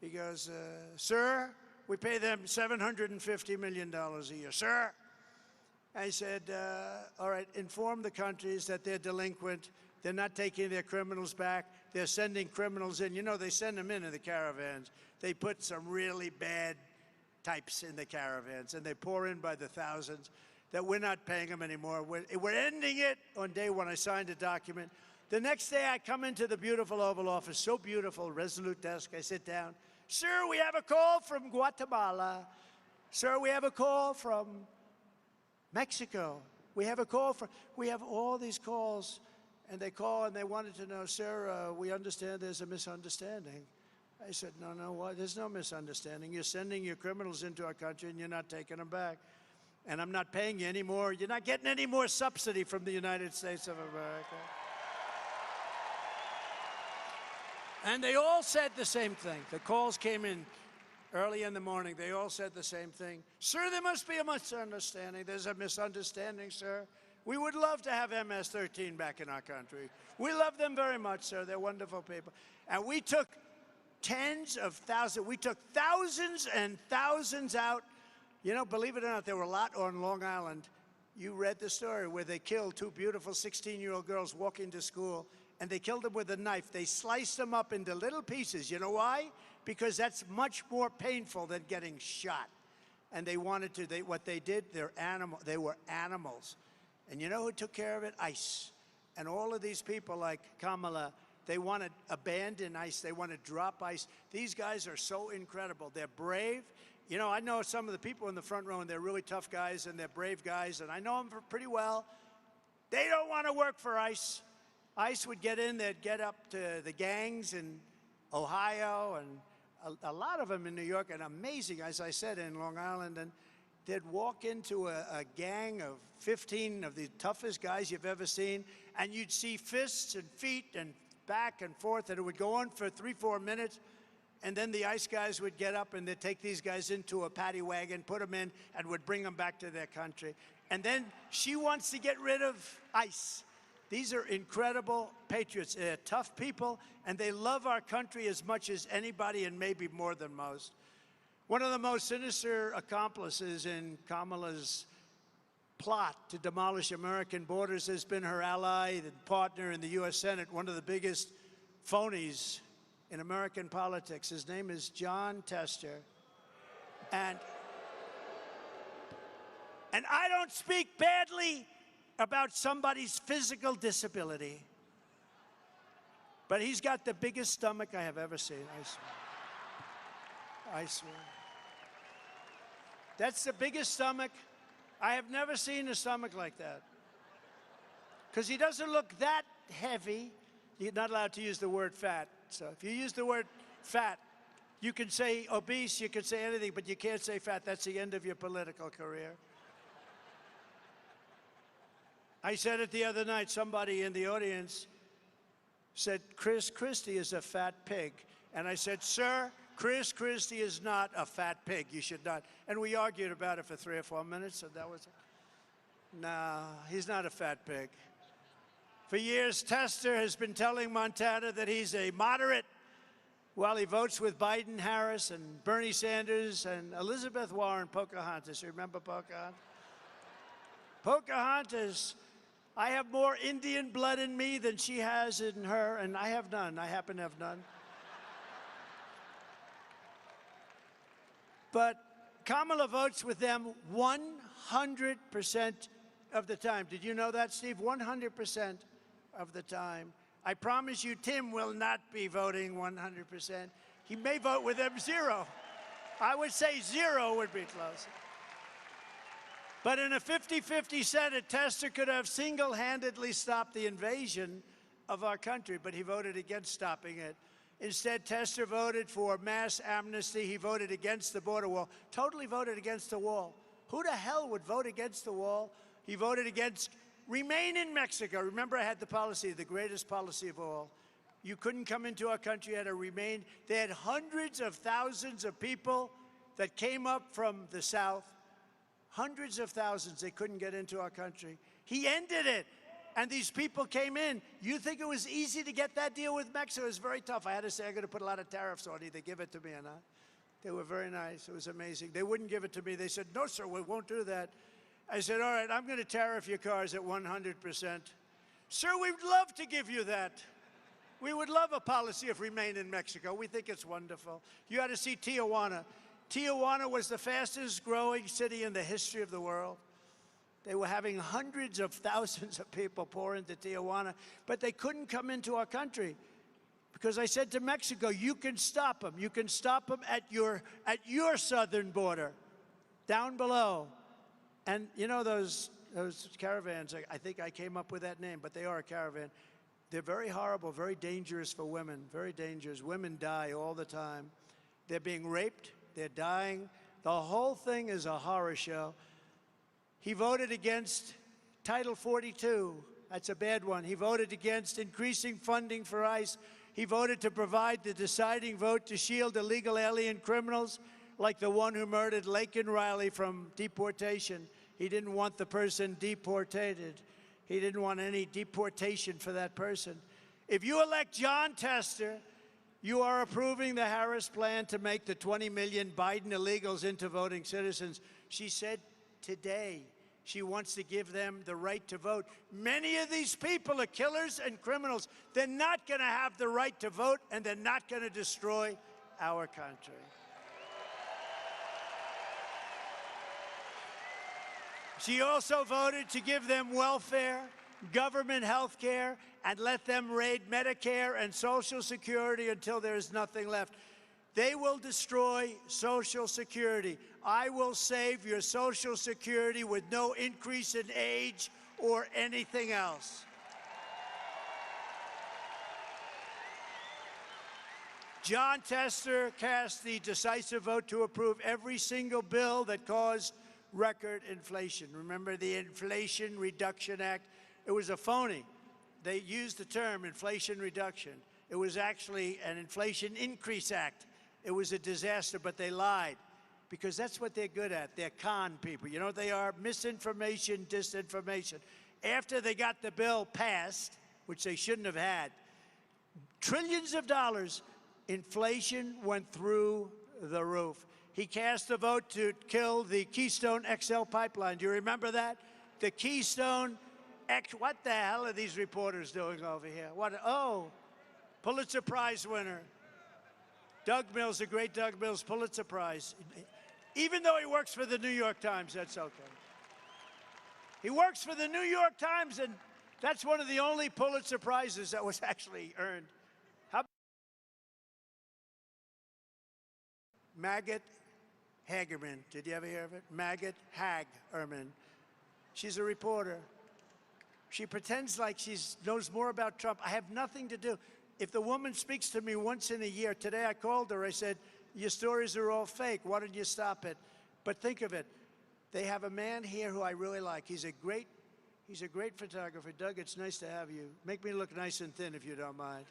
He goes, sir, we pay them $750 million a year. Sir? I said, all right, inform the countries that they're delinquent. They're not taking their criminals back. They're sending criminals in. You know, they send them in the caravans. They put some really bad types in the caravans, and they pour in by the thousands, that we're not paying them anymore. We're ending it on day one. I signed a document. The next day, I come into the beautiful Oval Office, so beautiful, resolute desk. I sit down. Sir, we have a call from Guatemala. Sir, we have a call from Mexico. We have a call from, we have all these calls. And they call and they wanted to know, sir, we understand there's a misunderstanding. I said, no, why? There's no misunderstanding. You're sending your criminals into our country and you're not taking them back. And I'm not paying you anymore. You're not getting any more subsidy from the United States of America. And they all said the same thing. The calls came in early in the morning. They all said the same thing. Sir, there must be a misunderstanding. There's a misunderstanding, sir. We would love to have MS-13 back in our country. We love them very much, sir. They're wonderful people. And we took tens of thousands. We took thousands and thousands out. You know, believe it or not, there were a lot on Long Island. You read the story where they killed two beautiful 16-year-old girls walking to school, and they killed them with a knife. They sliced them up into little pieces. You know why? Because that's much more painful than getting shot. And they wanted to, what they did, they were animals. And you know who took care of it? ICE. And all of these people like Kamala, they want to abandon ICE. They want to drop ICE. These guys are so incredible. They're brave. You know, I know some of the people in the front row, and they're really tough guys, and they're brave guys, and I know them pretty well. They don't want to work for ICE. ICE would get in, they'd get up to the gangs in Ohio, and a lot of them in New York, and amazing, as I said, in Long Island, and they'd walk into a gang of 15 of the toughest guys you've ever seen, and you'd see fists and feet and back and forth, and it would go on for 3-4 minutes, and then the ICE guys would get up and they'd take these guys into a paddy wagon, put them in, and would bring them back to their country. And then she wants to get rid of ICE. These are incredible patriots. They're tough people, and they love our country as much as anybody, and maybe more than most. One of the most sinister accomplices in Kamala's plot to demolish American borders has been her ally and partner in the U.S. Senate, one of the biggest phonies in American politics. His name is John Tester. And I don't speak badly about somebody's physical disability, but he's got the biggest stomach I have ever seen, I swear. I swear. That's the biggest stomach. I have never seen a stomach like that. Because he doesn't look that heavy. You're not allowed to use the word fat. So if you use the word fat, you can say obese, you can say anything, but you can't say fat. That's the end of your political career. I said it the other night. Somebody in the audience said, Chris Christie is a fat pig. And I said, sir, Chris Christie is not a fat pig. You should not. And we argued about it for 3 or 4 minutes, and that was it. No, he's not a fat pig. For years, Tester has been telling Montana that he's a moderate while he votes with Biden, Harris, and Bernie Sanders, and Elizabeth Warren, Pocahontas. You remember Pocahontas? Pocahontas, I have more Indian blood in me than she has in her, and I have none. I happen to have none. But Kamala votes with them 100% of the time. Did you know that, Steve? 100% of the time. I promise you, Tim will not be voting 100%. He may vote with them 0. I would say 0 would be close. But in a 50-50 Senate, Tester could have single-handedly stopped the invasion of our country, but he voted against stopping it. Instead, Tester voted for mass amnesty. He voted against the border wall, totally voted against the wall. Who the hell would vote against the wall? He voted against remain in Mexico. Remember, I had the policy, the greatest policy of all. You couldn't come into our country, you had to remain. They had hundreds of thousands of people that came up from the South. Hundreds of thousands, they couldn't get into our country. He ended it. And these people came in. You think it was easy to get that deal with Mexico? It was very tough. I had to say, I'm going to put a lot of tariffs on it. Either give it to me or not. They were very nice. It was amazing. They wouldn't give it to me. They said, no, sir, we won't do that. I said, all right, I'm going to tariff your cars at 100%. Sir, we'd love to give you that. We would love a policy of remain in Mexico. We think it's wonderful. You had to see Tijuana. Tijuana was the fastest growing city in the history of the world. They were having hundreds of thousands of people pour into Tijuana, but they couldn't come into our country because I said to Mexico, you can stop them. You can stop them at your southern border, down below. And you know those caravans, I think I came up with that name, but they are a caravan. They're very horrible, very dangerous for women, very dangerous. Women die all the time. They're being raped, they're dying. The whole thing is a horror show. He voted against Title 42. That's a bad one. He voted against increasing funding for ICE. He voted to provide the deciding vote to shield illegal alien criminals like the one who murdered Laken Riley from deportation. He didn't want the person deported. He didn't want any deportation for that person. If you elect John Tester, you are approving the Harris plan to make the 20 million Biden illegals into voting citizens. She said today she wants to give them the right to vote. Many of these people are killers and criminals. They're not going to have the right to vote, and they're not going to destroy our country. She also voted to give them welfare, government health care, and let them raid Medicare and Social Security until there is nothing left. They will destroy Social Security. I will save your Social Security with no increase in age or anything else. John Tester cast the decisive vote to approve every single bill that caused record inflation. Remember the Inflation Reduction Act? It was a phony. They used the term inflation reduction. It was actually an Inflation Increase Act. It was a disaster, but they lied because that's what they're good at. They're con people. You know what they are? Misinformation, disinformation. After they got the bill passed, which they shouldn't have had, trillions of dollars, inflation went through the roof. He cast a vote to kill the Keystone XL pipeline. Do you remember that? The Keystone X. What the hell are these reporters doing over here? Oh, Pulitzer Prize winner. Doug Mills, the great Doug Mills, Pulitzer Prize. Even though he works for the New York Times, that's okay. He works for the New York Times, and that's one of the only Pulitzer Prizes that was actually earned. How Maggot Hagerman. Did you ever hear of it? Maggot Hagerman. She's a reporter. She pretends like she knows more about Trump. I have nothing to do. If the woman speaks to me once in a year, today I called her, I said, your stories are all fake. Why don't you stop it? But think of it. They have a man here who I really like. He's a great photographer. Doug, it's nice to have you. Make me look nice and thin if you don't mind.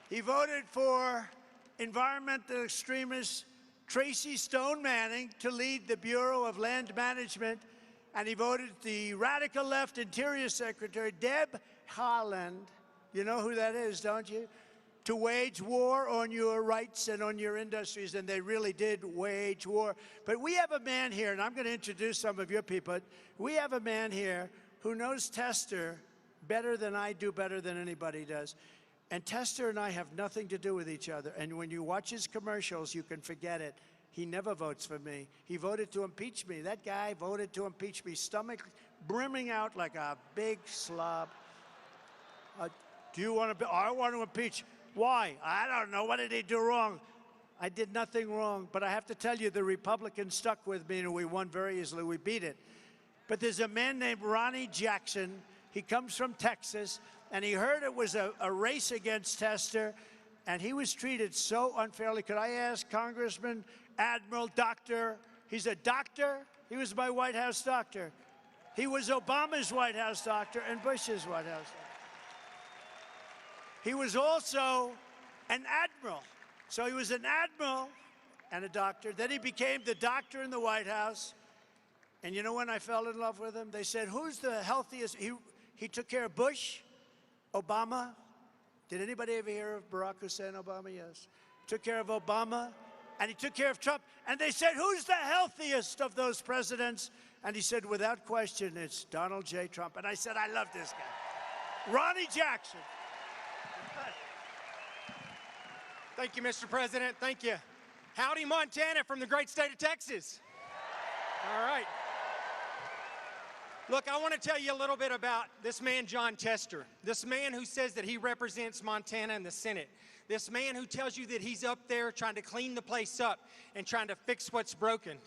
He voted for environmental extremist Tracy Stone Manning to lead the Bureau of Land Management, and he voted the radical left Interior Secretary, Deb Haaland, you know who that is, don't you? To wage war on your rights and on your industries, and they really did wage war. But we have a man here, and I'm going to introduce some of your people. We have a man here who knows Tester better than I do, better than anybody does. And Tester and I have nothing to do with each other. And when you watch his commercials, you can forget it. He never votes for me. He voted to impeach me. That guy voted to impeach me, stomach brimming out like a big slob. Do you want to? I want to impeach. Why? I don't know. What did he do wrong? I did nothing wrong. But I have to tell you, the Republicans stuck with me, and we won very easily. We beat it. But there's a man named Ronny Jackson. He comes from Texas, and he heard it was a race against Tester, and he was treated so unfairly. Could I ask Congressman, Admiral, Doctor? He's a doctor. He was my White House doctor. He was Obama's White House doctor and Bush's White House doctor. He was also an admiral. So he was an admiral and a doctor. Then he became the doctor in the White House. And you know when I fell in love with him? They said, who's the healthiest? He took care of Bush, Obama. Did anybody ever hear of Barack Hussein Obama? Yes. Took care of Obama, and he took care of Trump. And they said, who's the healthiest of those presidents? And he said, without question, it's Donald J. Trump. And I said, I love this guy. Ronny Jackson. Thank you, Mr. President. Thank you. Howdy, Montana from the great state of Texas. All right. Look, I want to tell you a little bit about this man, Jon Tester. This man who says that he represents Montana in the Senate. This man who tells you that he's up there trying to clean the place up and trying to fix what's broken.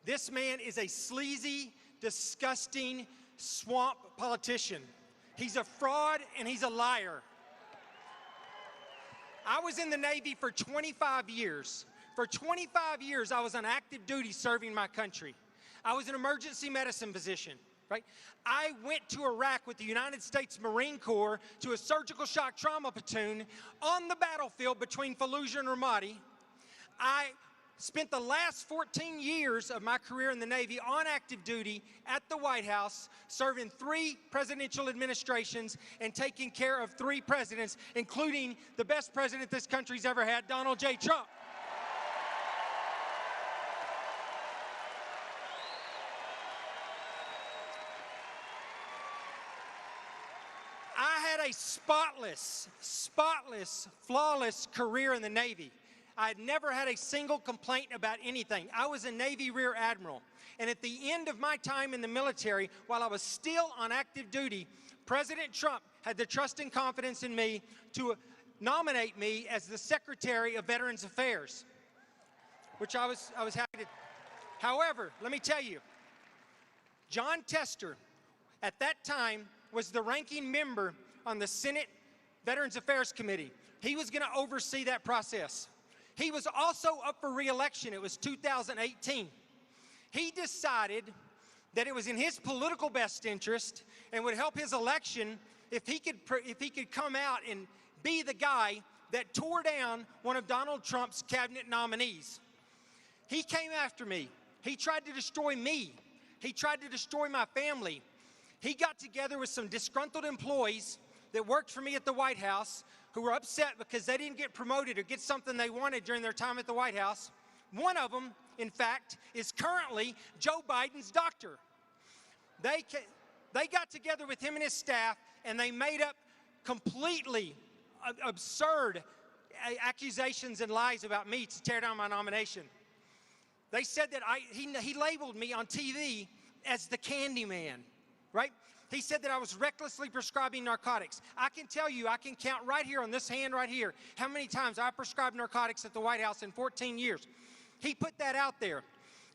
This man is a sleazy, disgusting, swamp politician. He's a fraud and he's a liar. I was in the Navy for 25 years. For 25 years, I was on active duty serving my country. I was an emergency medicine physician. Right? I went to Iraq with the United States Marine Corps to a surgical shock trauma platoon on the battlefield between Fallujah and Ramadi. I spent the last 14 years of my career in the Navy on active duty at the White House, serving 3 presidential administrations and taking care of 3 presidents, including the best president this country's ever had, Donald J. Trump. I had a spotless, flawless career in the Navy. I had never had a single complaint about anything. I was a Navy Rear Admiral. And at the end of my time in the military, while I was still on active duty, President Trump had the trust and confidence in me to nominate me as the Secretary of Veterans Affairs, which I was happy to. However, let me tell you, Jon Tester, at that time, was the ranking member on the Senate Veterans Affairs Committee. He was going to oversee that process. He was also up for re-election. It was 2018. He decided that it was in his political best interest and would help his election if he could come out and be the guy that tore down one of Donald Trump's cabinet nominees. He came after me. He tried to destroy me. He tried to destroy my family. He got together with some disgruntled employees that worked for me at the White House who were upset because they didn't get promoted or get something they wanted during their time at the White House. One of them, in fact, is currently Joe Biden's doctor. They got together with him and his staff, and they made up completely absurd accusations and lies about me to tear down my nomination. They said that he labeled me on TV as the Candy Man. Right? He said that I was recklessly prescribing narcotics. I can tell you, I can count right here on this hand right here how many times I prescribed narcotics at the White House in 14 years. He put that out there.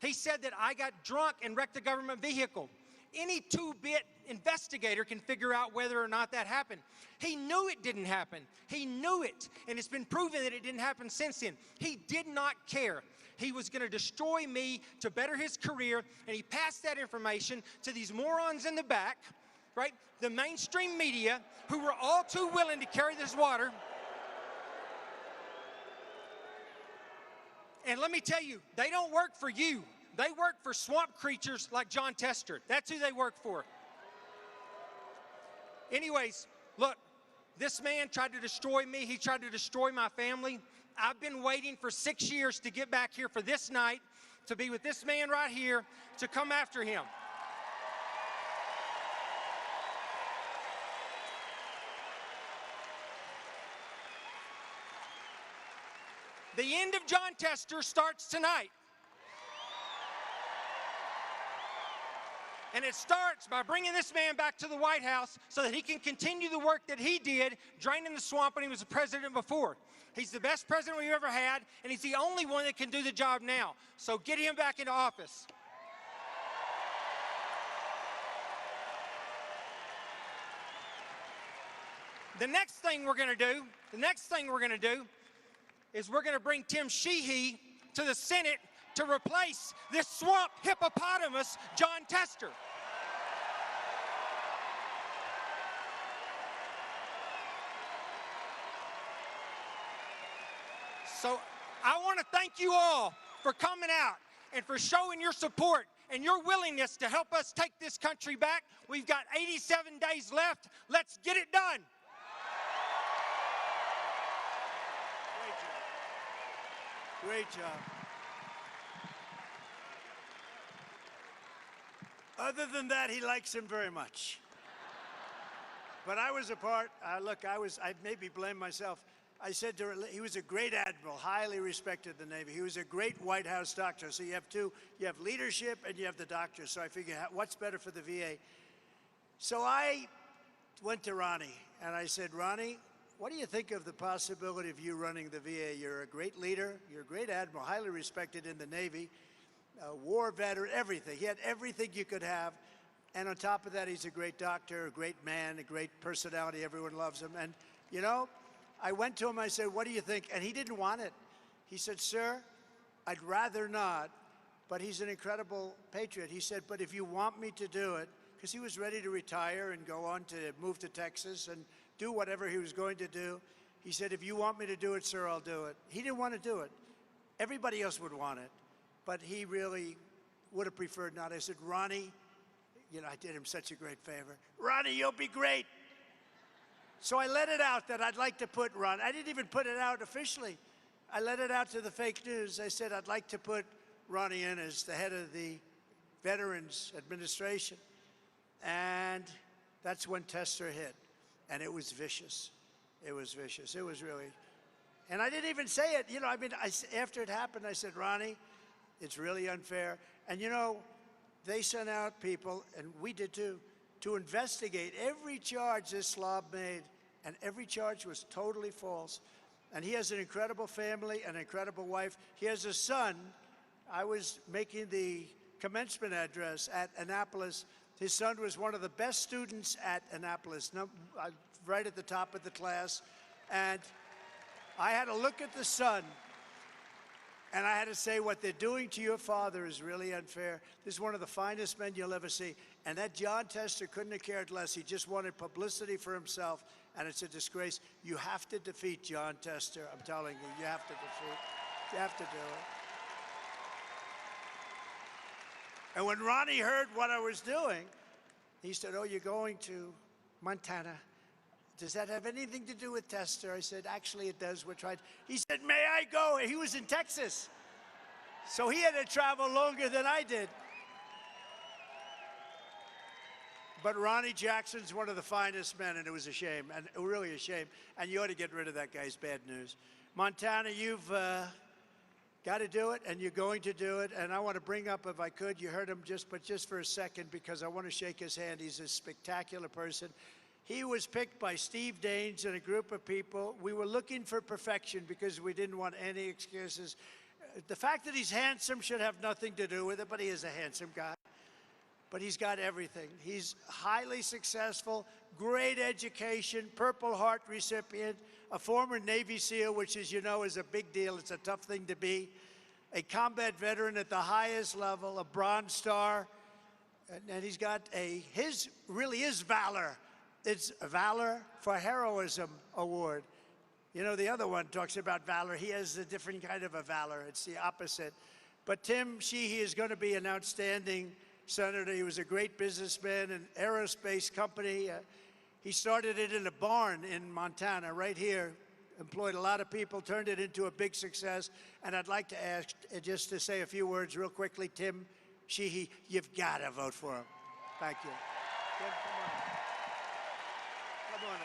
He said that I got drunk and wrecked a government vehicle. Any 2-bit investigator can figure out whether or not that happened. He knew it didn't happen. He knew it, and it's been proven that it didn't happen since then. He did not care. He was going to destroy me to better his career, and he passed that information to these morons in the back, right? The mainstream media, who were all too willing to carry this water. And let me tell you, they don't work for you. They work for swamp creatures like Jon Tester. That's who they work for. Anyways, look, this man tried to destroy me. He tried to destroy my family. I've been waiting for 6 years to get back here for this night, to be with this man right here, to come after him. The end of Jon Tester starts tonight. And it starts by bringing this man back to the White House so that he can continue the work that he did draining the swamp when he was the president before. He's the best president we've ever had, and he's the only one that can do the job now. So get him back into office. The next thing we're going to do is we're going to bring Tim Sheehy to the Senate to replace this swamp hippopotamus, Jon Tester. So I want to thank you all for coming out and for showing your support and your willingness to help us take this country back. We've got 87 days left. Let's get it done. Great job. Other than that, he likes him very much. But I was a part, look, I maybe blame myself. I said to her, he was a great admiral, highly respected in the Navy. He was a great White House doctor. So you have two, you have leadership and you have the doctor. So I figured, what's better for the VA? So I went to Ronny, and I said, Ronny, what do you think of the possibility of you running the VA? You're a great leader. You're a great admiral, highly respected in the Navy, a war veteran, everything. He had everything you could have. And on top of that, he's a great doctor, a great man, a great personality. Everyone loves him. And, you know, I went to him, I said, what do you think? And he didn't want it. He said, sir, I'd rather not, but he's an incredible patriot. He said, but if you want me to do it, because he was ready to retire and go on to move to Texas and do whatever he was going to do. He said, if you want me to do it, sir, I'll do it. He didn't want to do it. Everybody else would want it, but he really would have preferred not. I said, Ronny, you know, I did him such a great favor. Ronny, you'll be great. So I let it out that I'd like to put Ron. I didn't even put it out officially. I let it out to the fake news. I said, I'd like to put Ronny in as the head of the Veterans Administration. And that's when Tester hit. And it was vicious. It was vicious. It was really. And I didn't even say it. You know, I mean, after it happened, I said, Ronny, it's really unfair. And, you know, they sent out people, and we did too, to investigate every charge this slob made. And every charge was totally false. And he has an incredible family, an incredible wife. He has a son. I was making the commencement address at Annapolis. His son was one of the best students at Annapolis, right at the top of the class. And I had to look at the son, and I had to say, what they're doing to your father is really unfair. This is one of the finest men you'll ever see. And that John Tester couldn't have cared less. He just wanted publicity for himself, and it's a disgrace. You have to defeat John Tester. I'm telling you, you have to defeat. You have to do it. And when Ronny heard what I was doing, he said, oh, you're going to Montana. Does that have anything to do with Tester? I said, actually, it does. We're trying. He said, may I go? He was in Texas. So he had to travel longer than I did. But Ronny Jackson's one of the finest men, and it was a shame, and really a shame. And you ought to get rid of that guy's bad news. Montana, you've got to do it, and you're going to do it. And I want to bring up, if I could, you heard him but just for a second, because I want to shake his hand. He's a spectacular person. He was picked by Steve Daines and a group of people. We were looking for perfection because we didn't want any excuses. The fact that he's handsome should have nothing to do with it, but he is a handsome guy. But he's got everything. He's highly successful, great education, Purple Heart recipient, a former Navy SEAL, which, as you know, is a big deal. It's a tough thing to be. A combat veteran at the highest level, a Bronze Star. And he's got his really is valor. It's a Valor for Heroism Award. You know, the other one talks about valor. He has a different kind of a valor. It's the opposite. But Tim Sheehy is going to be an outstanding senator. He was a great businessman, an aerospace company. He started it in a barn in Montana, right here. Employed a lot of people, turned it into a big success. And I'd like to ask, just to say a few words real quickly, Tim Sheehy, you've got to vote for him. Thank you. Tim, come on. Come on up.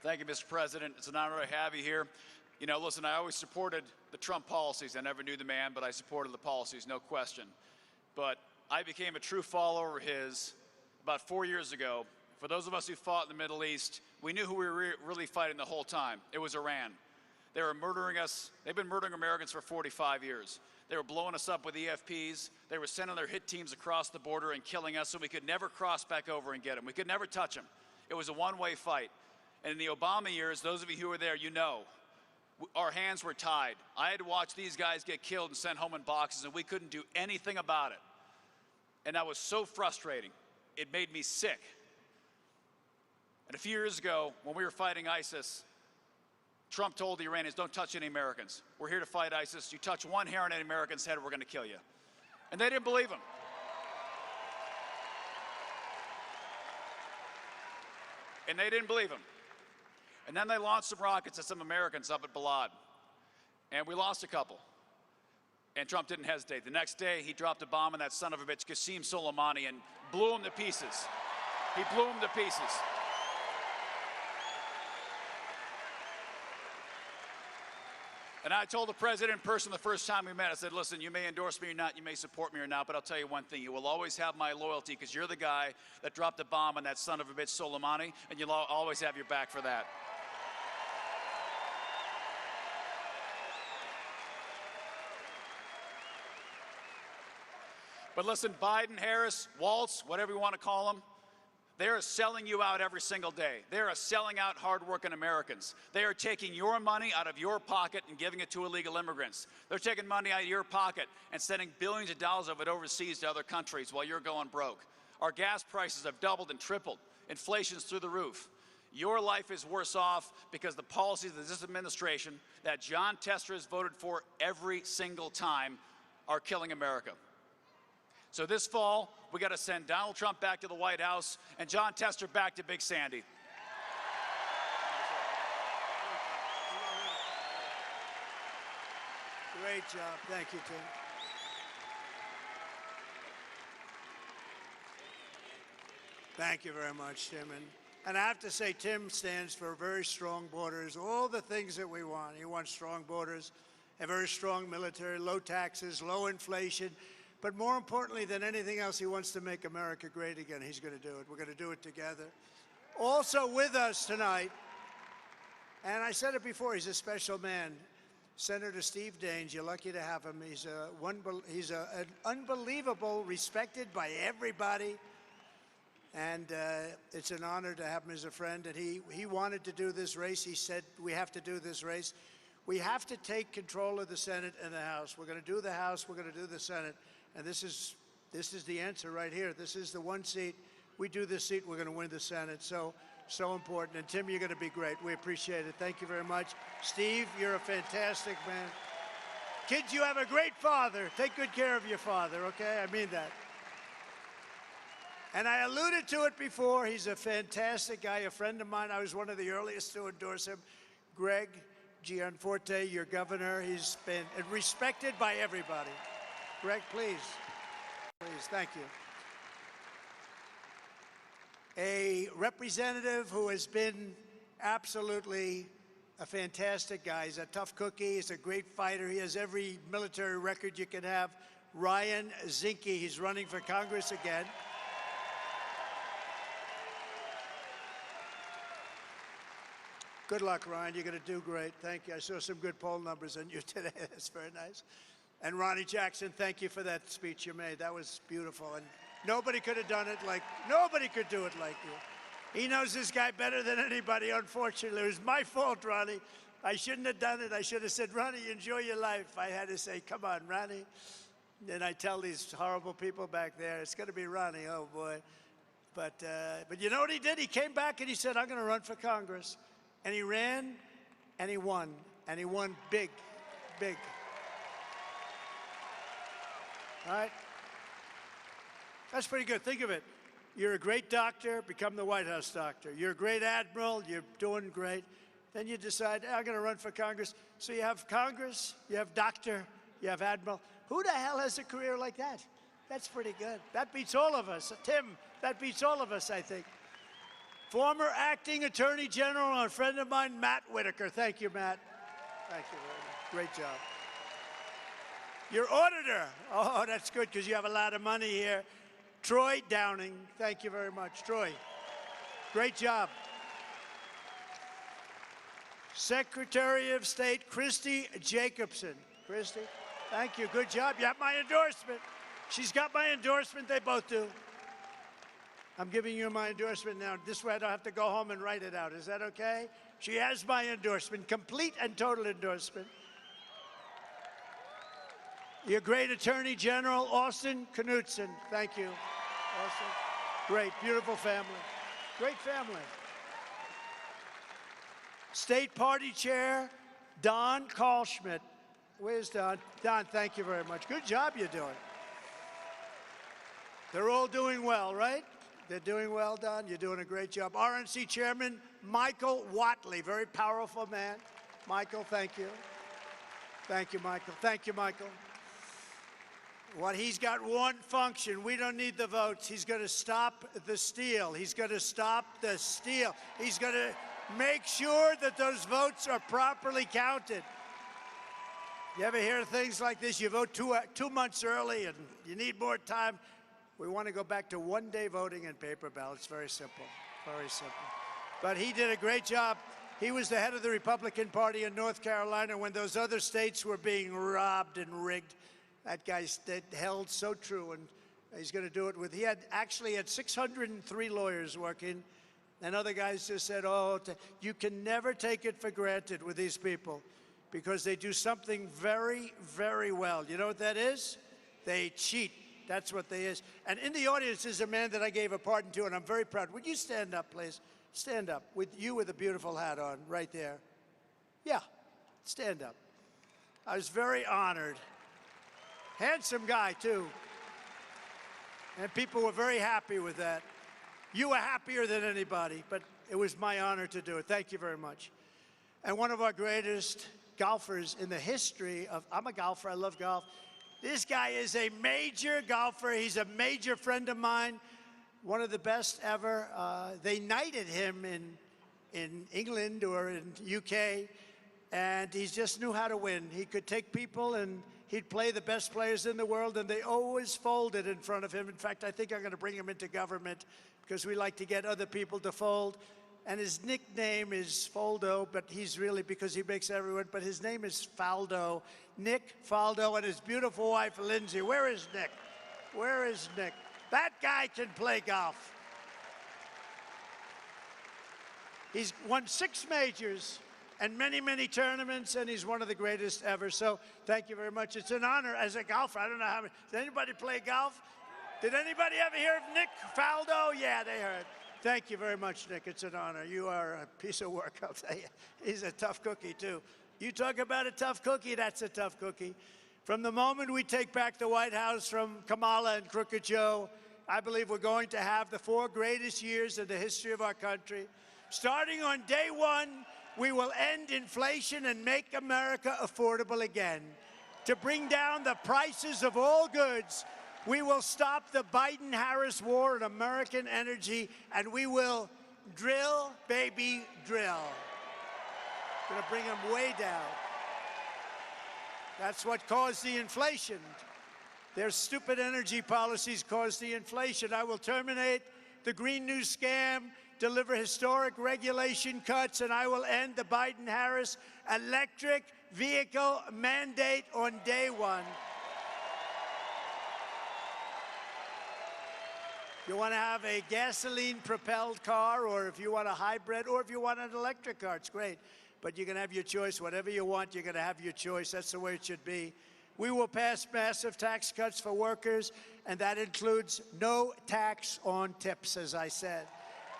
Thank you, Mr. President. It's an honor to have you here. You know, listen, I always supported the Trump policies. I never knew the man, but I supported the policies, no question. But I became a true follower of his about 4 years ago. For those of us who fought in the Middle East, we knew who we were really fighting the whole time. It was Iran. They were murdering us. They've been murdering Americans for 45 years. They were blowing us up with EFPs. They were sending their hit teams across the border and killing us so we could never cross back over and get them. We could never touch them. It was a one-way fight. And in the Obama years, those of you who were there, you know, our hands were tied. I had to watch these guys get killed and sent home in boxes, and we couldn't do anything about it. And that was so frustrating. It made me sick. And a few years ago, when we were fighting ISIS, Trump told the Iranians, don't touch any Americans. We're here to fight ISIS. You touch one hair on any American's head, we're going to kill you. And they didn't believe him. And they didn't believe him. And then they launched some rockets at some Americans up at Balad. And we lost a couple. And Trump didn't hesitate. The next day, he dropped a bomb on that son of a bitch, Qasem Soleimani, and blew him to pieces. He blew them to pieces. And I told the president in person the first time we met, I said, listen, you may endorse me or not, you may support me or not, but I'll tell you one thing, you will always have my loyalty because you're the guy that dropped the bomb on that son of a bitch Soleimani, and you'll always have your back for that. But listen, Biden, Harris, Waltz, whatever you want to call them, they are selling you out every single day. They are selling out hardworking Americans. They are taking your money out of your pocket and giving it to illegal immigrants. They're taking money out of your pocket and sending billions of dollars of it overseas to other countries while you're going broke. Our gas prices have doubled and tripled. Inflation's through the roof. Your life is worse off because the policies of this administration that John Tester has voted for every single time are killing America. So this fall, we got to send Donald Trump back to the White House and John Tester back to Big Sandy. Great job. Thank you, Tim. Thank you very much, Tim. And I have to say, Tim stands for very strong borders, all the things that we want. He wants strong borders, a very strong military, low taxes, low inflation. But more importantly than anything else, he wants to make America great again. He's going to do it. We're going to do it together. Also with us tonight, and I said it before, he's a special man, Senator Steve Daines. You're lucky to have him. He's an unbelievable, respected by everybody. And it's an honor to have him as a friend. And he wanted to do this race. He said, we have to do this race. We have to take control of the Senate and the House. We're going to do the House. We're going to do the Senate. And this is the answer right here. This is the one seat. We do this seat, we're going to win the Senate. So important. And Tim, you're going to be great. We appreciate it. Thank you very much. Steve, you're a fantastic man. Kids, you have a great father. Take good care of your father, okay? I mean that. And I alluded to it before. He's a fantastic guy, a friend of mine. I was one of the earliest to endorse him. Greg Gianforte, your governor. He's been respected by everybody. Greg, please. Please, thank you. A representative who has been absolutely a fantastic guy. He's a tough cookie. He's a great fighter. He has every military record you can have. Ryan Zinke, he's running for Congress again. Good luck, Ryan. You're going to do great. Thank you. I saw some good poll numbers on you today. That's very nice. And Ronny Jackson, thank you for that speech you made. That was beautiful. And nobody could have done it nobody could do it like you. He knows this guy better than anybody, unfortunately. It was my fault, Ronny. I shouldn't have done it. I should have said, Ronny, enjoy your life. I had to say, come on, Ronny. And I tell these horrible people back there, it's going to be Ronny, oh boy. But you know what he did? He came back and he said, I'm going to run for Congress. And he ran, and he won. And he won big, big. All right? That's pretty good. Think of it. You're a great doctor, become the White House doctor. You're a great admiral, you're doing great. Then you decide, hey, I'm going to run for Congress. So you have Congress, you have doctor, you have admiral. Who the hell has a career like that? That's pretty good. That beats all of us. Tim, that beats all of us, I think. Former acting attorney general and a friend of mine, Matt Whitaker. Thank you, Matt. Thank you very much. Great job. Your auditor. Oh, that's good because you have a lot of money here. Troy Downing. Thank you very much. Troy, great job. Secretary of State, Christy Jacobson. Christy, thank you. Good job. You have my endorsement. She's got my endorsement. They both do. I'm giving you my endorsement now. This way I don't have to go home and write it out. Is that okay? She has my endorsement, complete and total endorsement. Your great Attorney General, Austin Knudsen. Thank you, Austin. Great, beautiful family. Great family. State Party Chair, Don Karlschmidt. Where's Don? Don, thank you very much. Good job you're doing. They're all doing well, right? They're doing well, Don. You're doing a great job. RNC Chairman Michael Whatley, very powerful man. Michael, thank you. Thank you, Michael. Thank you, Michael. He's got one function. We don't need the votes. He's going to stop the steal. He's going to stop the steal. He's going to make sure that those votes are properly counted. You ever hear things like this? You vote two months early and you need more time. We want to go back to one-day voting and paper ballots. Very simple. Very simple. But he did a great job. He was the head of the Republican Party in North Carolina when those other states were being robbed and rigged. That guy held so true, and he's going to do it with. He actually had 603 lawyers working, and other guys just said, "Oh, you can never take it for granted with these people, because they do something very, very well. You know what that is? They cheat. That's what they is." And in the audience is a man that I gave a pardon to, and I'm very proud. Would you stand up, please? Stand up. With you with a beautiful hat on, right there. Yeah, stand up. I was very honored. Handsome guy, too. And people were very happy with that. You were happier than anybody, but it was my honor to do it. Thank you very much. And one of our greatest golfers in the history of, I'm a golfer, I love golf. This guy is a major golfer. He's a major friend of mine, one of the best ever. They knighted him in England or in UK, and he just knew how to win. He could take people and he'd play the best players in the world, and they always folded in front of him. In fact, I think I'm going to bring him into government because we like to get other people to fold. And his nickname is Faldo, but he's really, because he makes everyone, but his name is Faldo. Nick Faldo and his beautiful wife, Lindsay. Where is Nick? Where is Nick? That guy can play golf. He's won 6 majors and many, many tournaments, and he's one of the greatest ever. So thank you very much. It's an honor as a golfer. I don't know how many. Does anybody play golf? Did anybody ever hear of Nick Faldo? Yeah, they heard. Thank you very much, Nick. It's an honor. You are a piece of work, I'll tell you. He's a tough cookie, too. You talk about a tough cookie, that's a tough cookie. From the moment we take back the White House from Kamala and Crooked Joe, I believe we're going to have the 4 greatest years in the history of our country. Starting on day 1, we will end inflation and make America affordable again. To bring down the prices of all goods, we will stop the Biden-Harris war on American energy, and we will drill, baby, drill. Going to bring them way down. That's what caused the inflation. Their stupid energy policies caused the inflation. I will terminate the Green New Scam, deliver historic regulation cuts, and I will end the Biden-Harris electric vehicle mandate on day 1. You want to have a gasoline-propelled car, or if you want a hybrid, or if you want an electric car, it's great. But you can have your choice. Whatever you want, you're going to have your choice. That's the way it should be. We will pass massive tax cuts for workers, and that includes no tax on tips, as I said.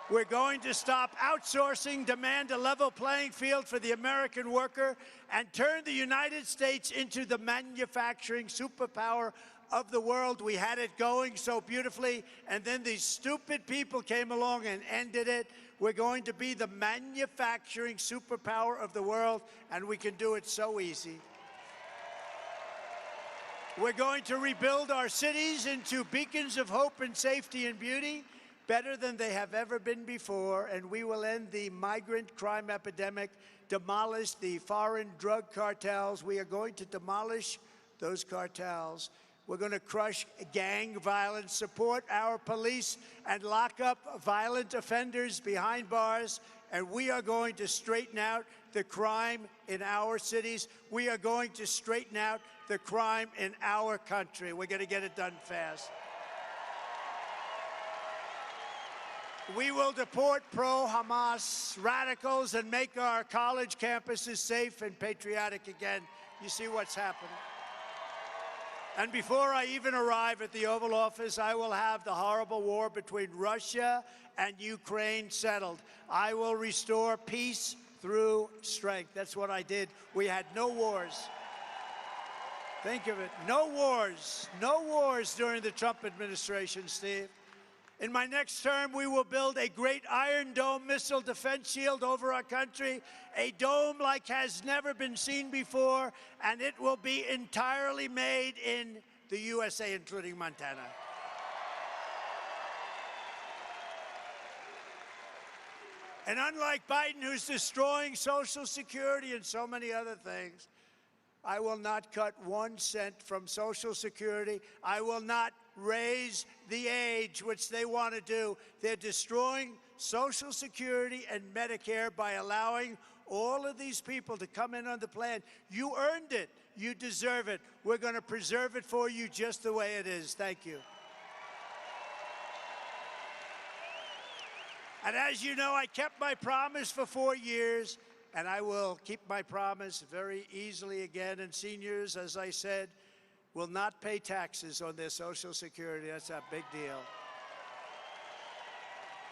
We're going to stop outsourcing, demand a level playing field for the American worker, and turn the United States into the manufacturing superpower of the world. We had it going so beautifully, and then these stupid people came along and ended it. We're going to be the manufacturing superpower of the world, and we can do it so easy. We're going to rebuild our cities into beacons of hope and safety and beauty, better than they have ever been before, and we will end the migrant crime epidemic, demolish the foreign drug cartels. We are going to demolish those cartels. We're going to crush gang violence, support our police, and lock up violent offenders behind bars. And we are going to straighten out the crime in our cities. We are going to straighten out the crime in our country. We're going to get it done fast. We will deport pro-Hamas radicals and make our college campuses safe and patriotic again. You see what's happening. And before I even arrive at the Oval Office, I will have the horrible war between Russia and Ukraine settled. I will restore peace through strength. That's what I did. We had no wars. Think of it. No wars. No wars during the Trump administration, Steve. In my next term, we will build a great Iron Dome missile defense shield over our country, a dome like has never been seen before, and it will be entirely made in the USA, including Montana. And unlike Biden, who's destroying Social Security and so many other things, I will not cut 1 cent from Social Security. I will not raise the age, which they want to do. They're destroying Social Security and Medicare by allowing all of these people to come in on the plan. You earned it. You deserve it. We're going to preserve it for you just the way it is. Thank you. And as you know, I kept my promise for 4 years, and I will keep my promise very easily again. And seniors, as I said, will not pay taxes on their Social Security. That's a big deal.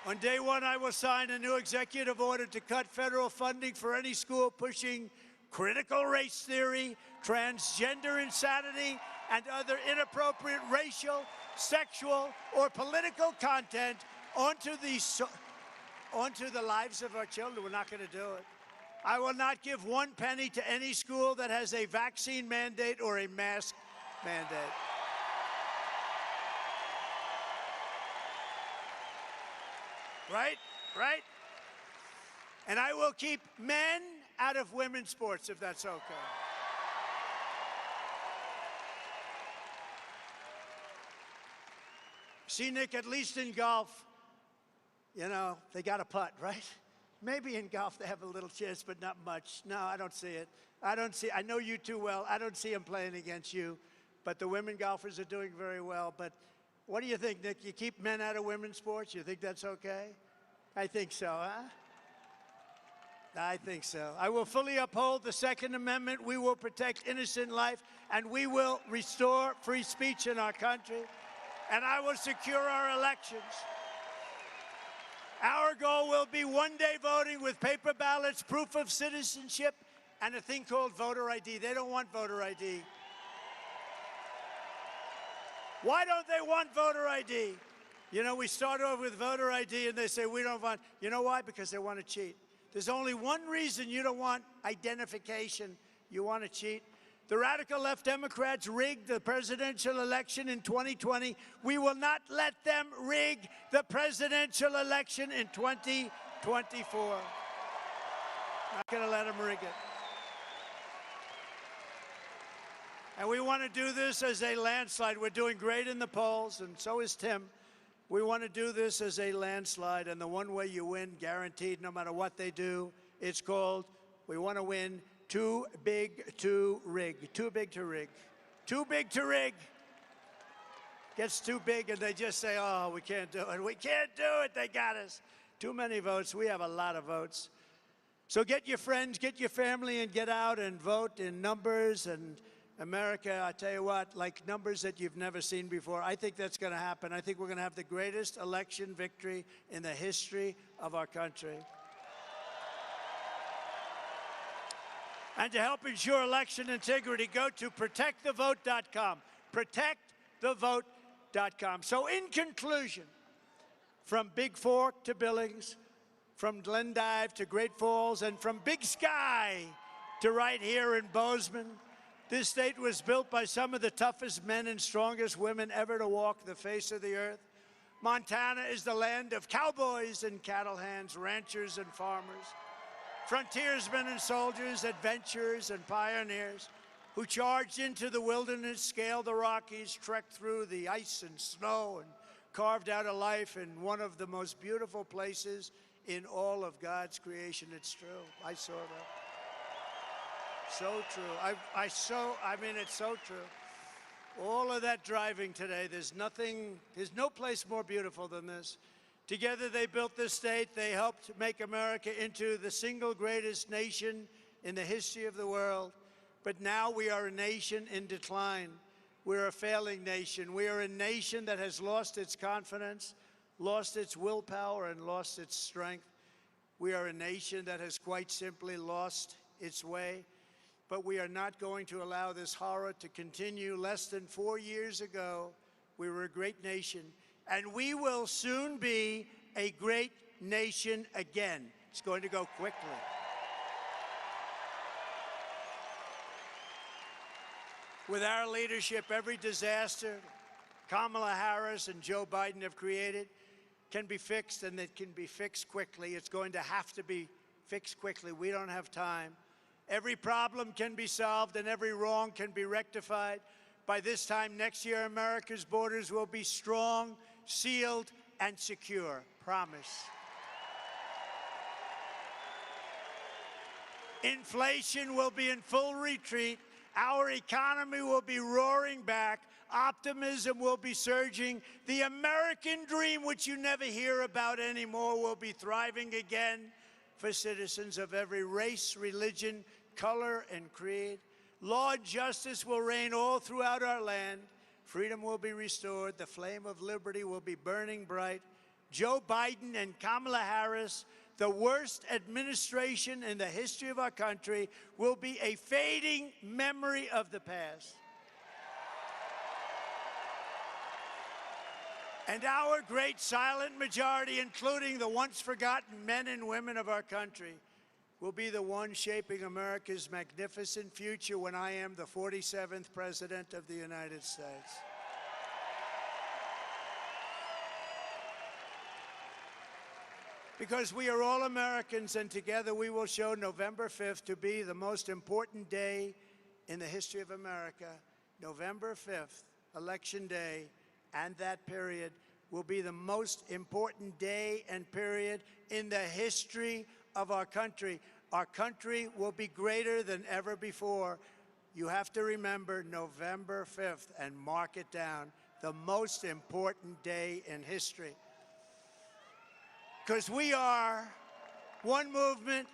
On day one, I will sign a new executive order to cut federal funding for any school pushing critical race theory, transgender insanity, and other inappropriate racial, sexual, or political content onto the lives of our children. We're not going to do it. I will not give 1 penny to any school that has a vaccine mandate or a mask mandate. Right? Right? And I will keep men out of women's sports, if that's okay. See, Nick, at least in golf, you know, they got a putt, right? Maybe in golf they have a little chance, but not much. No, I don't see it. I know you too well. I don't see them playing against you. But the women golfers are doing very well. But what do you think, Nick? You keep men out of women's sports? You think that's okay? I think so, huh? I think so. I will fully uphold the Second Amendment. We will protect innocent life, and we will restore free speech in our country. And I will secure our elections. Our goal will be one-day voting with paper ballots, proof of citizenship, and a thing called voter ID. They don't want voter ID. Why don't they want voter ID? You know, we start off with voter ID, and they say, we don't want. You know why? Because they want to cheat. There's only one reason you don't want identification. You want to cheat. The radical left Democrats rigged the presidential election in 2020. We will not let them rig the presidential election in 2024. Not going to let them rig it. And we want to do this as a landslide. We're doing great in the polls, and so is Tim. We want to do this as a landslide, and the one way you win, guaranteed, no matter what they do, it's called, we want to win too big to rig. Too big to rig. Too big to rig. Gets too big, and they just say, oh, we can't do it. We can't do it. They got us. Too many votes. We have a lot of votes. So get your friends, get your family, and get out and vote in numbers. And America, I tell you what, like numbers that you've never seen before. I think that's going to happen. I think we're going to have the greatest election victory in the history of our country. And to help ensure election integrity, go to protectthevote.com. Protectthevote.com. So in conclusion, from Big Fork to Billings, from Glendive to Great Falls, and from Big Sky to right here in Bozeman, this state was built by some of the toughest men and strongest women ever to walk the face of the earth. Montana is the land of cowboys and cattle hands, ranchers and farmers, frontiersmen and soldiers, adventurers and pioneers who charged into the wilderness, scaled the Rockies, trekked through the ice and snow, and carved out a life in one of the most beautiful places in all of God's creation. It's true. I saw that. So true. I mean, it's so true. All of that driving today, there's no place more beautiful than this. Together they built this state. They helped make America into the single greatest nation in the history of the world. But now we are a nation in decline. We're a failing nation. We are a nation that has lost its confidence, lost its willpower, and lost its strength. We are a nation that has quite simply lost its way. But we are not going to allow this horror to continue. Less than 4 years ago, we were a great nation. And we will soon be a great nation again. It's going to go quickly. With our leadership, every disaster Kamala Harris and Joe Biden have created can be fixed, and it can be fixed quickly. It's going to have to be fixed quickly. We don't have time. Every problem can be solved and every wrong can be rectified. By this time next year, America's borders will be strong, sealed, and secure. Promise. Inflation will be in full retreat. Our economy will be roaring back. Optimism will be surging. The American dream, which you never hear about anymore, will be thriving again for citizens of every race, religion, color, and creed. Law and justice will reign all throughout our land. Freedom will be restored. The flame of liberty will be burning bright. Joe Biden and Kamala Harris, the worst administration in the history of our country, will be a fading memory of the past. And our great silent majority, including the once forgotten men and women of our country, will be the one shaping America's magnificent future when I am the 47th President of the United States. Because we are all Americans, and together we will show November 5th to be the most important day in the history of America. November 5th, Election Day, and that period will be the most important day and period in the history of our country. Our country will be greater than ever before. You have to remember November 5th and mark it down, the most important day in history. Because we are one movement,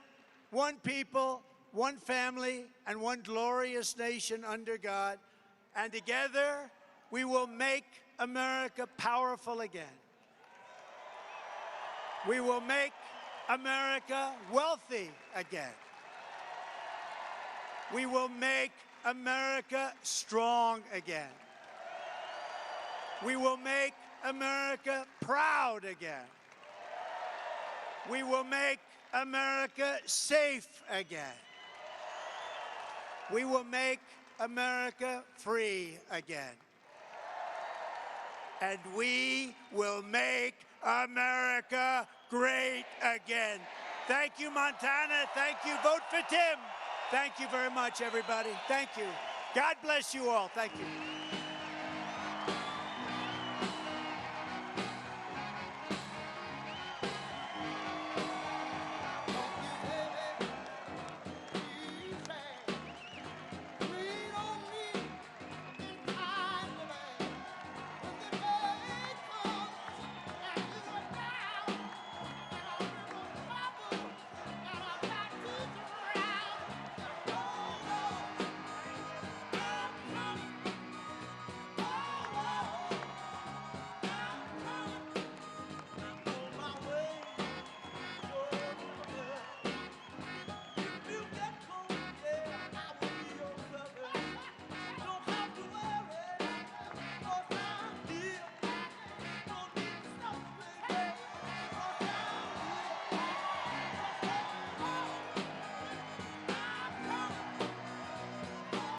one people, one family, and one glorious nation under God. And together, we will make America powerful again. We will make America wealthy again. We will make America strong again. We will make America proud again. We will make America safe again. We will make America free again. And we will make America great again. Thank you, Montana. Thank you. Vote for Tim. Thank you very much, everybody. Thank you. God bless you all. Thank you.